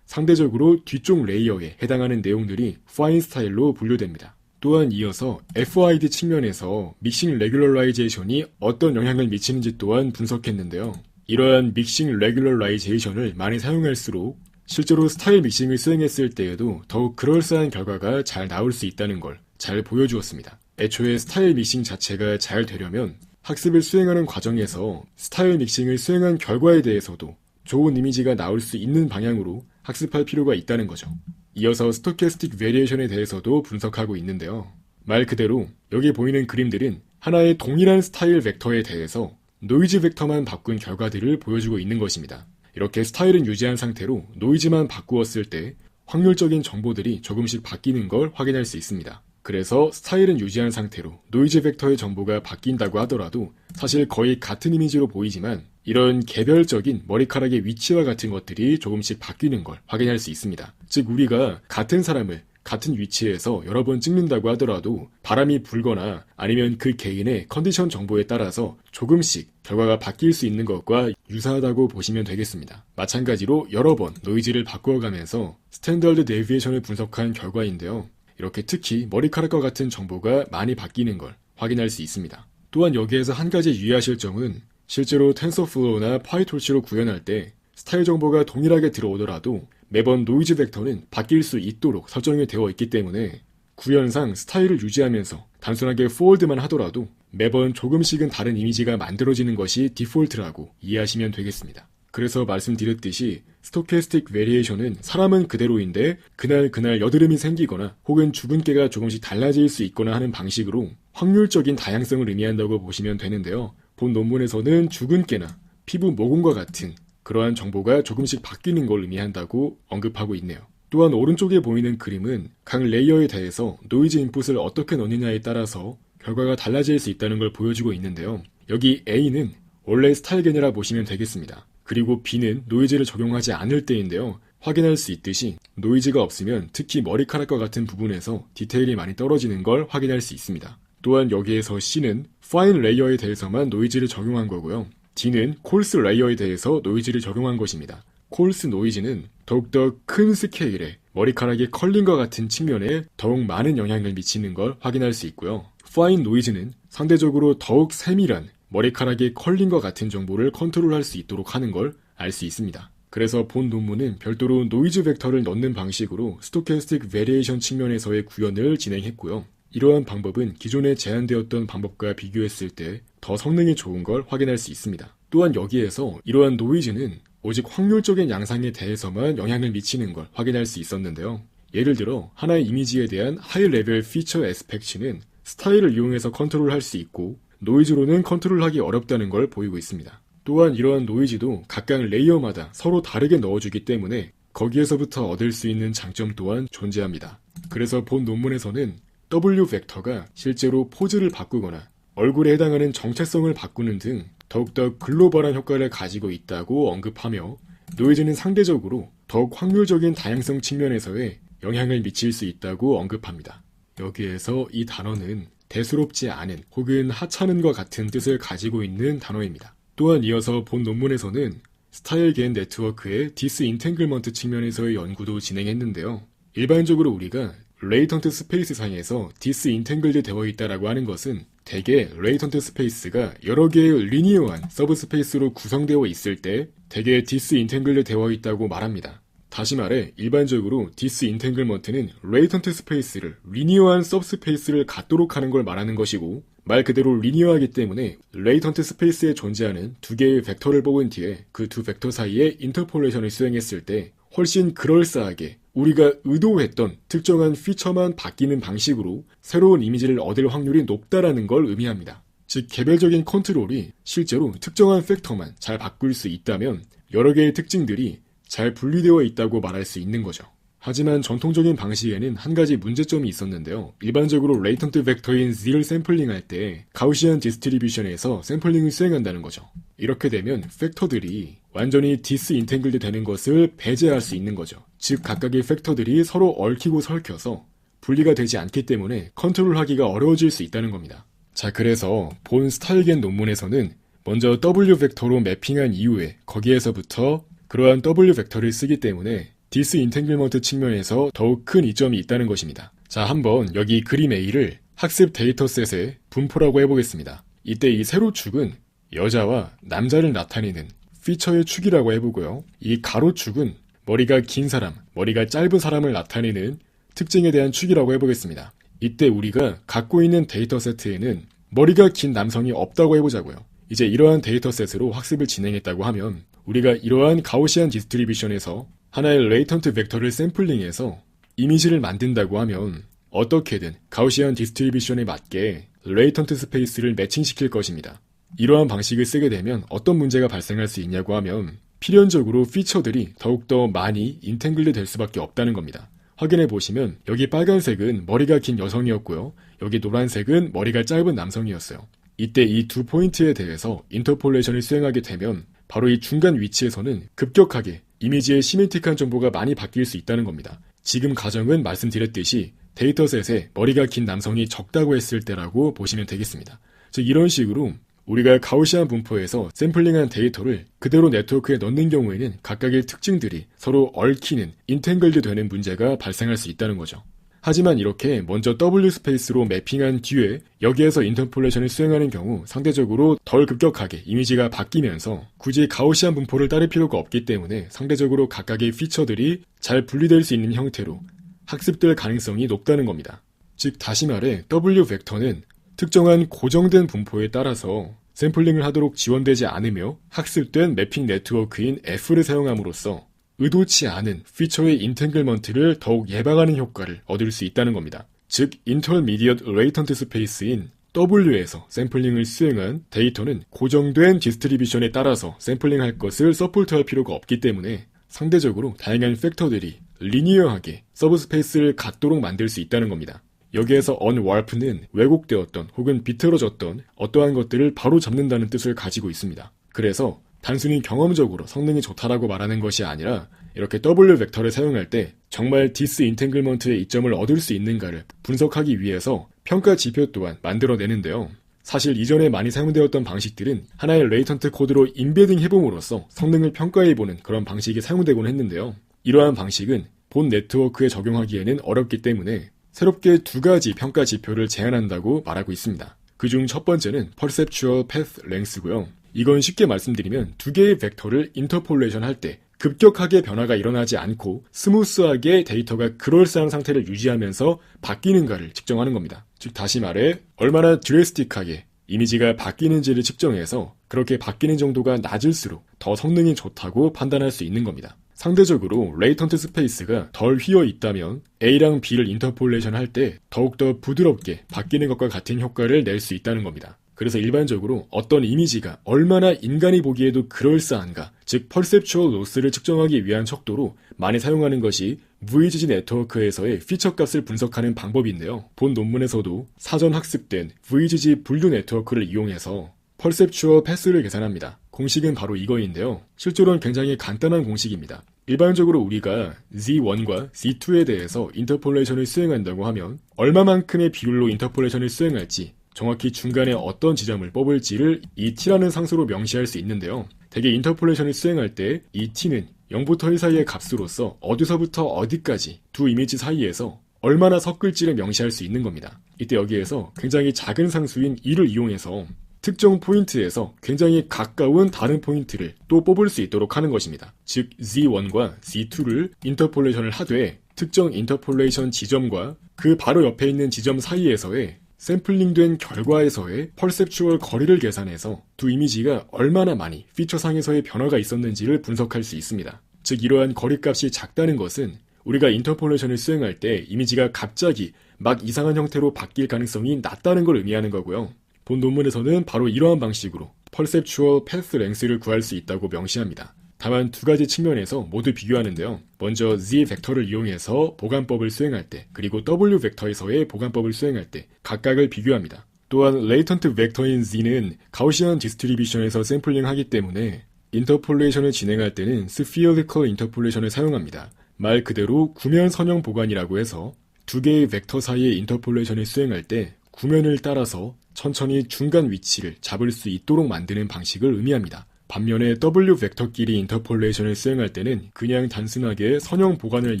상대적으로 뒤쪽 레이어에 해당하는 내용들이 fine 스타일로 분류됩니다. 또한 이어서 FID 측면에서 믹싱 레귤러라이제이션이 어떤 영향을 미치는지 또한 분석했는데요. 이러한 믹싱 레귤러라이제이션을 많이 사용할수록 실제로 스타일 믹싱을 수행했을 때에도 더욱 그럴싸한 결과가 잘 나올 수 있다는 걸 잘 보여주었습니다. 애초에 스타일 믹싱 자체가 잘 되려면 학습을 수행하는 과정에서 스타일 믹싱을 수행한 결과에 대해서도 좋은 이미지가 나올 수 있는 방향으로 학습할 필요가 있다는 거죠. 이어서 스토캐스틱 베리에이션에 대해서도 분석하고 있는데요. 말 그대로 여기 보이는 그림들은 하나의 동일한 스타일 벡터에 대해서 노이즈 벡터만 바꾼 결과들을 보여주고 있는 것입니다. 이렇게 스타일은 유지한 상태로 노이즈만 바꾸었을 때 확률적인 정보들이 조금씩 바뀌는 걸 확인할 수 있습니다. 그래서 스타일은 유지한 상태로 노이즈 벡터의 정보가 바뀐다고 하더라도 사실 거의 같은 이미지로 보이지만 이런 개별적인 머리카락의 위치와 같은 것들이 조금씩 바뀌는 걸 확인할 수 있습니다. 즉 우리가 같은 사람을 같은 위치에서 여러 번 찍는다고 하더라도 바람이 불거나 아니면 그 개인의 컨디션 정보에 따라서 조금씩 결과가 바뀔 수 있는 것과 유사하다고 보시면 되겠습니다. 마찬가지로 여러 번 노이즈를 바꾸어가면서 스탠더드 데비에이션을 분석한 결과인데요. 이렇게 특히 머리카락과 같은 정보가 많이 바뀌는 걸 확인할 수 있습니다. 또한 여기에서 한 가지 유의하실 점은 실제로 텐서플로우나 파이토치로 구현할 때 스타일 정보가 동일하게 들어오더라도 매번 노이즈 벡터는 바뀔 수 있도록 설정이 되어 있기 때문에 구현상 스타일을 유지하면서 단순하게 포월드만 하더라도 매번 조금씩은 다른 이미지가 만들어지는 것이 디폴트라고 이해하시면 되겠습니다. 그래서 말씀드렸듯이 스토캐스틱 베리에이션은 사람은 그대로인데 그날 여드름이 생기거나 혹은 주근깨가 조금씩 달라질 수 있거나 하는 방식으로 확률적인 다양성을 의미한다고 보시면 되는데요. 본 논문에서는 주근깨나 피부 모공과 같은 그러한 정보가 조금씩 바뀌는 걸 의미한다고 언급하고 있네요. 또한 오른쪽에 보이는 그림은 각 레이어에 대해서 노이즈 인풋을 어떻게 넣느냐에 따라서 결과가 달라질 수 있다는 걸 보여주고 있는데요. 여기 A는 원래 스타일 개념이라 보시면 되겠습니다. 그리고 B는 노이즈를 적용하지 않을 때인데요. 확인할 수 있듯이 노이즈가 없으면 특히 머리카락과 같은 부분에서 디테일이 많이 떨어지는 걸 확인할 수 있습니다. 또한 여기에서 C는 파인 레이어에 대해서만 노이즈를 적용한 거고요. D는 콜스 레이어에 대해서 노이즈를 적용한 것입니다. 콜스 노이즈는 더욱더 큰 스케일의 머리카락의 컬링과 같은 측면에 더욱 많은 영향을 미치는 걸 확인할 수 있고요. 파인 노이즈는 상대적으로 더욱 세밀한 머리카락의 컬링과 같은 정보를 컨트롤할 수 있도록 하는 걸 알 수 있습니다. 그래서 본 논문은 별도로 노이즈 벡터를 넣는 방식으로 스토캐스틱 베리에이션 측면에서의 구현을 진행했고요. 이러한 방법은 기존에 제한되었던 방법과 비교했을 때 더 성능이 좋은 걸 확인할 수 있습니다. 또한 여기에서 이러한 노이즈는 오직 확률적인 양상에 대해서만 영향을 미치는 걸 확인할 수 있었는데요. 예를 들어 하나의 이미지에 대한 하이 레벨 피처 애스펙트는 스타일을 이용해서 컨트롤할 수 있고 노이즈로는 컨트롤하기 어렵다는 걸 보이고 있습니다. 또한 이러한 노이즈도 각각 레이어마다 서로 다르게 넣어주기 때문에 거기에서부터 얻을 수 있는 장점 또한 존재합니다. 그래서 본 논문에서는 W 벡터가 실제로 포즈를 바꾸거나 얼굴에 해당하는 정체성을 바꾸는 등 더욱더 글로벌한 효과를 가지고 있다고 언급하며 노이즈는 상대적으로 더욱 확률적인 다양성 측면에서의 영향을 미칠 수 있다고 언급합니다. 여기에서 이 단어는 대수롭지 않은 혹은 하찮은과 같은 뜻을 가지고 있는 단어입니다. 또한 이어서 본 논문에서는 스타일 겐 네트워크의 디스인탱글먼트 측면에서의 연구도 진행했는데요. 일반적으로 우리가 레이턴트 스페이스 상에서 디스인탱글드 되어 있다라고 하는 것은 대개 레이턴트 스페이스가 여러 개의 리니어한 서브스페이스로 구성되어 있을 때 대개 디스인탱글드 되어 있다고 말합니다. 다시 말해 일반적으로 디스인탱글먼트는 레이턴트 스페이스를 리니어한 서브스페이스를 갖도록 하는 걸 말하는 것이고 말 그대로 리니어하기 때문에 레이턴트 스페이스에 존재하는 두 개의 벡터를 뽑은 뒤에 그 두 벡터 사이에 인터폴레이션을 수행했을 때 훨씬 그럴싸하게 우리가 의도했던 특정한 피처만 바뀌는 방식으로 새로운 이미지를 얻을 확률이 높다라는 걸 의미합니다. 즉 개별적인 컨트롤이 실제로 특정한 팩터만 잘 바꿀 수 있다면 여러 개의 특징들이 잘 분리되어 있다고 말할 수 있는 거죠. 하지만 전통적인 방식에는 한 가지 문제점이 있었는데요. 일반적으로 레이턴트 벡터인 Z를 샘플링할 때 가우시안 디스트리뷰션에서 샘플링을 수행한다는 거죠. 이렇게 되면 팩터들이 완전히 디스인탱글드 되는 것을 배제할 수 있는 거죠. 즉 각각의 팩터들이 서로 얽히고 설켜서 분리가 되지 않기 때문에 컨트롤하기가 어려워질 수 있다는 겁니다. 자, 그래서 본 스타일겐 논문에서는 먼저 W 벡터로 매핑한 이후에 거기에서부터 그러한 W 벡터를 쓰기 때문에 디스인탱글먼트 측면에서 더욱 큰 이점이 있다는 것입니다. 자, 한번 여기 그림 A를 학습 데이터셋의 분포라고 해보겠습니다. 이때 이 세로축은 여자와 남자를 나타내는 피처의 축이라고 해보고요. 이 가로축은 머리가 긴 사람, 머리가 짧은 사람을 나타내는 특징에 대한 축이라고 해보겠습니다. 이때 우리가 갖고 있는 데이터세트에는 머리가 긴 남성이 없다고 해보자고요. 이제 이러한 데이터셋으로 학습을 진행했다고 하면 우리가 이러한 가우시안 디스트리뷰션에서 하나의 레이턴트 벡터를 샘플링해서 이미지를 만든다고 하면 어떻게든 가우시안 디스트리뷰션에 맞게 레이턴트 스페이스를 매칭시킬 것입니다. 이러한 방식을 쓰게 되면 어떤 문제가 발생할 수 있냐고 하면 필연적으로 피처들이 더욱더 많이 인탱글드 될 수밖에 없다는 겁니다. 확인해 보시면 여기 빨간색은 머리가 긴 여성이었고요. 여기 노란색은 머리가 짧은 남성이었어요. 이때 이 두 포인트에 대해서 인터폴레이션을 수행하게 되면 바로 이 중간 위치에서는 급격하게 이미지의 시멘틱한 정보가 많이 바뀔 수 있다는 겁니다. 지금 가정은 말씀드렸듯이 데이터셋에 머리가 긴 남성이 적다고 했을 때라고 보시면 되겠습니다. 즉 이런 식으로 우리가 가우시안 분포에서 샘플링한 데이터를 그대로 네트워크에 넣는 경우에는 각각의 특징들이 서로 얽히는 인탱글드 되는 문제가 발생할 수 있다는 거죠. 하지만 이렇게 먼저 W 스페이스로 매핑한 뒤에 여기에서 인터폴레이션을 수행하는 경우 상대적으로 덜 급격하게 이미지가 바뀌면서 굳이 가우시안 분포를 따를 필요가 없기 때문에 상대적으로 각각의 피처들이 잘 분리될 수 있는 형태로 학습될 가능성이 높다는 겁니다. 즉 다시 말해 W 벡터는 특정한 고정된 분포에 따라서 샘플링을 하도록 지원되지 않으며 학습된 매핑 네트워크인 F를 사용함으로써 의도치 않은 피처의 인탱글먼트를 더욱 예방하는 효과를 얻을 수 있다는 겁니다. 즉 인터미디엇 레이턴트 스페이스인 W에서 샘플링을 수행한 데이터는 고정된 디스트리뷰션에 따라서 샘플링할 것을 서포트할 필요가 없기 때문에 상대적으로 다양한 팩터들이 리니어하게 서브스페이스를 갖도록 만들 수 있다는 겁니다. 여기에서 unwarp는 왜곡되었던 혹은 비틀어졌던 어떠한 것들을 바로 잡는다는 뜻을 가지고 있습니다. 그래서 단순히 경험적으로 성능이 좋다라고 말하는 것이 아니라 이렇게 W 벡터를 사용할 때 정말 디스인탱글먼트의 이점을 얻을 수 있는가를 분석하기 위해서 평가 지표 또한 만들어내는데요. 사실 이전에 많이 사용되었던 방식들은 하나의 레이턴트 코드로 임베딩 해봄으로써 성능을 평가해보는 그런 방식이 사용되곤 했는데요. 이러한 방식은 본 네트워크에 적용하기에는 어렵기 때문에 새롭게 두 가지 평가 지표를 제안한다고 말하고 있습니다. 그중 첫 번째는 Perceptual Path Length고요. 이건 쉽게 말씀드리면 두 개의 벡터를 인터폴레이션 할 때 급격하게 변화가 일어나지 않고 스무스하게 데이터가 그럴싸한 상태를 유지하면서 바뀌는가를 측정하는 겁니다. 즉 다시 말해 얼마나 드래스틱하게 이미지가 바뀌는지를 측정해서 그렇게 바뀌는 정도가 낮을수록 더 성능이 좋다고 판단할 수 있는 겁니다. 상대적으로 레이턴트 스페이스가 덜 휘어 있다면 A랑 B를 인터폴레이션 할 때 더욱더 부드럽게 바뀌는 것과 같은 효과를 낼 수 있다는 겁니다. 그래서 일반적으로 어떤 이미지가 얼마나 인간이 보기에도 그럴싸한가, 즉 퍼셉추얼 로스를 측정하기 위한 척도로 많이 사용하는 것이 VGG 네트워크에서의 피처 값을 분석하는 방법인데요. 본 논문에서도 사전 학습된 VGG 분류 네트워크를 이용해서 퍼셉추얼 패스를 계산합니다. 공식은 바로 이거인데요. 실제로는 굉장히 간단한 공식입니다. 일반적으로 우리가 Z1과 Z2에 대해서 인터폴레이션을 수행한다고 하면 얼마만큼의 비율로 인터폴레이션을 수행할지, 정확히 중간에 어떤 지점을 뽑을지를 이 t라는 상수로 명시할 수 있는데요. 대개 인터폴레이션을 수행할 때 이 t는 0부터 1 사이의 값으로서 어디서부터 어디까지 두 이미지 사이에서 얼마나 섞을지를 명시할 수 있는 겁니다. 이때 여기에서 굉장히 작은 상수인 2를 이용해서 특정 포인트에서 굉장히 가까운 다른 포인트를 또 뽑을 수 있도록 하는 것입니다. 즉 Z1과 Z2를 인터폴레이션을 하되 특정 인터폴레이션 지점과 그 바로 옆에 있는 지점 사이에서의 샘플링된 결과에서의 퍼셉추얼 거리를 계산해서 두 이미지가 얼마나 많이 피처상에서의 변화가 있었는지를 분석할 수 있습니다. 즉 이러한 거리값이 작다는 것은 우리가 인터폴레이션을 수행할 때 이미지가 갑자기 막 이상한 형태로 바뀔 가능성이 낮다는 걸 의미하는 거고요. 본 논문에서는 바로 이러한 방식으로 퍼셉추얼 패스 랭스를 구할 수 있다고 명시합니다. 다만 두 가지 측면에서 모두 비교하는데요. 먼저 Z 벡터를 이용해서 보관법을 수행할 때, 그리고 W 벡터에서의 보관법을 수행할 때 각각을 비교합니다. 또한 레이턴트 벡터인 Z는 가우시안 디스트리뷰션에서 샘플링하기 때문에 인터폴레이션을 진행할 때는 스피어리컬 인터폴레이션을 사용합니다. 말 그대로 구면 선형 보관이라고 해서 두 개의 벡터 사이의 인터폴레이션을 수행할 때 구면을 따라서 천천히 중간 위치를 잡을 수 있도록 만드는 방식을 의미합니다. 반면에 W 벡터끼리 인터폴레이션을 수행할 때는 그냥 단순하게 선형 보관을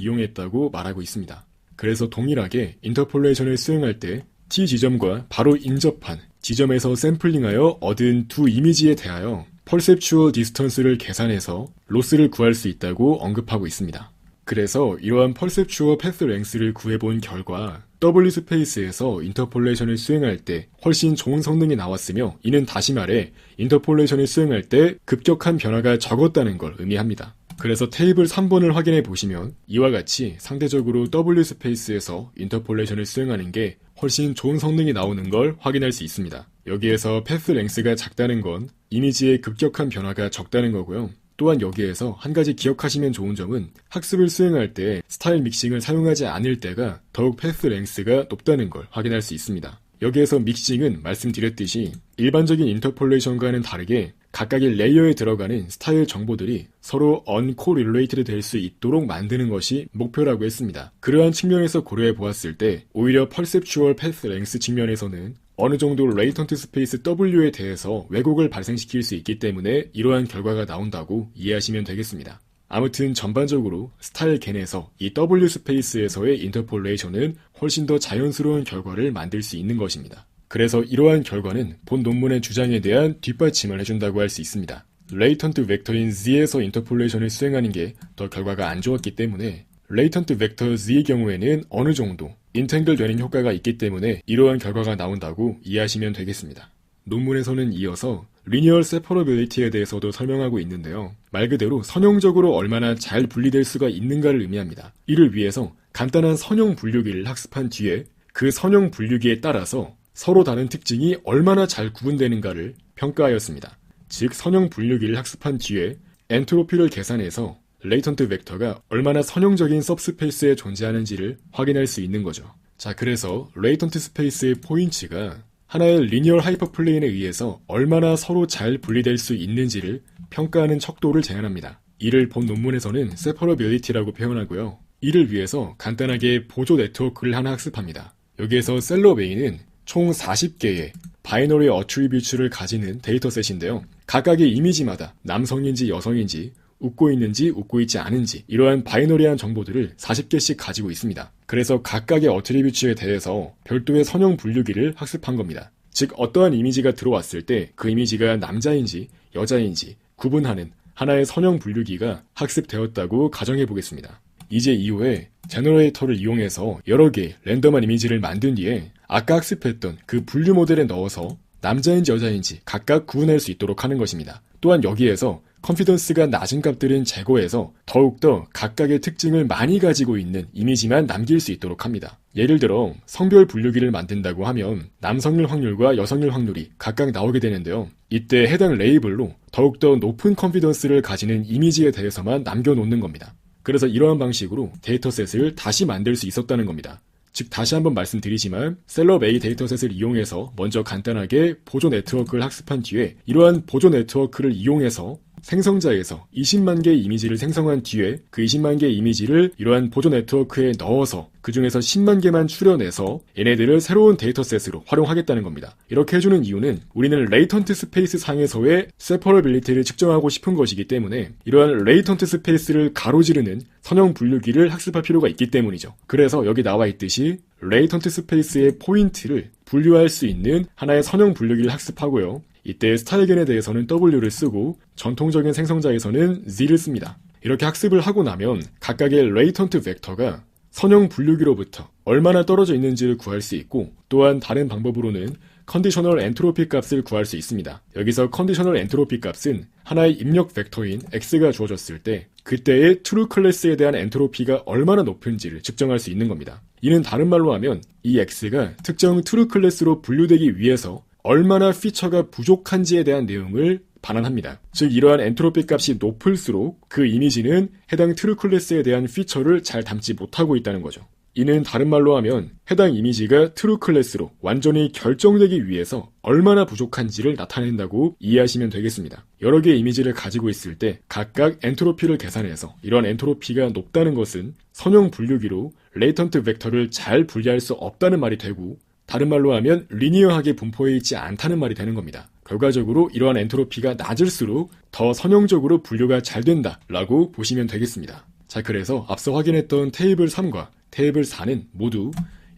이용했다고 말하고 있습니다. 그래서 동일하게 인터폴레이션을 수행할 때 T 지점과 바로 인접한 지점에서 샘플링하여 얻은 두 이미지에 대하여 퍼셉추얼 디스턴스를 계산해서 로스를 구할 수 있다고 언급하고 있습니다. 그래서 이러한 퍼셉추얼 패스 랭스를 구해본 결과 W 스페이스에서 인터폴레이션을 수행할 때 훨씬 좋은 성능이 나왔으며, 이는 다시 말해 인터폴레이션을 수행할 때 급격한 변화가 적었다는 걸 의미합니다. 그래서 테이블 3번을 확인해 보시면 이와 같이 상대적으로 W 스페이스에서 인터폴레이션을 수행하는 게 훨씬 좋은 성능이 나오는 걸 확인할 수 있습니다. 여기에서 패스 랭스가 작다는 건 이미지의 급격한 변화가 적다는 거고요. 또한 여기에서 한 가지 기억하시면 좋은 점은 학습을 수행할 때 스타일 믹싱을 사용하지 않을 때가 더욱 패스 랭스가 높다는 걸 확인할 수 있습니다. 여기에서 믹싱은 말씀드렸듯이 일반적인 인터폴레이션과는 다르게 각각의 레이어에 들어가는 스타일 정보들이 서로 uncorrelated 될 수 있도록 만드는 것이 목표라고 했습니다. 그러한 측면에서 고려해 보았을 때 오히려 perceptual path length 측면에서는 어느 정도 레이턴트 스페이스 W에 대해서 왜곡을 발생시킬 수 있기 때문에 이러한 결과가 나온다고 이해하시면 되겠습니다. 아무튼 전반적으로 스타일 겐에서 이 W 스페이스에서의 인터폴레이션은 훨씬 더 자연스러운 결과를 만들 수 있는 것입니다. 그래서 이러한 결과는 본 논문의 주장에 대한 뒷받침을 해준다고 할 수 있습니다. 레이턴트 벡터인 Z에서 인터폴레이션을 수행하는 게 더 결과가 안 좋았기 때문에 레이턴트 벡터 Z의 경우에는 어느 정도 인탱글 되는 효과가 있기 때문에 이러한 결과가 나온다고 이해하시면 되겠습니다. 논문에서는 이어서 리니얼 세퍼러빌리티에 대해서도 설명하고 있는데요. 말 그대로 선형적으로 얼마나 잘 분리될 수가 있는가를 의미합니다. 이를 위해서 간단한 선형 분류기를 학습한 뒤에 그 선형 분류기에 따라서 서로 다른 특징이 얼마나 잘 구분되는가를 평가하였습니다. 즉 선형 분류기를 학습한 뒤에 엔트로피를 계산해서 레이턴트 벡터가 얼마나 선형적인 सब스페이스에 존재하는지를 확인할 수 있는 거죠. 자, 그래서 레이턴트 스페이스의 포인트가 하나의 리니얼 하이퍼플레인에 의해서 얼마나 서로 잘 분리될 수 있는지를 평가하는 척도를 제한합니다. 이를 본 논문에서는 세퍼러빌리티라고 표현하고요. 이를 위해서 간단하게 보조 네트워크를 하나 학습합니다. 여기에서 셀러웨이는 총 40개의 바이너리 어트리뷰츠를 가지는 데이터셋인데요. 각각의 이미지마다 남성인지 여성인지 웃고 있는지 웃고 있지 않은지 이러한 바이너리한 정보들을 40개씩 가지고 있습니다. 그래서 각각의 어트리뷰츠에 대해서 별도의 선형 분류기를 학습한 겁니다. 즉 어떠한 이미지가 들어왔을 때 그 이미지가 남자인지 여자인지 구분하는 하나의 선형 분류기가 학습되었다고 가정해 보겠습니다. 이제 이후에 제너레이터를 이용해서 여러 개의 랜덤한 이미지를 만든 뒤에 아까 학습했던 그 분류 모델에 넣어서 남자인지 여자인지 각각 구분할 수 있도록 하는 것입니다. 또한 여기에서 컨피던스가 낮은 값들은 제거해서 더욱더 각각의 특징을 많이 가지고 있는 이미지만 남길 수 있도록 합니다. 예를 들어 성별 분류기를 만든다고 하면 남성일 확률과 여성일 확률이 각각 나오게 되는데요. 이때 해당 레이블로 더욱더 높은 컨피던스를 가지는 이미지에 대해서만 남겨놓는 겁니다. 그래서 이러한 방식으로 데이터셋을 다시 만들 수 있었다는 겁니다. 즉 다시 한번 말씀드리지만 셀럽 A 데이터셋을 이용해서 먼저 간단하게 보조 네트워크를 학습한 뒤에 이러한 보조 네트워크를 이용해서 생성자에서 20만 개의 이미지를 생성한 뒤에 그 20만 개의 이미지를 이러한 보조 네트워크에 넣어서 그 중에서 10만 개만 추려내서 얘네들을 새로운 데이터셋으로 활용하겠다는 겁니다. 이렇게 해주는 이유는 우리는 레이턴트 스페이스 상에서의 세퍼러빌리티를 측정하고 싶은 것이기 때문에 이러한 레이턴트 스페이스를 가로지르는 선형 분류기를 학습할 필요가 있기 때문이죠. 그래서 여기 나와 있듯이 레이턴트 스페이스의 포인트를 분류할 수 있는 하나의 선형 분류기를 학습하고요. 이때 스타일겐에 대해서는 W를 쓰고 전통적인 생성자에서는 Z를 씁니다. 이렇게 학습을 하고 나면 각각의 레이턴트 벡터가 선형 분류기로부터 얼마나 떨어져 있는지를 구할 수 있고 또한 다른 방법으로는 컨디셔널 엔트로피 값을 구할 수 있습니다. 여기서 컨디셔널 엔트로피 값은 하나의 입력 벡터인 X가 주어졌을 때 그때의 트루 클래스에 대한 엔트로피가 얼마나 높은지를 측정할 수 있는 겁니다. 이는 다른 말로 하면 이 X가 특정 트루 클래스로 분류되기 위해서 얼마나 피처가 부족한지에 대한 내용을 반환합니다. 즉 이러한 엔트로피 값이 높을수록 그 이미지는 해당 트루 클래스에 대한 피처를 잘 담지 못하고 있다는 거죠. 이는 다른 말로 하면 해당 이미지가 트루 클래스로 완전히 결정되기 위해서 얼마나 부족한지를 나타낸다고 이해하시면 되겠습니다. 여러 개의 이미지를 가지고 있을 때 각각 엔트로피를 계산해서 이러한 엔트로피가 높다는 것은 선형 분류기로 레이턴트 벡터를 잘 분리할 수 없다는 말이 되고 다른 말로 하면 리니어하게 분포해 있지 않다는 말이 되는 겁니다. 결과적으로 이러한 엔트로피가 낮을수록 더 선형적으로 분류가 잘 된다라고 보시면 되겠습니다. 자, 그래서 앞서 확인했던 테이블 3과 테이블 4는 모두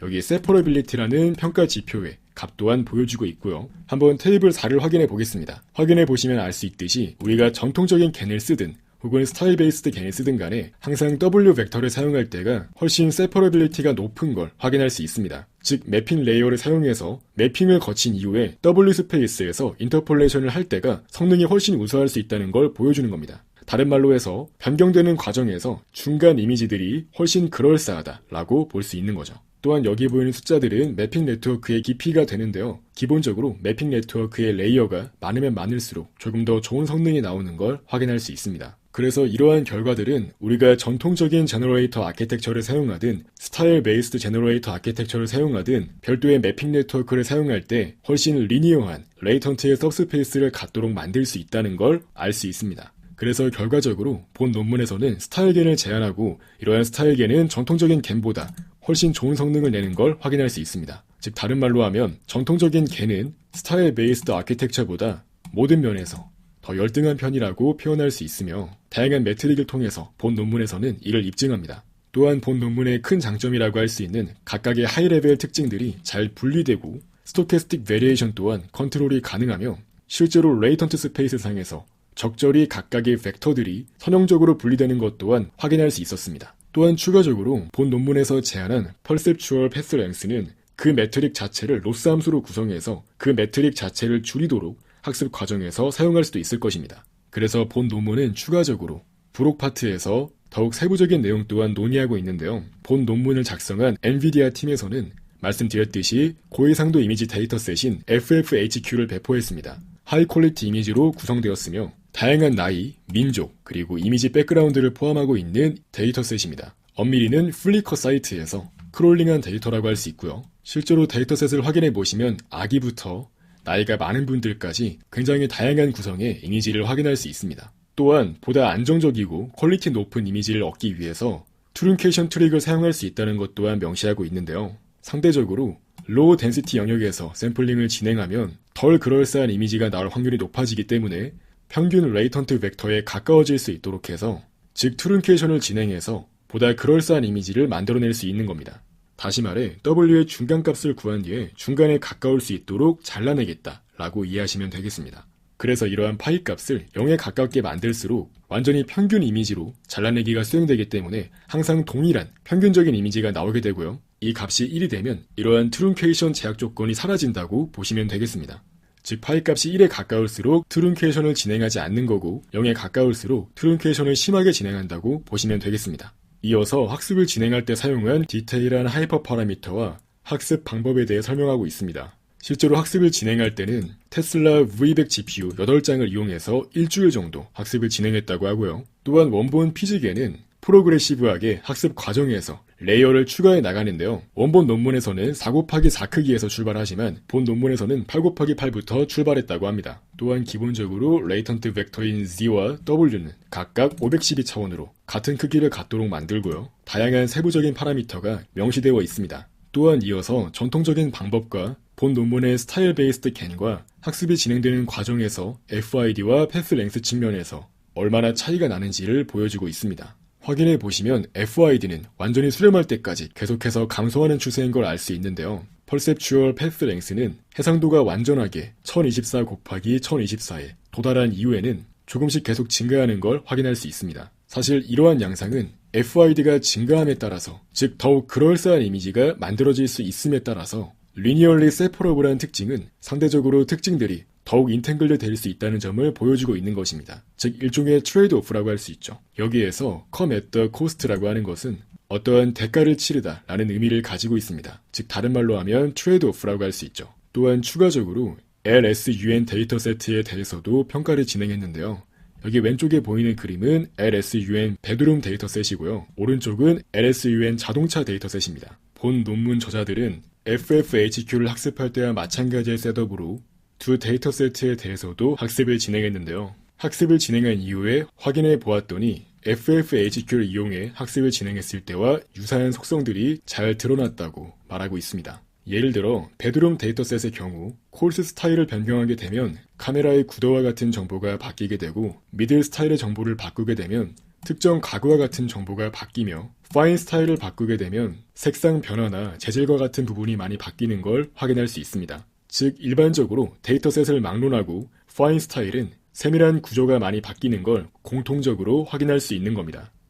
여기 세퍼러빌리티라는 평가 지표의 값 또한 보여주고 있고요. 한번 테이블 4를 확인해 보겠습니다. 확인해 보시면 알 수 있듯이 우리가 전통적인 겐을 쓰든 혹은 스타일 베이스드 겐을 쓰든 간에 항상 W 벡터를 사용할 때가 훨씬 세퍼러빌리티가 높은 걸 확인할 수 있습니다. 즉 매핑 레이어를 사용해서 매핑을 거친 이후에 W 스페이스에서 인터폴레이션을 할 때가 성능이 훨씬 우수할 수 있다는 걸 보여주는 겁니다. 다른 말로 해서 변경되는 과정에서 중간 이미지들이 훨씬 그럴싸하다라고 볼 수 있는 거죠. 또한 여기 보이는 숫자들은 매핑 네트워크의 깊이가 되는데요. 기본적으로 매핑 네트워크의 레이어가 많으면 많을수록 조금 더 좋은 성능이 나오는 걸 확인할 수 있습니다. 그래서 이러한 결과들은 우리가 전통적인 제너레이터 아키텍처를 사용하든 스타일 베이스드 제너레이터 아키텍처를 사용하든 별도의 매핑 네트워크를 사용할 때 훨씬 리니어한 레이턴트의 서브스페이스를 갖도록 만들 수 있다는 걸 알 수 있습니다. 그래서 결과적으로 본 논문에서는 스타일겐을 제안하고 이러한 스타일겐은 전통적인 겐보다 훨씬 좋은 성능을 내는 걸 확인할 수 있습니다. 즉 다른 말로 하면 전통적인 겐은 스타일 베이스드 아키텍처보다 모든 면에서 더 열등한 편이라고 표현할 수 있으며 다양한 매트릭을 통해서 본 논문에서는 이를 입증합니다. 또한 본 논문의 큰 장점이라고 할 수 있는 각각의 하이레벨 특징들이 잘 분리되고 스토캐스틱 베리에이션 또한 컨트롤이 가능하며 실제로 레이턴트 스페이스 상에서 적절히 각각의 벡터들이 선형적으로 분리되는 것 또한 확인할 수 있었습니다. 또한 추가적으로 본 논문에서 제안한 Perceptual Path Length는 그 매트릭 자체를 로스 함수로 구성해서 그 매트릭 자체를 줄이도록 학습 과정에서 사용할 수도 있을 것입니다. 그래서 본 논문은 추가적으로 부록 파트에서 더욱 세부적인 내용 또한 논의하고 있는데요. 본 논문을 작성한 엔비디아 팀에서는 말씀드렸듯이 고해상도 이미지 데이터셋인 FFHQ를 배포했습니다. 하이 퀄리티 이미지로 구성되었으며 다양한 나이, 민족, 그리고 이미지 백그라운드를 포함하고 있는 데이터셋입니다. 엄밀히는 플리커 사이트에서 크롤링한 데이터라고 할 수 있고요. 실제로 데이터셋을 확인해 보시면 아기부터 나이가 많은 분들까지 굉장히 다양한 구성의 이미지를 확인할 수 있습니다. 또한 보다 안정적이고 퀄리티 높은 이미지를 얻기 위해서 트룬케이션 트릭을 사용할 수 있다는 것 또한 명시하고 있는데요. 상대적으로 로우 덴시티 영역에서 샘플링을 진행하면 덜 그럴싸한 이미지가 나올 확률이 높아지기 때문에 평균 레이턴트 벡터에 가까워질 수 있도록 해서 즉 트룬케이션을 진행해서 보다 그럴싸한 이미지를 만들어낼 수 있는 겁니다. 다시 말해 W의 중간값을 구한 뒤에 중간에 가까울 수 있도록 잘라내겠다 라고 이해하시면 되겠습니다. 그래서 이러한 파이 값을 0에 가깝게 만들수록 완전히 평균 이미지로 잘라내기가 수행되기 때문에 항상 동일한 평균적인 이미지가 나오게 되고요. 이 값이 1이 되면 이러한 트룬케이션 제약 조건이 사라진다고 보시면 되겠습니다. 즉 파이 값이 1에 가까울수록 트룬케이션을 진행하지 않는 거고 0에 가까울수록 트룬케이션을 심하게 진행한다고 보시면 되겠습니다. 이어서 학습을 진행할 때 사용한 디테일한 하이퍼 파라미터와 학습 방법에 대해 설명하고 있습니다. 실제로 학습을 진행할 때는 테슬라 V100 GPU 8장을 이용해서 일주일 정도 학습을 진행했다고 하고요. 또한 원본 피직에는 프로그레시브하게 학습 과정에서 레이어를 추가해 나가는데요. 원본 논문에서는 4 곱하기 4 크기에서 출발하지만 본 논문에서는 8 곱하기 8부터 출발했다고 합니다. 또한 기본적으로 레이턴트 벡터인 Z와 W는 각각 512차원으로 같은 크기를 갖도록 만들고요. 다양한 세부적인 파라미터가 명시되어 있습니다. 또한 이어서 전통적인 방법과 본 논문의 스타일 베이스드 겐과 학습이 진행되는 과정에서 FID와 패스 랭스 측면에서 얼마나 차이가 나는지를 보여주고 있습니다. 확인해 보시면 FID는 완전히 수렴할 때까지 계속해서 감소하는 추세인 걸 알 수 있는데요. Perceptual Path Length는 해상도가 완전하게 1024 곱하기 1024에 도달한 이후에는 조금씩 계속 증가하는 걸 확인할 수 있습니다. 사실 이러한 양상은 FID가 증가함에 따라서, 즉 더욱 그럴싸한 이미지가 만들어질 수 있음에 따라서 Linearly Separable한 특징은 상대적으로 특징들이 더욱 인탱글드 될 수 있다는 점을 보여주고 있는 것입니다. 즉 일종의 트레이드 오프라고 할 수 있죠. 여기에서 come at the cost라고 하는 것은 어떠한 대가를 치르다 라는 의미를 가지고 있습니다. 즉 다른 말로 하면 트레이드 오프라고 할 수 있죠. 또한 추가적으로 LSUN 데이터 세트에 대해서도 평가를 진행했는데요. 여기 왼쪽에 보이는 그림은 LSUN 베드룸 데이터셋이고요. 오른쪽은 LSUN 자동차 데이터셋입니다. 본 논문 저자들은 FFHQ를 학습할 때와 마찬가지의 셋업으로 두 데이터 세트에 대해서도 학습을 진행했는데요. 학습을 진행한 이후에 확인해 보았더니 FFHQ를 이용해 학습을 진행했을 때와 유사한 속성들이 잘 드러났다고 말하고 있습니다. 예를 들어 베드룸 데이터셋의 경우 콜스 스타일을 변경하게 되면 카메라의 구도와 같은 정보가 바뀌게 되고 미들 스타일의 정보를 바꾸게 되면 특정 가구와 같은 정보가 바뀌며 파인 스타일을 바꾸게 되면 색상 변화나 재질과 같은 부분이 많이 바뀌는 걸 확인할 수 있습니다. 즉 일반적으로 데이터셋을 막론하고 파인 스타일은 세밀한 구조가 많이 바뀌는 걸 공통적으로 확인할 수 있는 겁니다.